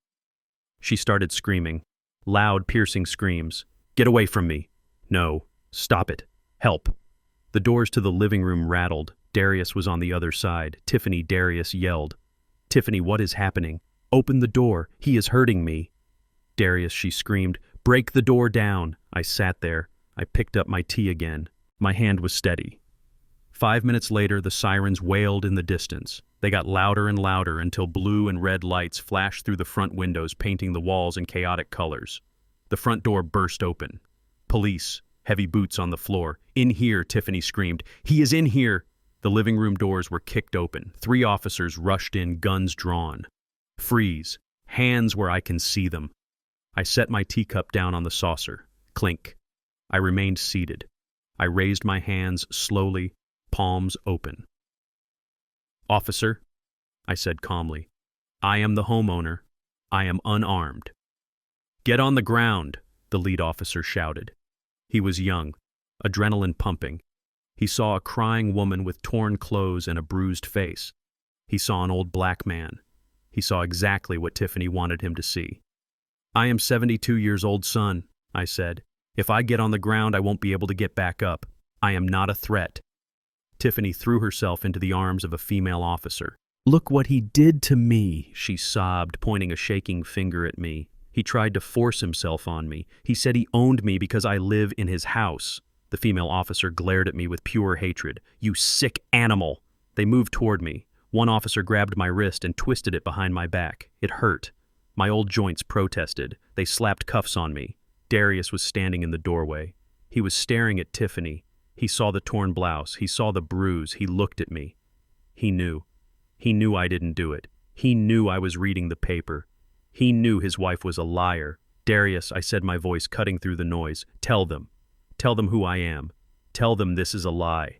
She started screaming. Loud, piercing screams. "Get away from me. No. Stop it. Help." The doors to the living room rattled. Darius was on the other side. "Tiffany," Darius yelled. "Tiffany, what is happening? Open the door. He is hurting me." "Darius," she screamed. "Break the door down." I sat there. I picked up my tea again. My hand was steady. 5 minutes later, the sirens wailed in the distance. They got louder and louder until blue and red lights flashed through the front windows, painting the walls in chaotic colors. The front door burst open. Police, heavy boots on the floor. "In here," Tiffany screamed. "He is in here." The living room doors were kicked open. 3 officers rushed in, guns drawn. "Freeze. Hands where I can see them." I set my teacup down on the saucer. Clink. I remained seated. I raised my hands slowly, palms open. "Officer," I said calmly, "I am the homeowner. I am unarmed." "Get on the ground," the lead officer shouted. He was young, adrenaline pumping. He saw a crying woman with torn clothes and a bruised face. He saw an old black man. He saw exactly what Tiffany wanted him to see. "I am 72 years old, son," I said. "If I get on the ground, I won't be able to get back up. I am not a threat." Tiffany threw herself into the arms of a female officer. "Look what he did to me," she sobbed, pointing a shaking finger at me. "He tried to force himself on me. He said he owned me because I live in his house." The female officer glared at me with pure hatred. "You sick animal!" They moved toward me. One officer grabbed my wrist and twisted it behind my back. It hurt. My old joints protested. They slapped cuffs on me. Darius was standing in the doorway. He was staring at Tiffany. He saw the torn blouse. He saw the bruise. He looked at me. He knew. He knew I didn't do it. He knew I was reading the paper. He knew his wife was a liar. "Darius," I said, my voice cutting through the noise, "tell them. Tell them who I am. Tell them this is a lie."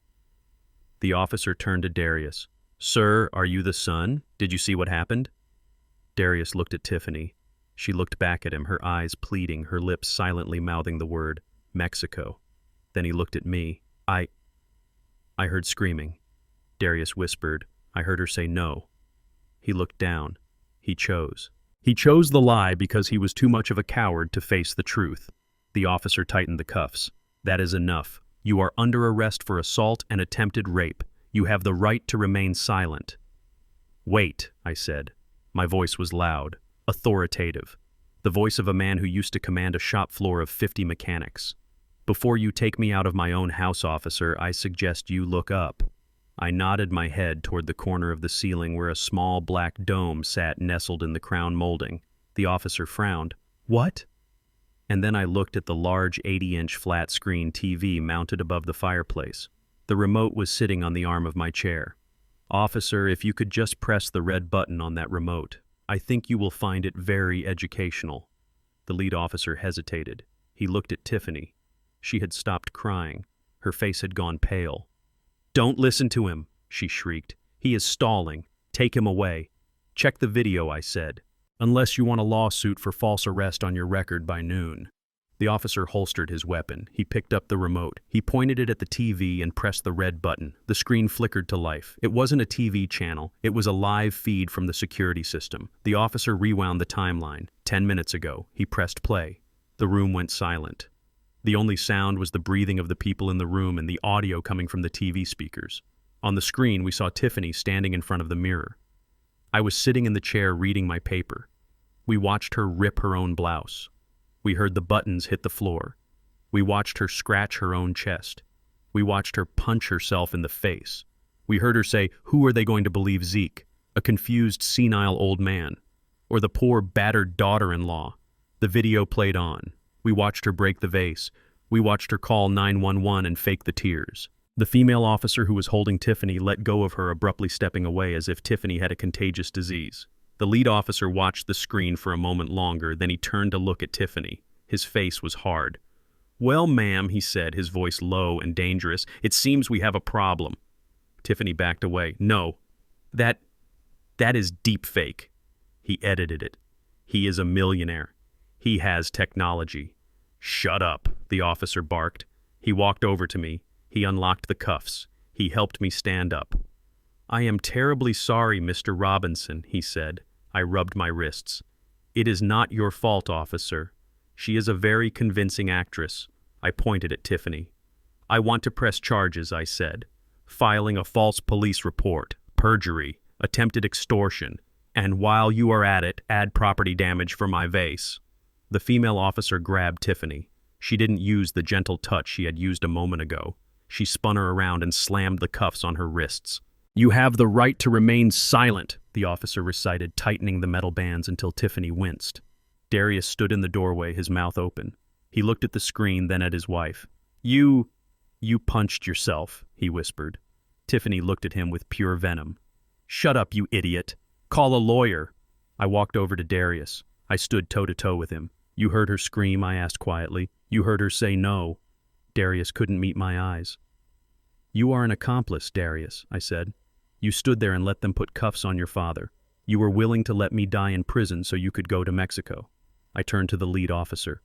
The officer turned to Darius. "Sir, are you the son? Did you see what happened?" Darius looked at Tiffany. She looked back at him, her eyes pleading, her lips silently mouthing the word, "Mexico." Then he looked at me. I heard screaming. Darius whispered. I heard her say no. He looked down. He chose. He chose the lie because he was too much of a coward to face the truth. The officer tightened the cuffs. "That is enough. You are under arrest for assault and attempted rape. You have the right to remain silent." "Wait," I said. My voice was loud, authoritative, the voice of a man who used to command a shop floor of 50 mechanics. "Before you take me out of my own house, officer, I suggest you look up." I nodded my head toward the corner of the ceiling where a small black dome sat nestled in the crown molding. The officer frowned. "What?" And then I looked at the large 80-inch flat-screen TV mounted above the fireplace. The remote was sitting on the arm of my chair. "Officer, if you could just press the red button on that remote, I think you will find it very educational." The lead officer hesitated. He looked at Tiffany. She had stopped crying. Her face had gone pale. "Don't listen to him," she shrieked. "He is stalling. Take him away." "Check the video," I said, "unless you want a lawsuit for false arrest on your record by noon." The officer holstered his weapon. He picked up the remote. He pointed it at the TV and pressed the red button. The screen flickered to life. It wasn't a TV channel. It was a live feed from the security system. The officer rewound the timeline. 10 minutes ago, he pressed play. The room went silent. The only sound was the breathing of the people in the room and the audio coming from the TV speakers. On the screen, we saw Tiffany standing in front of the mirror. I was sitting in the chair reading my paper. We watched her rip her own blouse. We heard the buttons hit the floor. We watched her scratch her own chest. We watched her punch herself in the face. We heard her say, "Who are they going to believe, Zeke? A confused, senile old man? Or the poor, battered daughter-in-law?" The video played on. We watched her break the vase. We watched her call 911 and fake the tears. The female officer who was holding Tiffany let go of her, abruptly stepping away as if Tiffany had a contagious disease. The lead officer watched the screen for a moment longer, then he turned to look at Tiffany. His face was hard. "Well, ma'am," he said, his voice low and dangerous, "it seems we have a problem." Tiffany backed away. "No, that is deep fake. He edited it. He is a millionaire. He has technology." "Shut up," the officer barked. He walked over to me. He unlocked the cuffs. He helped me stand up. "I am terribly sorry, Mr. Robinson," he said. I rubbed my wrists. "It is not your fault, officer. She is a very convincing actress." I pointed at Tiffany. "I want to press charges," I said. "Filing a false police report, perjury, attempted extortion, and while you are at it, add property damage for my vase." The female officer grabbed Tiffany. She didn't use the gentle touch she had used a moment ago. She spun her around and slammed the cuffs on her wrists. "You have the right to remain silent," the officer recited, tightening the metal bands until Tiffany winced. Darius stood in the doorway, his mouth open. He looked at the screen, then at his wife. You punched yourself," he whispered. Tiffany looked at him with pure venom. "Shut up, you idiot. Call a lawyer." I walked over to Darius. I stood toe-to-toe with him. "You heard her scream?" I asked quietly. "You heard her say no?" Darius couldn't meet my eyes. "You are an accomplice, Darius," I said. "You stood there and let them put cuffs on your father. You were willing to let me die in prison so you could go to Mexico." I turned to the lead officer.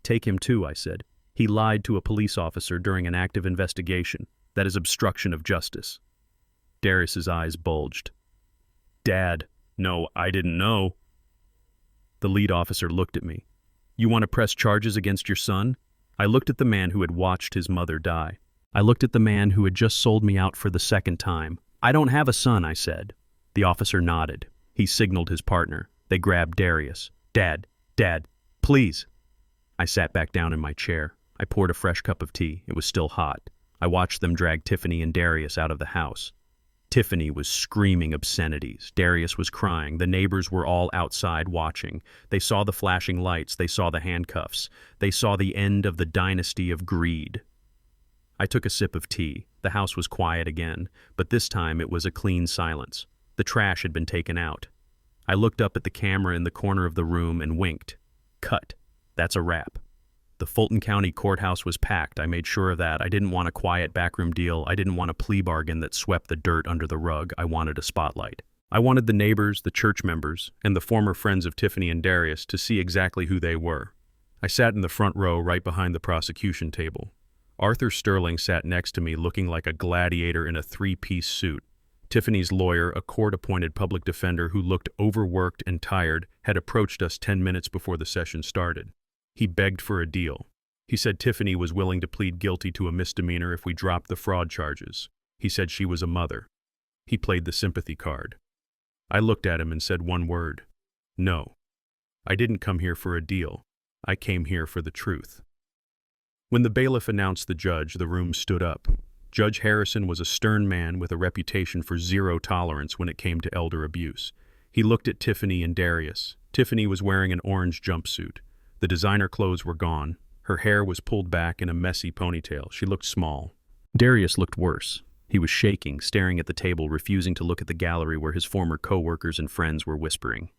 "Take him too," I said. "He lied to a police officer during an active investigation. That is obstruction of justice." Darius's eyes bulged. "Dad, no, I didn't know." The lead officer looked at me. "You want to press charges against your son?" I looked at the man who had watched his mother die. I looked at the man who had just sold me out for the second time. "I don't have a son," I said. The officer nodded. He signaled his partner. They grabbed Darius. Dad, please." I sat back down in my chair. I poured a fresh cup of tea. It was still hot. I watched them drag Tiffany and Darius out of the house. Tiffany was screaming obscenities. Darius was crying. The neighbors were all outside watching. They saw the flashing lights. They saw the handcuffs. They saw the end of the dynasty of greed. I took a sip of tea. The house was quiet again, but this time it was a clean silence. The trash had been taken out. I looked up at the camera in the corner of the room and winked. Cut. That's a wrap. The Fulton County courthouse was packed. I made sure of that. I didn't want a quiet backroom deal. I didn't want a plea bargain that swept the dirt under the rug. I wanted a spotlight. I wanted the neighbors, the church members, and the former friends of Tiffany and Darius to see exactly who they were. I sat in the front row right behind the prosecution table. Arthur Sterling sat next to me looking like a gladiator in a three-piece suit. Tiffany's lawyer, a court-appointed public defender who looked overworked and tired, had approached us 10 minutes before the session started. He begged for a deal. He said Tiffany was willing to plead guilty to a misdemeanor if we dropped the fraud charges. He said she was a mother. He played the sympathy card. I looked at him and said one word. No. I didn't come here for a deal. I came here for the truth. When the bailiff announced the judge, the room stood up. Judge Harrison was a stern man with a reputation for zero tolerance when it came to elder abuse. He looked at Tiffany and Darius. Tiffany was wearing an orange jumpsuit. The designer clothes were gone. Her hair was pulled back in a messy ponytail. She looked small. Darius looked worse. He was shaking, staring at the table, refusing to look at the gallery where his former co-workers and friends were whispering.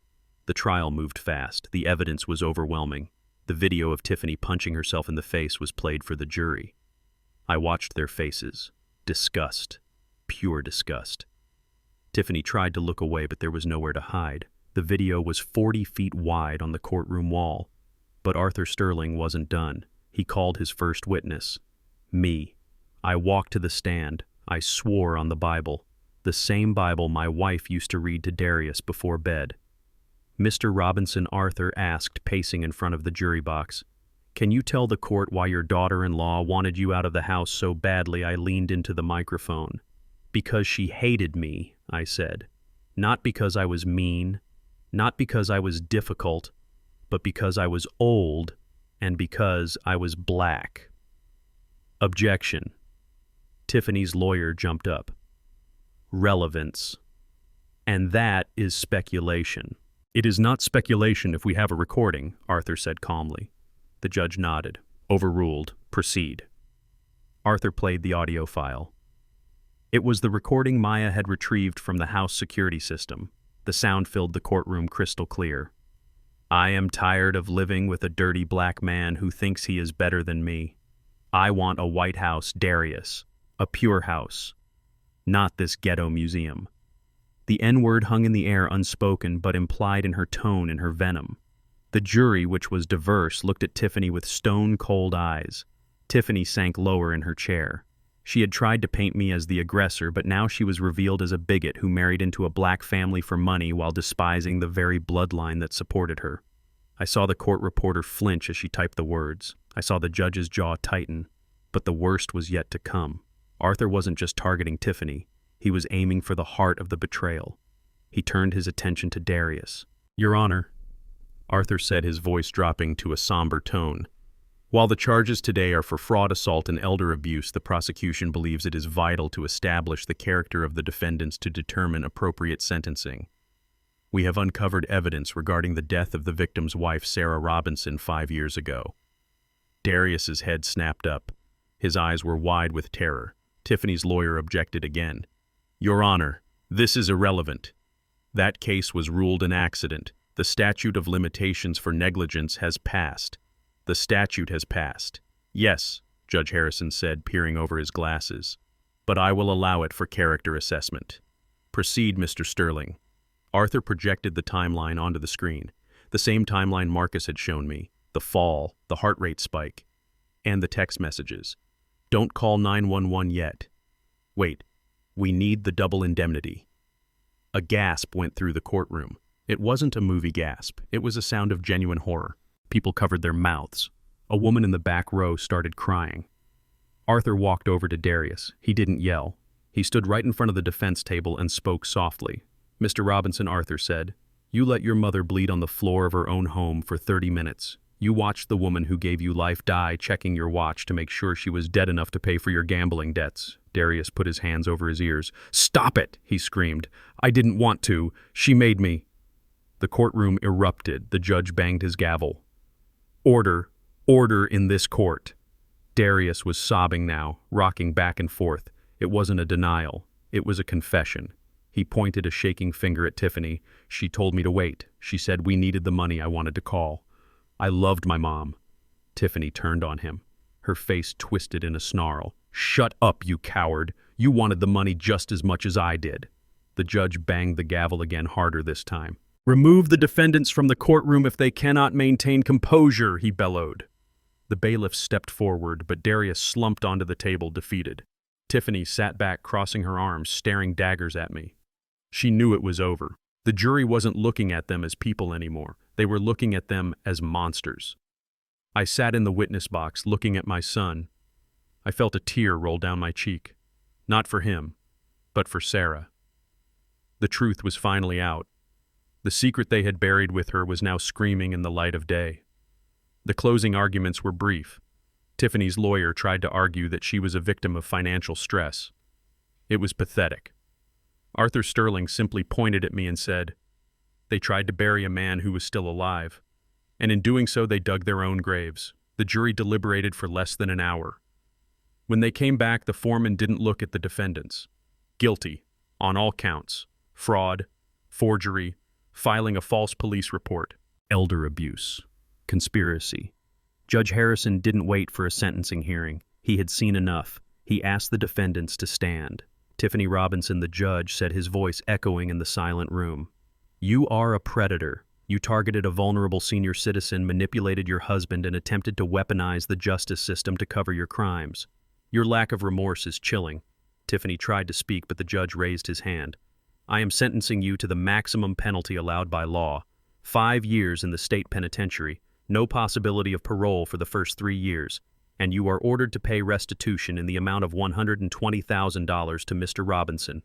The trial moved fast. The evidence was overwhelming. The video of Tiffany punching herself in the face was played for the jury. I watched their faces. Disgust. Pure disgust. Tiffany tried to look away, but there was nowhere to hide. The video was 40 feet wide on the courtroom wall. But Arthur Sterling wasn't done. He called his first witness. Me. I walked to the stand. I swore on the Bible. The same Bible my wife used to read to Darius before bed. Mr. Robinson, Arthur asked, pacing in front of the jury box. Can you tell the court why your daughter-in-law wanted you out of the house so badly? I leaned into the microphone. Because she hated me, I said. Not because I was mean, not because I was difficult, but because I was old and because I was black. Objection. Tiffany's lawyer jumped up. Relevance. And that is speculation. It is not speculation if we have a recording, Arthur said calmly. The judge nodded. Overruled. Proceed. Arthur played the audio file. It was the recording Maya had retrieved from the house security system. The sound filled the courtroom crystal clear. I am tired of living with a dirty black man who thinks he is better than me. I want a white house, Darius. A pure house. Not this ghetto museum. The N-word hung in the air unspoken but implied in her tone and her venom. The jury, which was diverse, looked at Tiffany with stone-cold eyes. Tiffany sank lower in her chair. She had tried to paint me as the aggressor, but now she was revealed as a bigot who married into a black family for money while despising the very bloodline that supported her. I saw the court reporter flinch as she typed the words. I saw the judge's jaw tighten. But the worst was yet to come. Arthur wasn't just targeting Tiffany. He was aiming for the heart of the betrayal. He turned his attention to Darius. Your Honor, Arthur said, his voice dropping to a somber tone. While the charges today are for fraud, assault, and elder abuse, the prosecution believes it is vital to establish the character of the defendants to determine appropriate sentencing. We have uncovered evidence regarding the death of the victim's wife, Sarah Robinson, 5 years ago. Darius's head snapped up. His eyes were wide with terror. Tiffany's lawyer objected again. Your Honor, this is irrelevant. That case was ruled an accident. The statute of limitations for negligence has passed. The statute has passed. Yes, Judge Harrison said, peering over his glasses. But I will allow it for character assessment. Proceed, Mr. Sterling. Arthur projected the timeline onto the screen. The same timeline Marcus had shown me. The fall, the heart rate spike, and the text messages. Don't call 911 yet. Wait, we need the double indemnity. A gasp went through the courtroom. It wasn't a movie gasp. It was a sound of genuine horror. People covered their mouths. A woman in the back row started crying. Arthur walked over to Darius. He didn't yell. He stood right in front of the defense table and spoke softly. Mr. Robinson, Arthur said, you let your mother bleed on the floor of her own home for 30 minutes. You watched the woman who gave you life die, checking your watch to make sure she was dead enough to pay for your gambling debts. Darius put his hands over his ears. Stop it, he screamed. I didn't want to. She made me. The courtroom erupted. The judge banged his gavel. Order. Order in this court. Darius was sobbing now, rocking back and forth. It wasn't a denial. It was a confession. He pointed a shaking finger at Tiffany. She told me to wait. She said we needed the money I wanted to call. I loved my mom. Tiffany turned on him. Her face twisted in a snarl. Shut up, you coward. You wanted the money just as much as I did. The judge banged the gavel again, harder this time. Remove the defendants from the courtroom if they cannot maintain composure, he bellowed. The bailiff stepped forward, but Darius slumped onto the table, defeated. Tiffany sat back, crossing her arms, staring daggers at me. She knew it was over. The jury wasn't looking at them as people anymore. They were looking at them as monsters. I sat in the witness box, looking at my son. I felt a tear roll down my cheek. Not for him, but for Sarah. The truth was finally out. The secret they had buried with her was now screaming in the light of day. The closing arguments were brief. Tiffany's lawyer tried to argue that she was a victim of financial stress. It was pathetic. Arthur Sterling simply pointed at me and said, they tried to bury a man who was still alive, and in doing so they dug their own graves. The jury deliberated for less than an hour. When they came back, the foreman didn't look at the defendants. Guilty, on all counts: fraud, forgery, filing a false police report, elder abuse, conspiracy. Judge Harrison didn't wait for a sentencing hearing. He had seen enough. He asked the defendants to stand. Tiffany Robinson, the judge, said, his voice echoing in the silent room. You are a predator. You targeted a vulnerable senior citizen, manipulated your husband, and attempted to weaponize the justice system to cover your crimes. Your lack of remorse is chilling. Tiffany tried to speak, but the judge raised his hand. I am sentencing you to the maximum penalty allowed by law. 5 years in the state penitentiary, no possibility of parole for the first 3 years, and you are ordered to pay restitution in the amount of $120,000 to Mr. Robinson.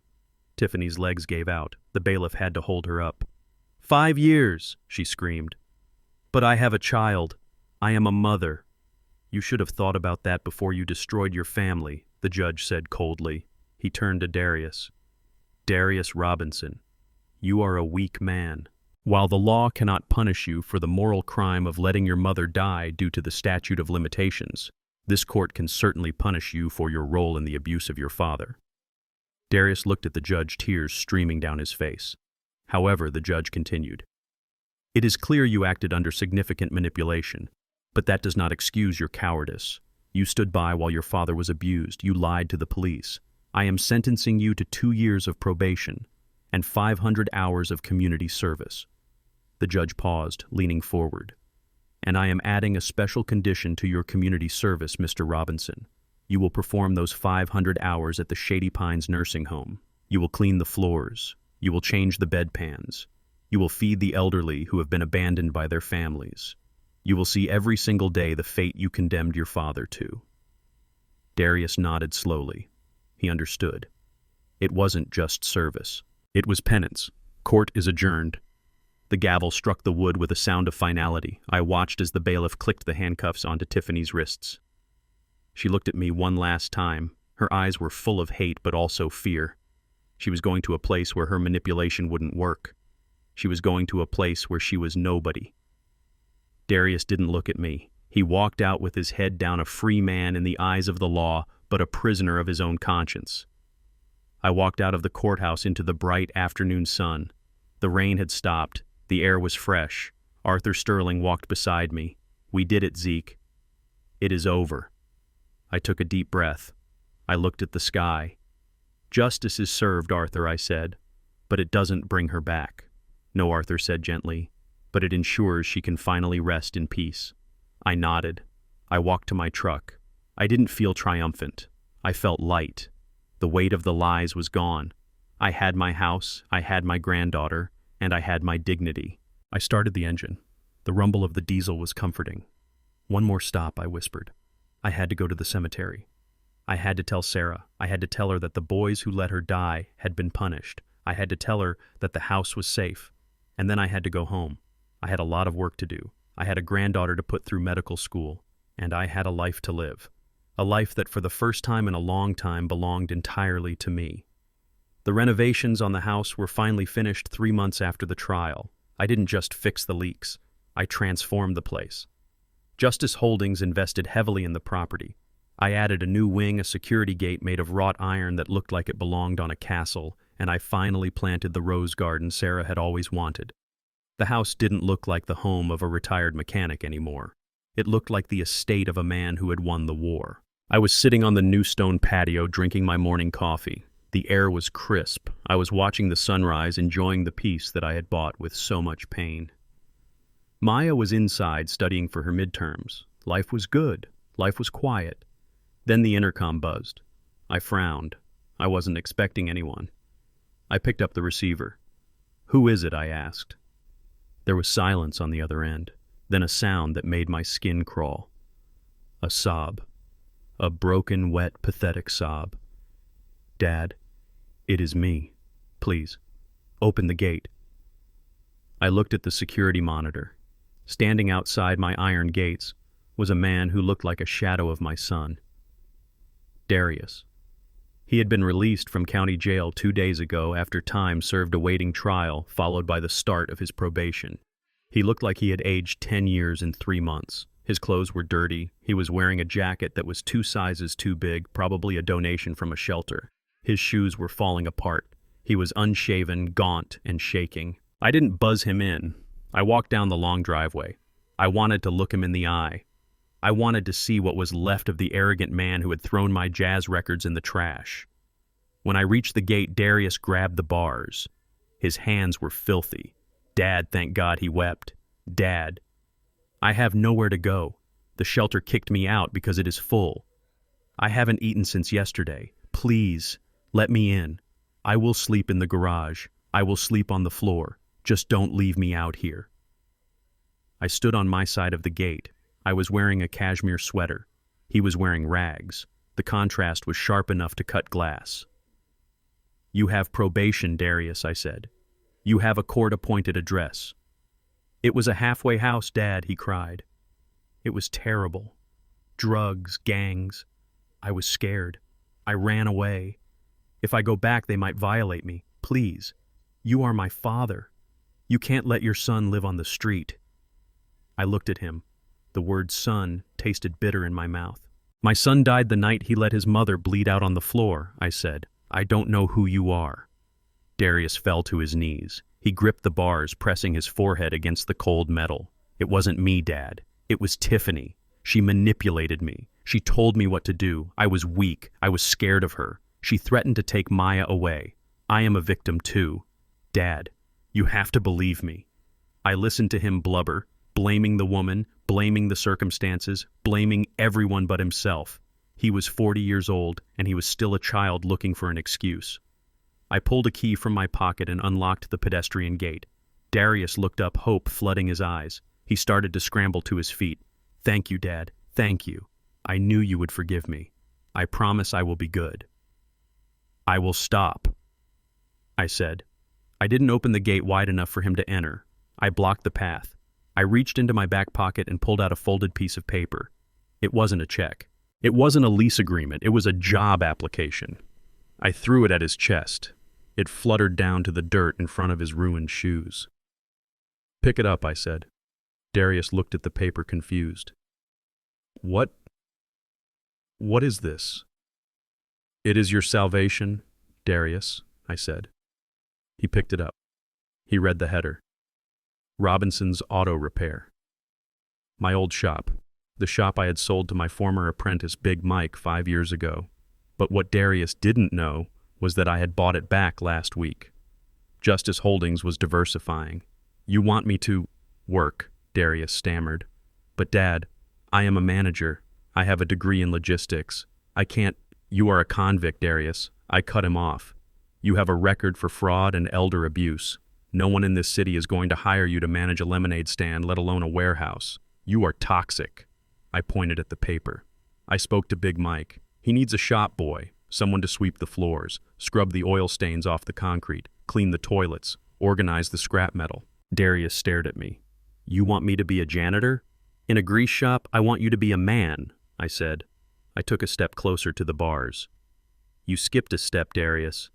Tiffany's legs gave out. The bailiff had to hold her up. 5 years, she screamed. But I have a child. I am a mother. You should have thought about that before you destroyed your family, the judge said coldly. He turned to Darius. Darius Robinson, you are a weak man. While the law cannot punish you for the moral crime of letting your mother die due to the statute of limitations, this court can certainly punish you for your role in the abuse of your father. Darius looked at the judge, tears streaming down his face. However, the judge continued. It is clear you acted under significant manipulation, but that does not excuse your cowardice. You stood by while your father was abused. You lied to the police. I am sentencing you to 2 years of probation and 500 hours of community service. The judge paused, leaning forward. And I am adding a special condition to your community service, Mr. Robinson. You will perform those 500 hours at the Shady Pines nursing home. You will clean the floors. You will change the bedpans. You will feed the elderly who have been abandoned by their families. You will see every single day the fate you condemned your father to. Darius nodded slowly. He understood. It wasn't just service. It was penance. Court is adjourned. The gavel struck the wood with a sound of finality. I watched as the bailiff clicked the handcuffs onto Tiffany's wrists. She looked at me one last time. Her eyes were full of hate but also fear. She was going to a place where her manipulation wouldn't work. She was going to a place where she was nobody. Darius didn't look at me. He walked out with his head down, a free man in the eyes of the law, but a prisoner of his own conscience. I walked out of the courthouse into the bright afternoon sun. The rain had stopped. The air was fresh. Arthur Sterling walked beside me. We did it, Zeke. It is over. I took a deep breath. I looked at the sky. Justice is served, Arthur, I said, but it doesn't bring her back. No, Arthur said gently, but it ensures she can finally rest in peace. I nodded. I walked to my truck. I didn't feel triumphant. I felt light. The weight of the lies was gone. I had my house, I had my granddaughter, and I had my dignity. I started the engine. The rumble of the diesel was comforting. One more stop, I whispered. I had to go to the cemetery. I had to tell Sarah. I had to tell her that the boys who let her die had been punished. I had to tell her that the house was safe. And then I had to go home. I had a lot of work to do. I had a granddaughter to put through medical school. And I had a life to live. A life that for the first time in a long time belonged entirely to me. The renovations on the house were finally finished 3 months after the trial. I didn't just fix the leaks. I transformed the place. Justice Holdings invested heavily in the property. I added a new wing, a security gate made of wrought iron that looked like it belonged on a castle, and I finally planted the rose garden Sarah had always wanted. The house didn't look like the home of a retired mechanic anymore. It looked like the estate of a man who had won the war. I was sitting on the new stone patio drinking my morning coffee. The air was crisp. I was watching the sunrise, enjoying the peace that I had bought with so much pain. Maya was inside studying for her midterms. Life was good. Life was quiet. Then the intercom buzzed. I frowned. I wasn't expecting anyone. I picked up the receiver. "Who is it?" I asked. There was silence on the other end, then a sound that made my skin crawl. A sob. A broken, wet, pathetic sob. "Dad, it is me. Please, open the gate." I looked at the security monitor. Standing outside my iron gates was a man who looked like a shadow of my son. Darius. He had been released from county jail 2 days ago after time served awaiting trial, followed by the start of his probation. He looked like he had aged 10 years in 3 months. His clothes were dirty. He was wearing a jacket that was 2 sizes too big, probably a donation from a shelter. His shoes were falling apart. He was unshaven, gaunt, and shaking. I didn't buzz him in. I walked down the long driveway. I wanted to look him in the eye. I wanted to see what was left of the arrogant man who had thrown my jazz records in the trash. When I reached the gate, Darius grabbed the bars. His hands were filthy. Dad, thank God, he wept. Dad, I have nowhere to go. The shelter kicked me out because it is full. I haven't eaten since yesterday. Please, let me in. I will sleep in the garage. I will sleep on the floor. Just don't leave me out here. I stood on my side of the gate. I was wearing a cashmere sweater. He was wearing rags. The contrast was sharp enough to cut glass. You have probation, Darius, I said. You have a court-appointed address. It was a halfway house, Dad, he cried. It was terrible. Drugs, gangs. I was scared. I ran away. If I go back, they might violate me. Please. You are my father. You can't let your son live on the street. I looked at him. The word son tasted bitter in my mouth. My son died the night he let his mother bleed out on the floor, I said. I don't know who you are. Darius fell to his knees. He gripped the bars, pressing his forehead against the cold metal. It wasn't me, Dad. It was Tiffany. She manipulated me. She told me what to do. I was weak. I was scared of her. She threatened to take Maya away. I am a victim too. Dad, you have to believe me. I listened to him blubber, blaming the woman, blaming the circumstances, blaming everyone but himself. He was 40 years old, and he was still a child looking for an excuse. I pulled a key from my pocket and unlocked the pedestrian gate. Darius looked up, hope flooding his eyes. He started to scramble to his feet. Thank you, Dad. Thank you. I knew you would forgive me. I promise I will be good. I will stop, I said. I didn't open the gate wide enough for him to enter. I blocked the path. I reached into my back pocket and pulled out a folded piece of paper. It wasn't a check. It wasn't a lease agreement. It was a job application. I threw it at his chest. It fluttered down to the dirt in front of his ruined shoes. Pick it up, I said. Darius looked at the paper confused. What is this? It is your salvation, Darius, I said. He picked it up. He read the header. Robinson's Auto Repair. My old shop. The shop I had sold to my former apprentice, Big Mike, 5 years ago. But what Darius didn't know was that I had bought it back last week. Justice Holdings was diversifying. You want me to work, Darius stammered. But Dad, I am a manager. I have a degree in logistics. I can't. You are a convict, Darius. I cut him off. You have a record for fraud and elder abuse. No one in this city is going to hire you to manage a lemonade stand, let alone a warehouse. You are toxic. I pointed at the paper. I spoke to Big Mike. He needs a shop boy, someone to sweep the floors, scrub the oil stains off the concrete, clean the toilets, organize the scrap metal. Darius stared at me. You want me to be a janitor? In a grease shop, I want you to be a man, I said. I took a step closer to the bars. You skipped a step, Darius.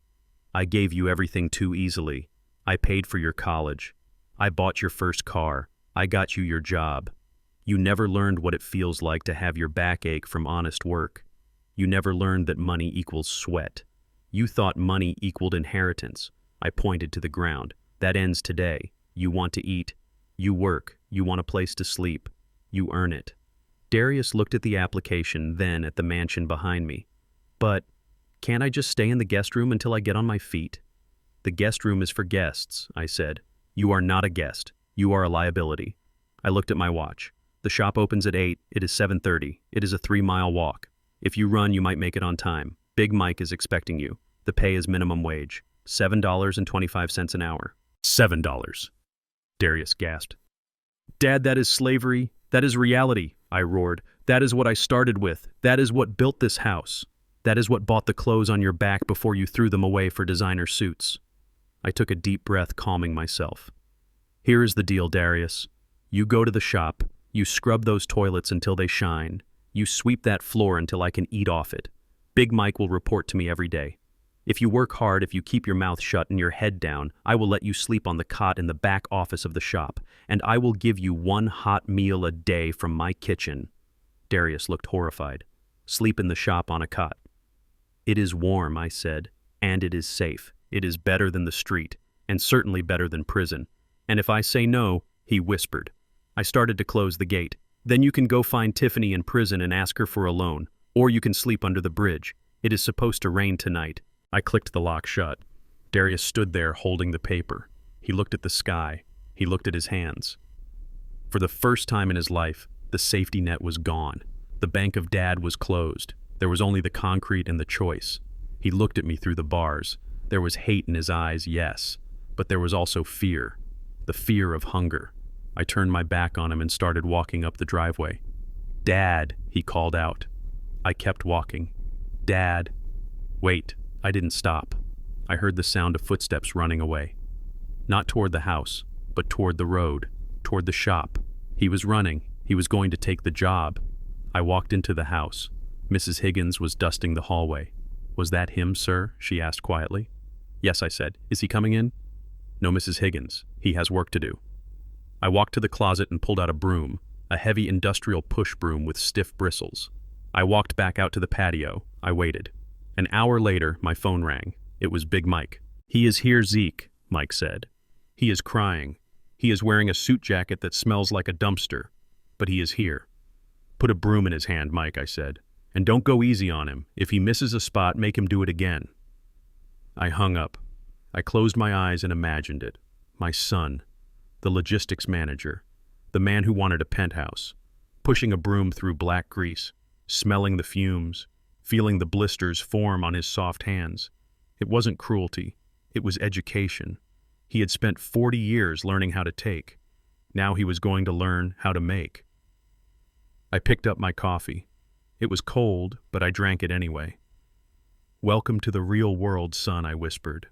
I gave you everything too easily. I paid for your college. I bought your first car. I got you your job. You never learned what it feels like to have your back ache from honest work. You never learned that money equals sweat. You thought money equaled inheritance. I pointed to the ground. That ends today. You want to eat. You work. You want a place to sleep. You earn it. Darius looked at the application, then at the mansion behind me. But can't I just stay in the guest room until I get on my feet? The guest room is for guests, I said. You are not a guest. You are a liability. I looked at my watch. The shop opens at 8. It is 7:30. It is a 3-mile walk. If you run, you might make it on time. Big Mike is expecting you. The pay is minimum wage. $7.25 an hour. $7. Darius gasped. Dad, that is slavery. That is reality, I roared. That is what I started with. That is what built this house. That is what bought the clothes on your back before you threw them away for designer suits. I took a deep breath, calming myself. Here is the deal, Darius. You go to the shop. You scrub those toilets until they shine. You sweep that floor until I can eat off it. Big Mike will report to me every day. If you work hard, if you keep your mouth shut and your head down, I will let you sleep on the cot in the back office of the shop, and I will give you 1 hot meal a day from my kitchen. Darius looked horrified. Sleep in the shop on a cot. It is warm, I said, and it is safe. It is better than the street, and certainly better than prison. And if I say no, he whispered. I started to close the gate. Then you can go find Tiffany in prison and ask her for a loan, or you can sleep under the bridge. It is supposed to rain tonight. I clicked the lock shut. Darius stood there holding the paper. He looked at the sky. He looked at his hands. For the first time in his life, the safety net was gone. The bank of Dad was closed. There was only the concrete and the choice. He looked at me through the bars. There was hate in his eyes, yes, but there was also fear. The fear of hunger. I turned my back on him and started walking up the driveway. "Dad," he called out. I kept walking. "Dad." Wait, I didn't stop. I heard the sound of footsteps running away. Not toward the house, but toward the road, toward the shop. He was running. He was going to take the job. I walked into the house. Mrs. Higgins was dusting the hallway. "Was that him, sir?" she asked quietly. "Yes," I said. "Is he coming in?" "No, Mrs. Higgins. He has work to do." I walked to the closet and pulled out a broom, a heavy industrial push broom with stiff bristles. I walked back out to the patio. I waited. An hour later, my phone rang. It was Big Mike. "He is here, Zeke," Mike said. "He is crying. He is wearing a suit jacket that smells like a dumpster. But he is here." "Put a broom in his hand, Mike," I said. "And don't go easy on him. If he misses a spot, make him do it again." I hung up. I closed my eyes and imagined it. My son, the logistics manager, the man who wanted a penthouse, pushing a broom through black grease, smelling the fumes, feeling the blisters form on his soft hands. It wasn't cruelty. It was education. He had spent 40 years learning how to take. Now he was going to learn how to make. I picked up my coffee. It was cold, but I drank it anyway. "Welcome to the real world, son," I whispered.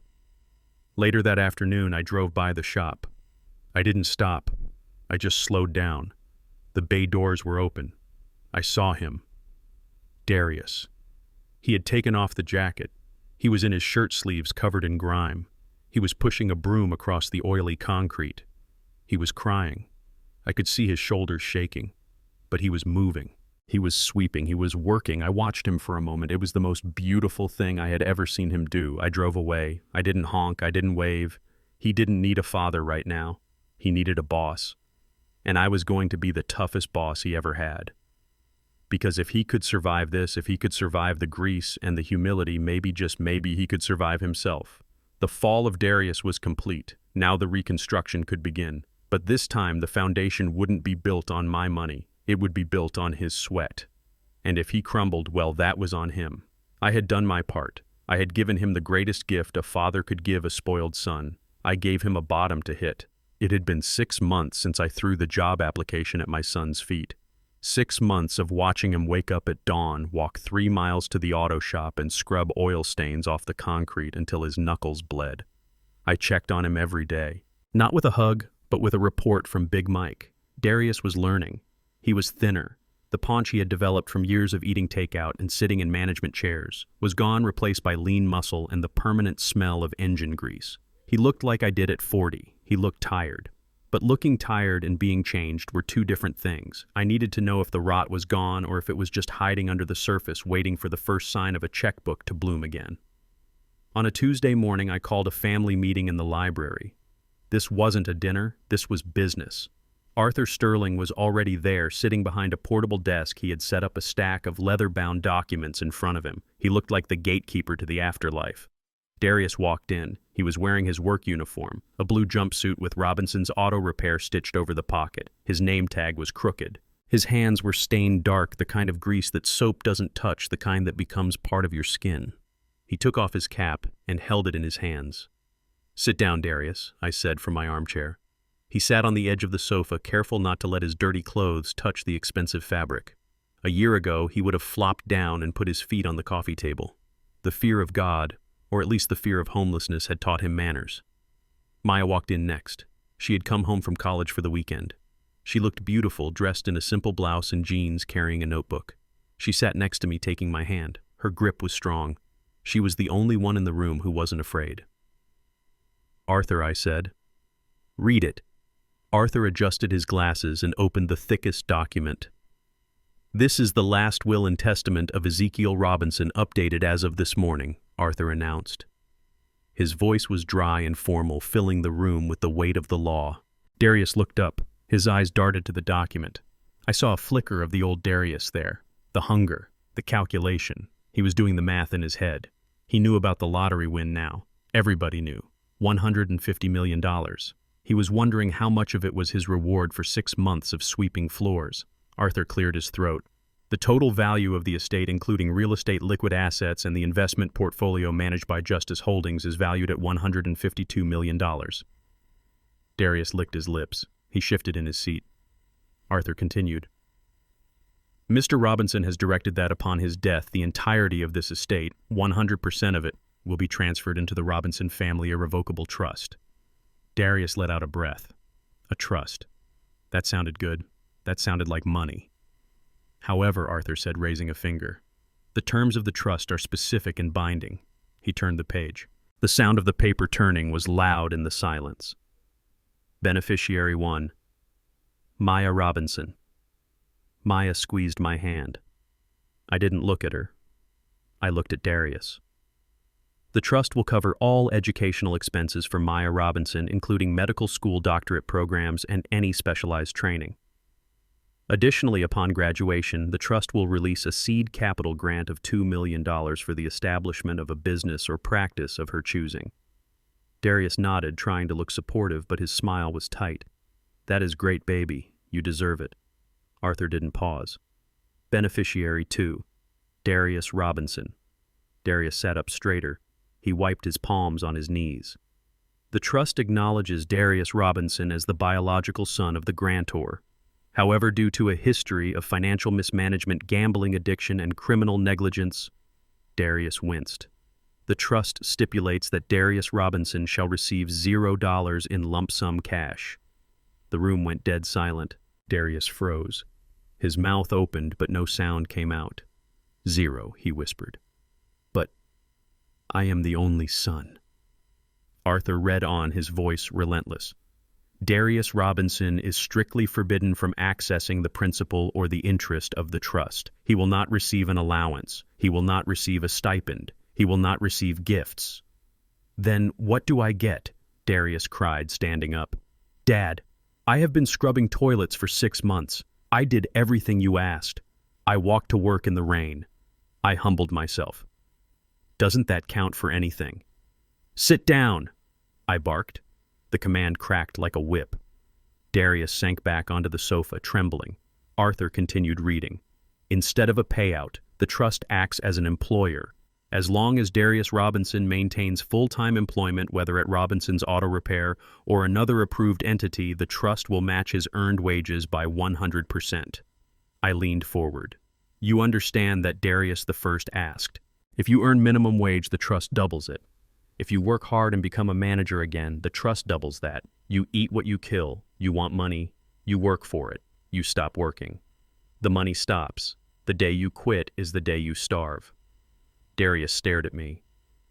Later that afternoon, I drove by the shop. I didn't stop. I just slowed down. The bay doors were open. I saw him. Darius. He had taken off the jacket. He was in his shirt sleeves covered in grime. He was pushing a broom across the oily concrete. He was crying. I could see his shoulders shaking. But he was moving. He was sweeping. He was working. I watched him for a moment. It was the most beautiful thing I had ever seen him do. I drove away. I didn't honk. I didn't wave. He didn't need a father right now. He needed a boss. And I was going to be the toughest boss he ever had. Because if he could survive this, if he could survive the grease and the humility, maybe, just maybe, he could survive himself. The fall of Darius was complete. Now the reconstruction could begin. But this time the foundation wouldn't be built on my money. It would be built on his sweat. And if he crumbled, well, that was on him. I had done my part. I had given him the greatest gift a father could give a spoiled son. I gave him a bottom to hit. It had been 6 months since I threw the job application at my son's feet. 6 months of watching him wake up at dawn, walk 3 miles to the auto shop and scrub oil stains off the concrete until his knuckles bled. I checked on him every day. Not with a hug, but with a report from Big Mike. Darius was learning. He was thinner. The paunch he had developed from years of eating takeout and sitting in management chairs was gone, replaced by lean muscle and the permanent smell of engine grease. He looked like I did at 40. He looked tired. But looking tired and being changed were two different things. I needed to know if the rot was gone or if it was just hiding under the surface, waiting for the first sign of a checkbook to bloom again. On a Tuesday morning, I called a family meeting in the library. This wasn't a dinner. This was business. Arthur Sterling was already there, sitting behind a portable desk. He had set up a stack of leather-bound documents in front of him. He looked like the gatekeeper to the afterlife. Darius walked in. He was wearing his work uniform, a blue jumpsuit with Robinson's Auto Repair stitched over the pocket. His name tag was crooked. His hands were stained dark, the kind of grease that soap doesn't touch, the kind that becomes part of your skin. He took off his cap and held it in his hands. "Sit down, Darius," I said from my armchair. He sat on the edge of the sofa, careful not to let his dirty clothes touch the expensive fabric. A year ago, he would have flopped down and put his feet on the coffee table. The fear of God, or at least the fear of homelessness, had taught him manners. Maya walked in next. She had come home from college for the weekend. She looked beautiful, dressed in a simple blouse and jeans, carrying a notebook. She sat next to me, taking my hand. Her grip was strong. She was the only one in the room who wasn't afraid. "Arthur," I said. "Read it." Arthur adjusted his glasses and opened the thickest document. "This is the last will and testament of Ezekiel Robinson, updated as of this morning," Arthur announced. His voice was dry and formal, filling the room with the weight of the law. Darius looked up. His eyes darted to the document. I saw a flicker of the old Darius there. The hunger, the calculation. He was doing the math in his head. He knew about the lottery win now. Everybody knew. $150 million. He was wondering how much of it was his reward for 6 months of sweeping floors. Arthur cleared his throat. The total value of the estate, including real estate liquid assets and the investment portfolio managed by Justice Holdings, is valued at $152 million. Darius licked his lips. He shifted in his seat. Arthur continued. Mr. Robinson has directed that upon his death, the entirety of this estate, 100% of it, will be transferred into the Robinson Family Irrevocable Trust. Darius let out a breath. A trust. That sounded good. That sounded like money. However, Arthur said, raising a finger, the terms of the trust are specific and binding. He turned the page. The sound of the paper turning was loud in the silence. Beneficiary 1. Maya Robinson. Maya squeezed my hand. I didn't look at her. I looked at Darius. The trust will cover all educational expenses for Maya Robinson, including medical school doctorate programs and any specialized training. Additionally, upon graduation, the trust will release a seed capital grant of $2 million for the establishment of a business or practice of her choosing. Darius nodded, trying to look supportive, but his smile was tight. That is great, baby. You deserve it. Arthur didn't pause. Beneficiary 2. Darius Robinson. Darius sat up straighter. He wiped his palms on his knees. The trust acknowledges Darius Robinson as the biological son of the grantor. However, due to a history of financial mismanagement, gambling addiction, and criminal negligence, Darius winced. The trust stipulates that Darius Robinson shall receive $0 in lump sum cash. The room went dead silent. Darius froze. His mouth opened, but no sound came out. 0, he whispered. But I am the only son. Arthur read on, his voice relentless. Darius Robinson is strictly forbidden from accessing the principal or the interest of the trust. He will not receive an allowance. He will not receive a stipend. He will not receive gifts. Then what do I get? Darius cried, standing up. Dad, I have been scrubbing toilets for 6 months. I did everything you asked. I walked to work in the rain. I humbled myself. Doesn't that count for anything? Sit down, I barked. The command cracked like a whip. Darius sank back onto the sofa, trembling. Arthur continued reading. Instead of a payout, the trust acts as an employer. As long as Darius Robinson maintains full-time employment, whether at Robinson's Auto Repair or another approved entity, the trust will match his earned wages by 100%. I leaned forward. You understand that Darius the First asked. If you earn minimum wage, the trust doubles it. If you work hard and become a manager again, the trust doubles that. You eat what you kill. You want money. You work for it. You stop working. The money stops. The day you quit is the day you starve. Darius stared at me.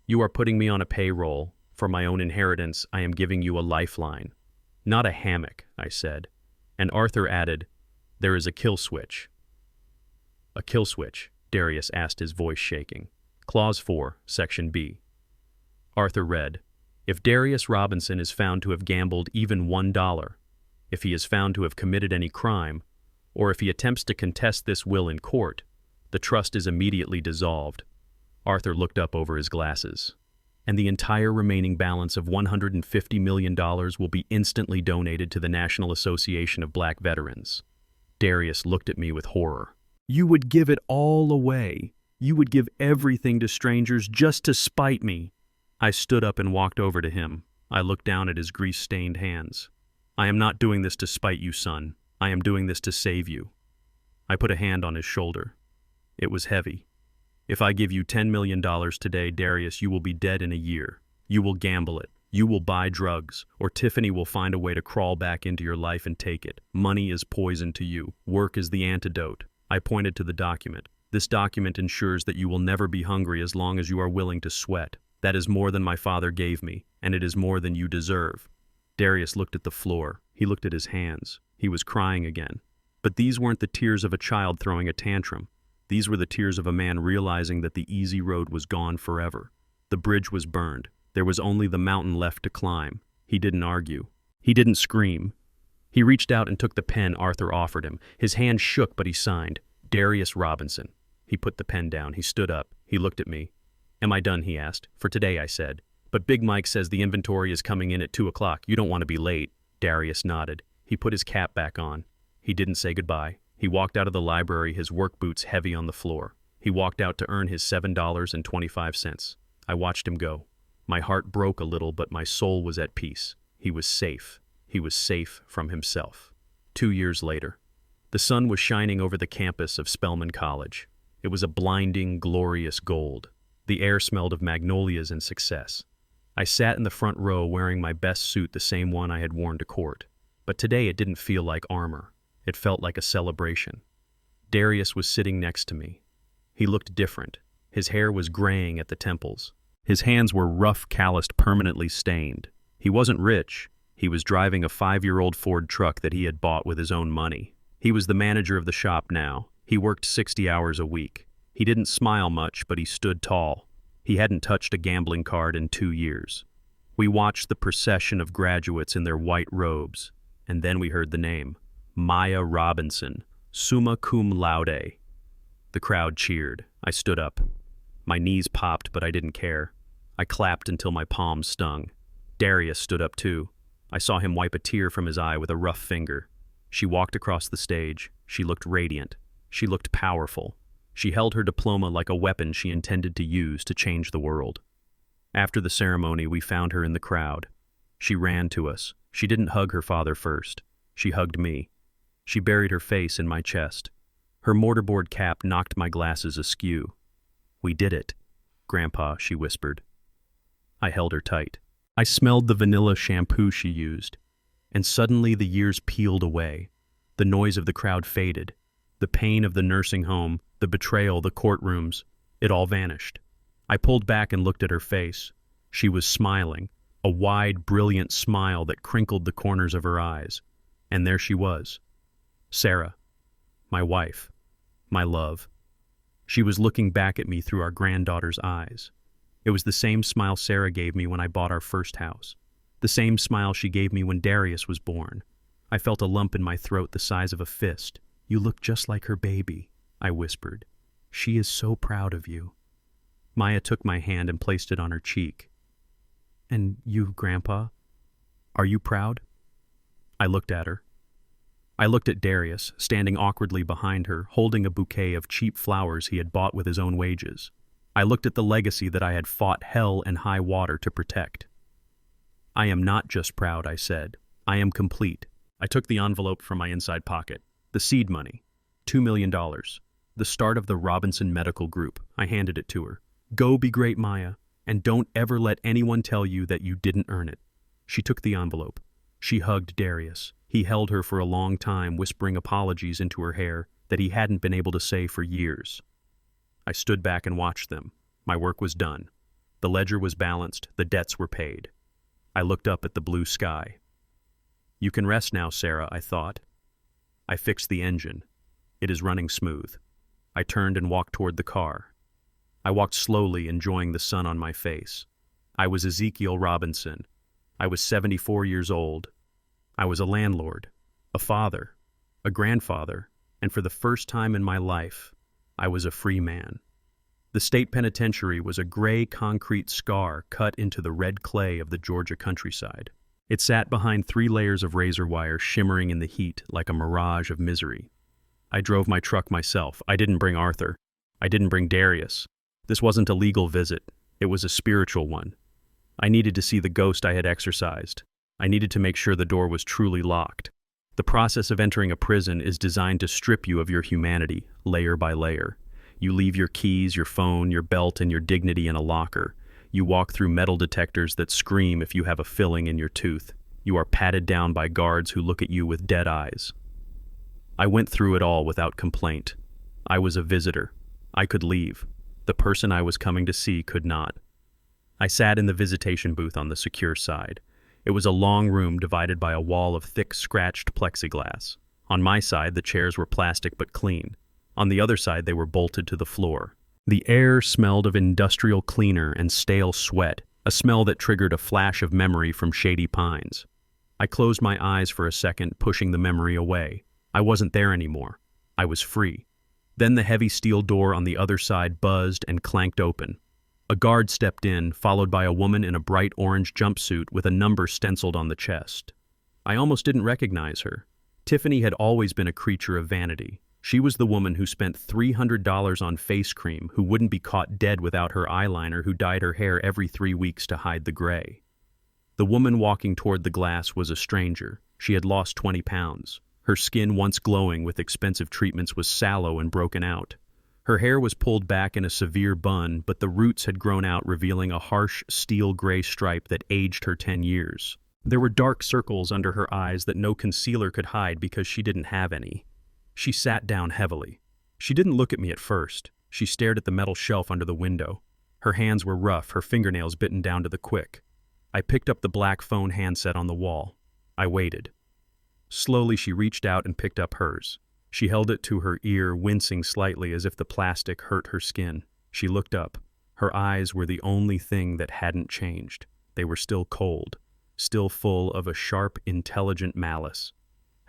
You are putting me on a payroll. For my own inheritance, I am giving you a lifeline. Not a hammock, I said. And Arthur added, there is a kill switch. A kill switch? Darius asked, his voice shaking. Clause 4, Section B. Arthur read, if Darius Robinson is found to have gambled even $1, if he is found to have committed any crime, or if he attempts to contest this will in court, the trust is immediately dissolved. Arthur looked up over his glasses. And the entire remaining balance of $150 million will be instantly donated to the National Association of Black Veterans. Darius looked at me with horror. You would give it all away. You would give everything to strangers just to spite me. I stood up and walked over to him. I looked down at his grease-stained hands. I am not doing this to spite you, son. I am doing this to save you. I put a hand on his shoulder. It was heavy. If I give you $10 million today, Darius, you will be dead in a year. You will gamble it. You will buy drugs, or Tiffany will find a way to crawl back into your life and take it. Money is poison to you. Work is the antidote. I pointed to the document. This document ensures that you will never be hungry as long as you are willing to sweat. That is more than my father gave me, and it is more than you deserve. Darius looked at the floor. He looked at his hands. He was crying again. But these weren't the tears of a child throwing a tantrum. These were the tears of a man realizing that the easy road was gone forever. The bridge was burned. There was only the mountain left to climb. He didn't argue. He didn't scream. He reached out and took the pen Arthur offered him. His hand shook, but he signed, Darius Robinson. He put the pen down. He stood up. He looked at me. Am I done? He asked. For today, I said. But Big Mike says the inventory is coming in at 2 o'clock. You don't want to be late. Darius nodded. He put his cap back on. He didn't say goodbye. He walked out of the library, his work boots heavy on the floor. He walked out to earn his $7.25. I watched him go. My heart broke a little, but my soul was at peace. He was safe. He was safe from himself. 2 years later, the sun was shining over the campus of Spelman College. It was a blinding, glorious gold. The air smelled of magnolias and success. I sat in the front row wearing my best suit, the same one I had worn to court. But today it didn't feel like armor. It felt like a celebration. Darius was sitting next to me. He looked different. His hair was graying at the temples. His hands were rough, calloused, permanently stained. He wasn't rich. He was driving a 5-year-old Ford truck that he had bought with his own money. He was the manager of the shop now. He worked 60 hours a week. He didn't smile much, but he stood tall. He hadn't touched a gambling card in 2 years. We watched the procession of graduates in their white robes, and then we heard the name, Maya Robinson, summa cum laude. The crowd cheered. I stood up. My knees popped, but I didn't care. I clapped until my palms stung. Darius stood up too. I saw him wipe a tear from his eye with a rough finger. She walked across the stage. She looked radiant. She looked powerful. She held her diploma like a weapon she intended to use to change the world. After the ceremony, we found her in the crowd. She ran to us. She didn't hug her father first. She hugged me. She buried her face in my chest. Her mortarboard cap knocked my glasses askew. "We did it, Grandpa," she whispered. I held her tight. I smelled the vanilla shampoo she used, and suddenly the years peeled away. The noise of the crowd faded. The pain of the nursing home, the betrayal, the courtrooms, it all vanished. I pulled back and looked at her face. She was smiling, a wide, brilliant smile that crinkled the corners of her eyes. And there she was, Sarah, my wife, my love. She was looking back at me through our granddaughter's eyes. It was the same smile Sarah gave me when I bought our first house. The same smile she gave me when Darius was born. I felt a lump in my throat the size of a fist. "You look just like her baby," I whispered. "She is so proud of you." Maya took my hand and placed it on her cheek. "And you, Grandpa, are you proud?" I looked at her. I looked at Darius, standing awkwardly behind her, holding a bouquet of cheap flowers he had bought with his own wages. I looked at the legacy that I had fought hell and high water to protect. "I am not just proud," I said. "I am complete." I took the envelope from my inside pocket. The seed money, $2 million. The start of the Robinson Medical Group. I handed it to her. "Go be great, Maya, and don't ever let anyone tell you that you didn't earn it." She took the envelope. She hugged Darius. He held her for a long time, whispering apologies into her hair that he hadn't been able to say for years. I stood back and watched them. My work was done. The ledger was balanced. The debts were paid. I looked up at the blue sky. "You can rest now, Sarah," I thought. I fixed the engine. It is running smooth. I turned and walked toward the car. I walked slowly, enjoying the sun on my face. I was Ezekiel Robinson. I was 74 years old. I was a landlord, a father, a grandfather, and for the first time in my life, I was a free man. The state penitentiary was a gray concrete scar cut into the red clay of the Georgia countryside. It sat behind 3 layers of razor wire shimmering in the heat like a mirage of misery. I drove my truck myself. I didn't bring Arthur. I didn't bring Darius. This wasn't a legal visit. It was a spiritual one. I needed to see the ghost I had exorcised. I needed to make sure the door was truly locked. The process of entering a prison is designed to strip you of your humanity, layer by layer. You leave your keys, your phone, your belt, and your dignity in a locker. You walk through metal detectors that scream if you have a filling in your tooth. You are patted down by guards who look at you with dead eyes. I went through it all without complaint. I was a visitor. I could leave. The person I was coming to see could not. I sat in the visitation booth on the secure side. It was a long room divided by a wall of thick, scratched plexiglass. On my side, the chairs were plastic but clean. On the other side, they were bolted to the floor. The air smelled of industrial cleaner and stale sweat, a smell that triggered a flash of memory from Shady Pines. I closed my eyes for a second, pushing the memory away. I wasn't there anymore. I was free. Then the heavy steel door on the other side buzzed and clanked open. A guard stepped in, followed by a woman in a bright orange jumpsuit with a number stenciled on the chest. I almost didn't recognize her. Tiffany had always been a creature of vanity. She was the woman who spent $300 on face cream, who wouldn't be caught dead without her eyeliner, who dyed her hair every 3 weeks to hide the gray. The woman walking toward the glass was a stranger. She had lost 20 pounds. Her skin, once glowing with expensive treatments, was sallow and broken out. Her hair was pulled back in a severe bun, but the roots had grown out, revealing a harsh steel-gray stripe that aged her 10 years. There were dark circles under her eyes that no concealer could hide because she didn't have any. She sat down heavily. She didn't look at me at first. She stared at the metal shelf under the window. Her hands were rough, her fingernails bitten down to the quick. I picked up the black phone handset on the wall. I waited. Slowly, she reached out and picked up hers. She held it to her ear, wincing slightly as if the plastic hurt her skin. She looked up. Her eyes were the only thing that hadn't changed. They were still cold, still full of a sharp, intelligent malice.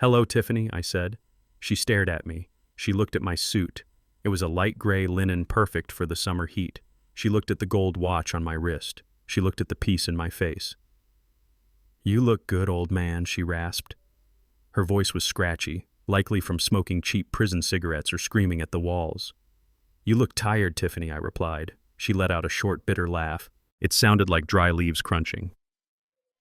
"Hello, Tiffany," I said. She stared at me. She looked at my suit. It was a light gray linen, perfect for the summer heat. She looked at the gold watch on my wrist. She looked at the peace in my face. "You look good, old man," she rasped. Her voice was scratchy, likely from smoking cheap prison cigarettes or screaming at the walls. "You look tired, Tiffany," I replied. She let out a short, bitter laugh. It sounded like dry leaves crunching.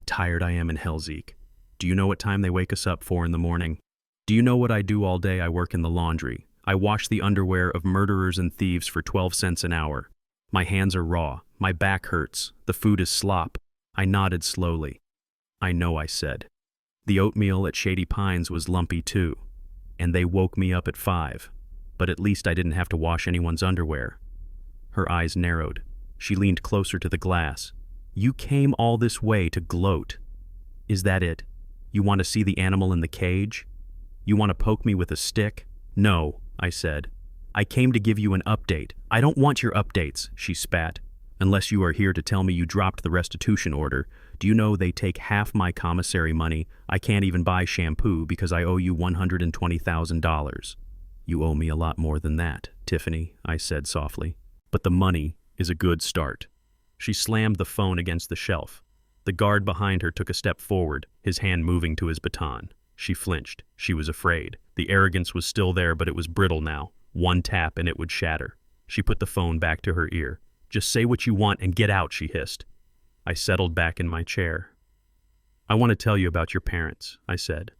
"Tired I am in hell, Zeke. Do you know what time they wake us up for in the morning? Do you know what I do all day? I work in the laundry. I wash the underwear of murderers and thieves for 12 cents an hour. My hands are raw. My back hurts. The food is slop." I nodded slowly. "I know," I said. "The oatmeal at Shady Pines was lumpy too. And they woke me up at 5. But at least I didn't have to wash anyone's underwear." Her eyes narrowed. She leaned closer to the glass. "You came all this way to gloat. Is that it? You want to see the animal in the cage? You want to poke me with a stick?" "No," I said. "I came to give you an update." "I don't want your updates," she spat. "Unless you are here to tell me you dropped the restitution order. Do you know they take half my commissary money? I can't even buy shampoo because I owe you $120,000. "You owe me a lot more than that, Tiffany," I said softly. "But the money is a good start." She slammed the phone against the shelf. The guard behind her took a step forward, his hand moving to his baton. She flinched. She was afraid. The arrogance was still there, but it was brittle now. One tap and it would shatter. She put the phone back to her ear. "Just say what you want and get out," she hissed. I settled back in my chair. "I want to tell you about your parents," I said.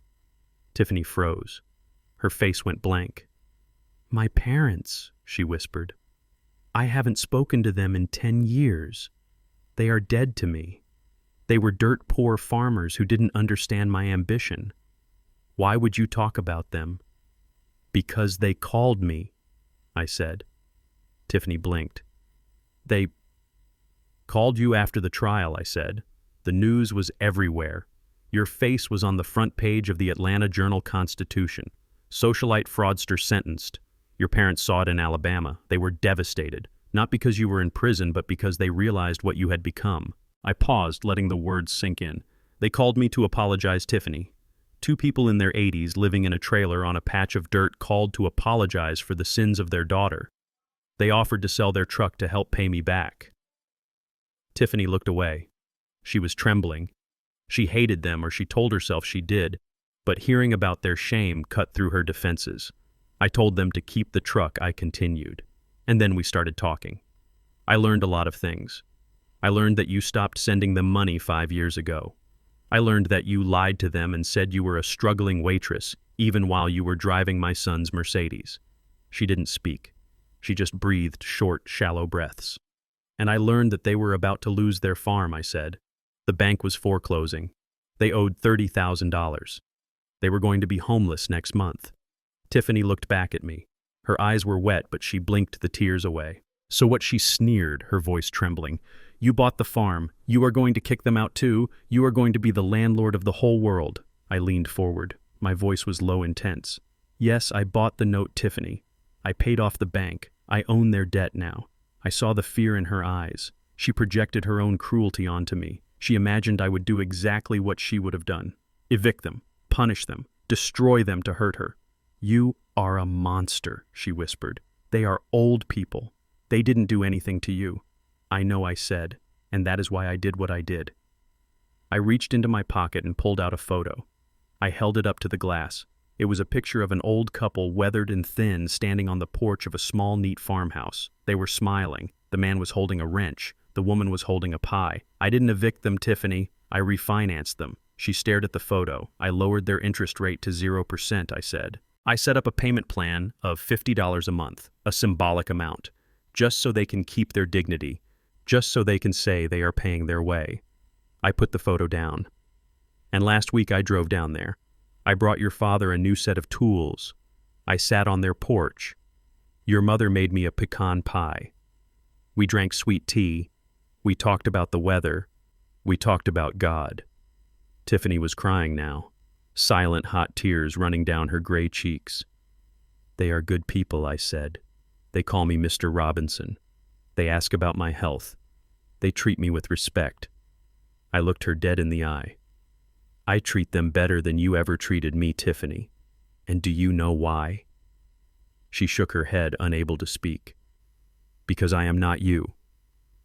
Tiffany froze. Her face went blank. "My parents," she whispered. "I haven't spoken to them in 10 years. They are dead to me. They were dirt-poor farmers who didn't understand my ambition. Why would you talk about them?" "Because they called me," I said. Tiffany blinked. "They called you after the trial," I said. "The news was everywhere. Your face was on the front page of the Atlanta Journal-Constitution. Socialite fraudster sentenced. Your parents saw it in Alabama. They were devastated, not because you were in prison, but because they realized what you had become." I paused, letting the words sink in. "They called me to apologize, Tiffany. 2 people in their 80s living in a trailer on a patch of dirt called to apologize for the sins of their daughter. They offered to sell their truck to help pay me back." Tiffany looked away. She was trembling. She hated them, or she told herself she did, but hearing about their shame cut through her defenses. "I told them to keep the truck," I continued. And then we started talking. "I learned a lot of things. I learned that you stopped sending them money 5 years ago. I learned that you lied to them and said you were a struggling waitress, even while you were driving my son's Mercedes." She didn't speak. She just breathed short, shallow breaths. "And I learned that they were about to lose their farm," I said. "The bank was foreclosing. They owed $30,000. They were going to be homeless next month." Tiffany looked back at me. Her eyes were wet, but she blinked the tears away. "So what?" she sneered, her voice trembling. "You bought the farm. You are going to kick them out too? You are going to be the landlord of the whole world." I leaned forward. My voice was low and tense. "Yes, I bought the note, Tiffany. I paid off the bank. I own their debt now." I saw the fear in her eyes. She projected her own cruelty onto me. She imagined I would do exactly what she would have done. Evict them, punish them, destroy them to hurt her. "You are a monster," she whispered. "They are old people. They didn't do anything to you." "I know," I said, "and that is why I did what I did." I reached into my pocket and pulled out a photo. I held it up to the glass. It was a picture of an old couple, weathered and thin, standing on the porch of a small, neat farmhouse. They were smiling. The man was holding a wrench. The woman was holding a pie. I didn't evict them, Tiffany. I refinanced them. She stared at the photo. I lowered their interest rate to 0%, I said. I set up a payment plan of $50 a month, a symbolic amount, just so they can keep their dignity, just so they can say they are paying their way. I put the photo down. And last week I drove down there. I brought your father a new set of tools. I sat on their porch. Your mother made me a pecan pie. We drank sweet tea. We talked about the weather. We talked about God. Tiffany was crying now, silent hot tears running down her gray cheeks. They are good people, I said. They call me Mr. Robinson. They ask about my health. They treat me with respect. I looked her dead in the eye. I treat them better than you ever treated me, Tiffany. And do you know why? She shook her head, unable to speak. Because I am not you.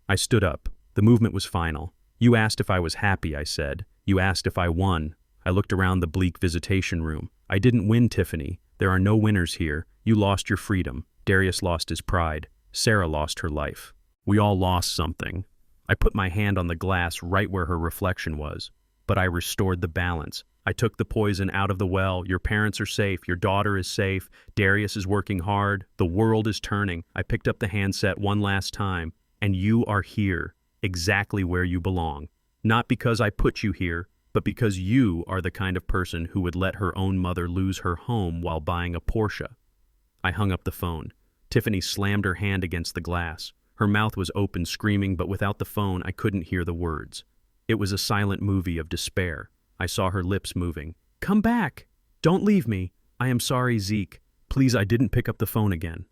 I stood up. The movement was final. You asked if I was happy, I said. You asked if I won. I looked around the bleak visitation room. I didn't win, Tiffany. There are no winners here. You lost your freedom. Darius lost his pride. Sarah lost her life. We all lost something. I put my hand on the glass right where her reflection was. But I restored the balance. I took the poison out of the well. Your parents are safe. Your daughter is safe. Darius is working hard. The world is turning. I picked up the handset one last time. And you are here, exactly where you belong. Not because I put you here, but because you are the kind of person who would let her own mother lose her home while buying a Porsche. I hung up the phone. Tiffany slammed her hand against the glass. Her mouth was open, screaming, but without the phone, I couldn't hear the words. It was a silent movie of despair. I saw her lips moving. Come back! Don't leave me! I am sorry, Zeke. Please, I didn't pick up the phone again.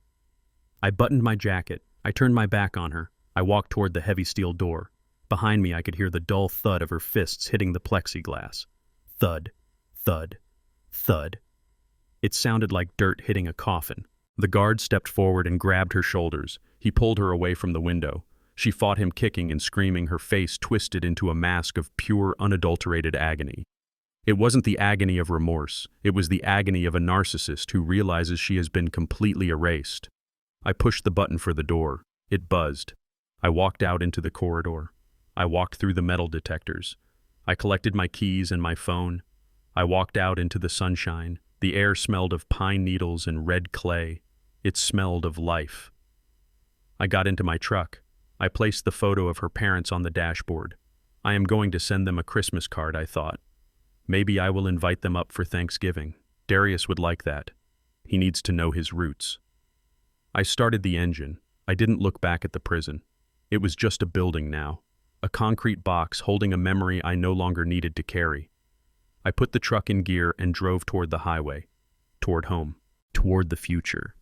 I buttoned my jacket. I turned my back on her. I walked toward the heavy steel door. Behind me, I could hear the dull thud of her fists hitting the plexiglass. Thud, thud, thud. It sounded like dirt hitting a coffin. The guard stepped forward and grabbed her shoulders. He pulled her away from the window. She fought him, kicking and screaming, her face twisted into a mask of pure, unadulterated agony. It wasn't the agony of remorse. It was the agony of a narcissist who realizes she has been completely erased. I pushed the button for the door. It buzzed. I walked out into the corridor. I walked through the metal detectors. I collected my keys and my phone. I walked out into the sunshine. The air smelled of pine needles and red clay. It smelled of life. I got into my truck. I placed the photo of her parents on the dashboard. I am going to send them a Christmas card, I thought. Maybe I will invite them up for Thanksgiving. Darius would like that. He needs to know his roots. I started the engine. I didn't look back at the prison. It was just a building now. A concrete box holding a memory I no longer needed to carry. I put the truck in gear and drove toward the highway. Toward home. Toward the future.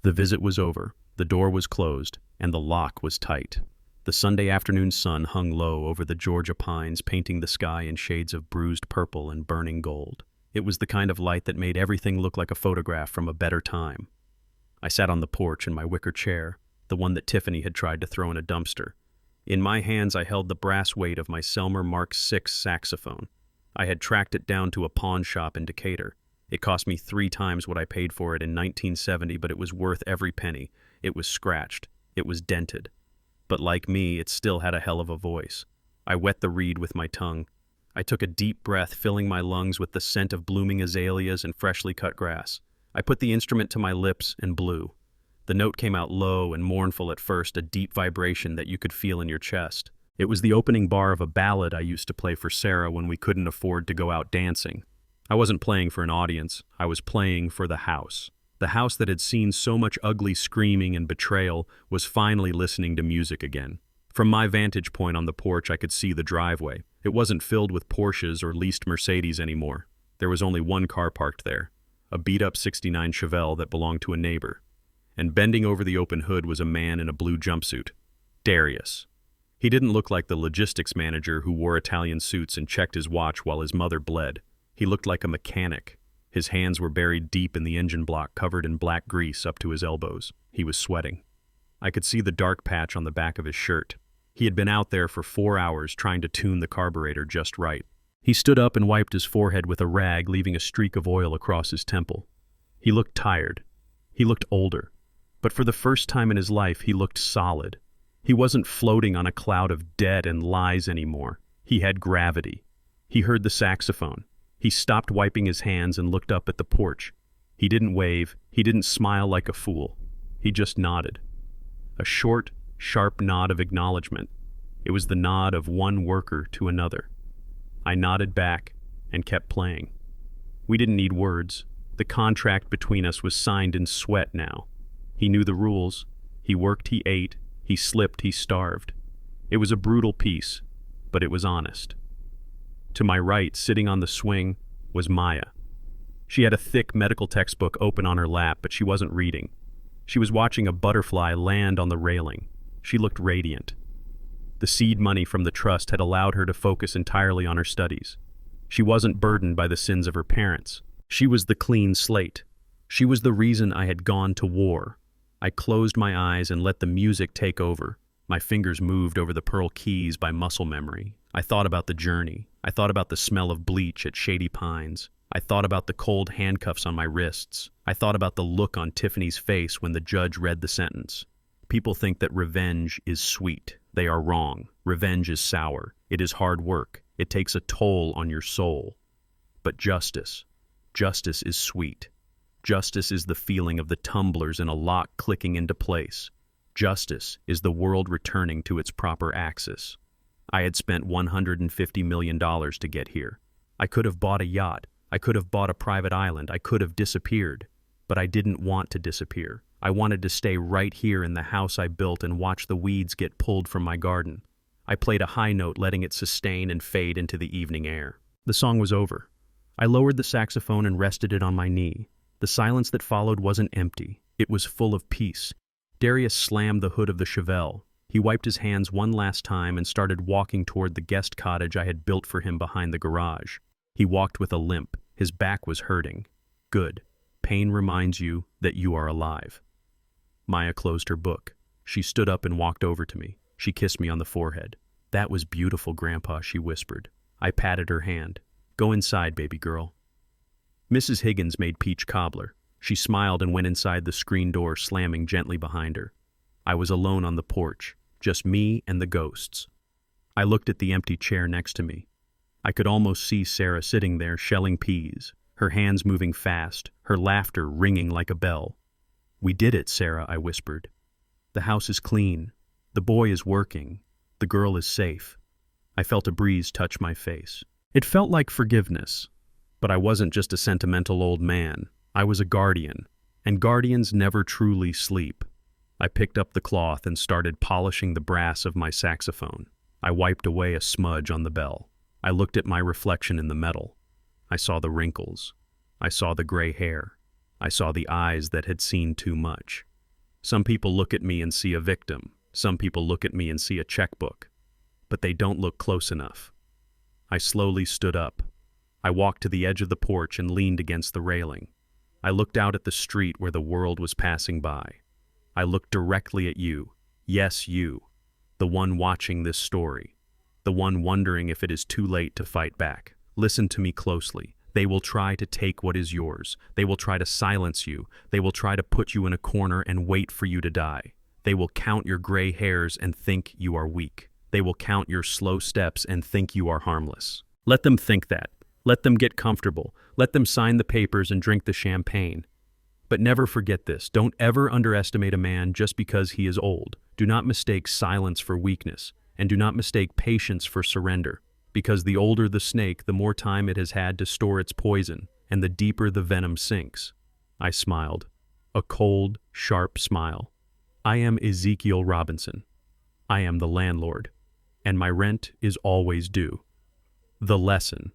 The visit was over. The door was closed, and the lock was tight. The Sunday afternoon sun hung low over the Georgia pines, painting the sky in shades of bruised purple and burning gold. It was the kind of light that made everything look like a photograph from a better time. I sat on the porch in my wicker chair, the one that Tiffany had tried to throw in a dumpster. In my hands, I held the brass weight of my Selmer Mark VI saxophone. I had tracked it down to a pawn shop in Decatur. It cost me 3 times what I paid for it in 1970, but it was worth every penny. It was scratched. It was dented. But like me, it still had a hell of a voice. I wet the reed with my tongue. I took a deep breath, filling my lungs with the scent of blooming azaleas and freshly cut grass. I put the instrument to my lips and blew. The note came out low and mournful at first, a deep vibration that you could feel in your chest. It was the opening bar of a ballad I used to play for Sarah when we couldn't afford to go out dancing. I wasn't playing for an audience. I was playing for the house. The house that had seen so much ugly screaming and betrayal was finally listening to music again. From my vantage point on the porch, I could see the driveway. It wasn't filled with Porsches or leased Mercedes anymore. There was only one car parked there, a beat-up '69 Chevelle that belonged to a neighbor. And bending over the open hood was a man in a blue jumpsuit. Darius. He didn't look like the logistics manager who wore Italian suits and checked his watch while his mother bled. He looked like a mechanic. His hands were buried deep in the engine block, covered in black grease up to his elbows. He was sweating. I could see the dark patch on the back of his shirt. He had been out there for 4 hours trying to tune the carburetor just right. He stood up and wiped his forehead with a rag, leaving a streak of oil across his temple. He looked tired. He looked older. But for the first time in his life, he looked solid. He wasn't floating on a cloud of debt and lies anymore. He had gravity. He heard the saxophone. He stopped wiping his hands and looked up at the porch. He didn't wave. He didn't smile like a fool. He just nodded. A short, sharp nod of acknowledgement. It was the nod of one worker to another. I nodded back and kept playing. We didn't need words. The contract between us was signed in sweat now. He knew the rules. He worked, he ate, he slipped, he starved. It was a brutal piece, but it was honest. To my right, sitting on the swing, was Maya. She had a thick medical textbook open on her lap, but she wasn't reading. She was watching a butterfly land on the railing. She looked radiant. The seed money from the trust had allowed her to focus entirely on her studies. She wasn't burdened by the sins of her parents. She was the clean slate. She was the reason I had gone to war. I closed my eyes and let the music take over. My fingers moved over the pearl keys by muscle memory. I thought about the journey. I thought about the smell of bleach at Shady Pines. I thought about the cold handcuffs on my wrists. I thought about the look on Tiffany's face when the judge read the sentence. People think that revenge is sweet. They are wrong. Revenge is sour. It is hard work. It takes a toll on your soul. But justice is sweet. Justice is the feeling of the tumblers in a lock clicking into place. Justice is the world returning to its proper axis. I had spent $150 million to get here. I could have bought a yacht. I could have bought a private island. I could have disappeared. But I didn't want to disappear. I wanted to stay right here in the house I built and watch the weeds get pulled from my garden. I played a high note, letting it sustain and fade into the evening air. The song was over. I lowered the saxophone and rested it on my knee. The silence that followed wasn't empty. It was full of peace. Darius slammed the hood of the Chevelle. He wiped his hands one last time and started walking toward the guest cottage I had built for him behind the garage. He walked with a limp. His back was hurting. Good. Pain reminds you that you are alive. Maya closed her book. She stood up and walked over to me. She kissed me on the forehead. "That was beautiful, Grandpa," she whispered. I patted her hand. "Go inside, baby girl." Mrs. Higgins made peach cobbler. She smiled and went inside, the screen door slamming gently behind her. I was alone on the porch, just me and the ghosts. I looked at the empty chair next to me. I could almost see Sarah sitting there shelling peas, her hands moving fast, her laughter ringing like a bell. "We did it, Sarah," I whispered. "The house is clean. The boy is working. The girl is safe." I felt a breeze touch my face. It felt like forgiveness. But I wasn't just a sentimental old man. I was a guardian, and guardians never truly sleep. I picked up the cloth and started polishing the brass of my saxophone. I wiped away a smudge on the bell. I looked at my reflection in the metal. I saw the wrinkles. I saw the gray hair. I saw the eyes that had seen too much. Some people look at me and see a victim. Some people look at me and see a checkbook. But they don't look close enough. I slowly stood up. I walked to the edge of the porch and leaned against the railing. I looked out at the street where the world was passing by. I looked directly at you. Yes, you. The one watching this story. The one wondering if it is too late to fight back. Listen to me closely. They will try to take what is yours. They will try to silence you. They will try to put you in a corner and wait for you to die. They will count your gray hairs and think you are weak. They will count your slow steps and think you are harmless. Let them think that. Let them get comfortable. Let them sign the papers and drink the champagne. But never forget this. Don't ever underestimate a man just because he is old. Do not mistake silence for weakness, and do not mistake patience for surrender. Because the older the snake, the more time it has had to store its poison, and the deeper the venom sinks. I smiled. A cold, sharp smile. I am Ezekiel Robinson. I am the landlord, and my rent is always due. The lesson.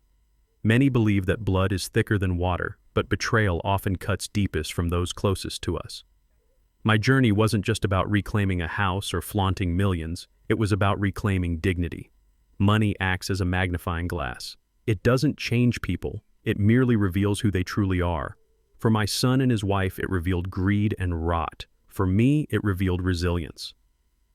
Many believe that blood is thicker than water, but betrayal often cuts deepest from those closest to us. My journey wasn't just about reclaiming a house or flaunting millions. It was about reclaiming dignity. Money acts as a magnifying glass. It doesn't change people. It merely reveals who they truly are. For my son and his wife, it revealed greed and rot. For me, it revealed resilience.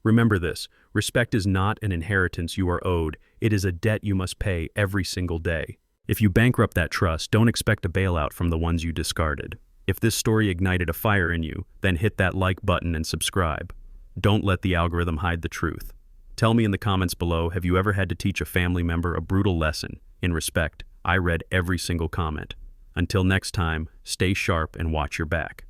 Remember this, respect is not an inheritance you are owed, it is a debt you must pay every single day. If you bankrupt that trust, don't expect a bailout from the ones you discarded. If this story ignited a fire in you, then hit that like button and subscribe. Don't let the algorithm hide the truth. Tell me in the comments below, have you ever had to teach a family member a brutal lesson? In respect, I read every single comment. Until next time, stay sharp and watch your back.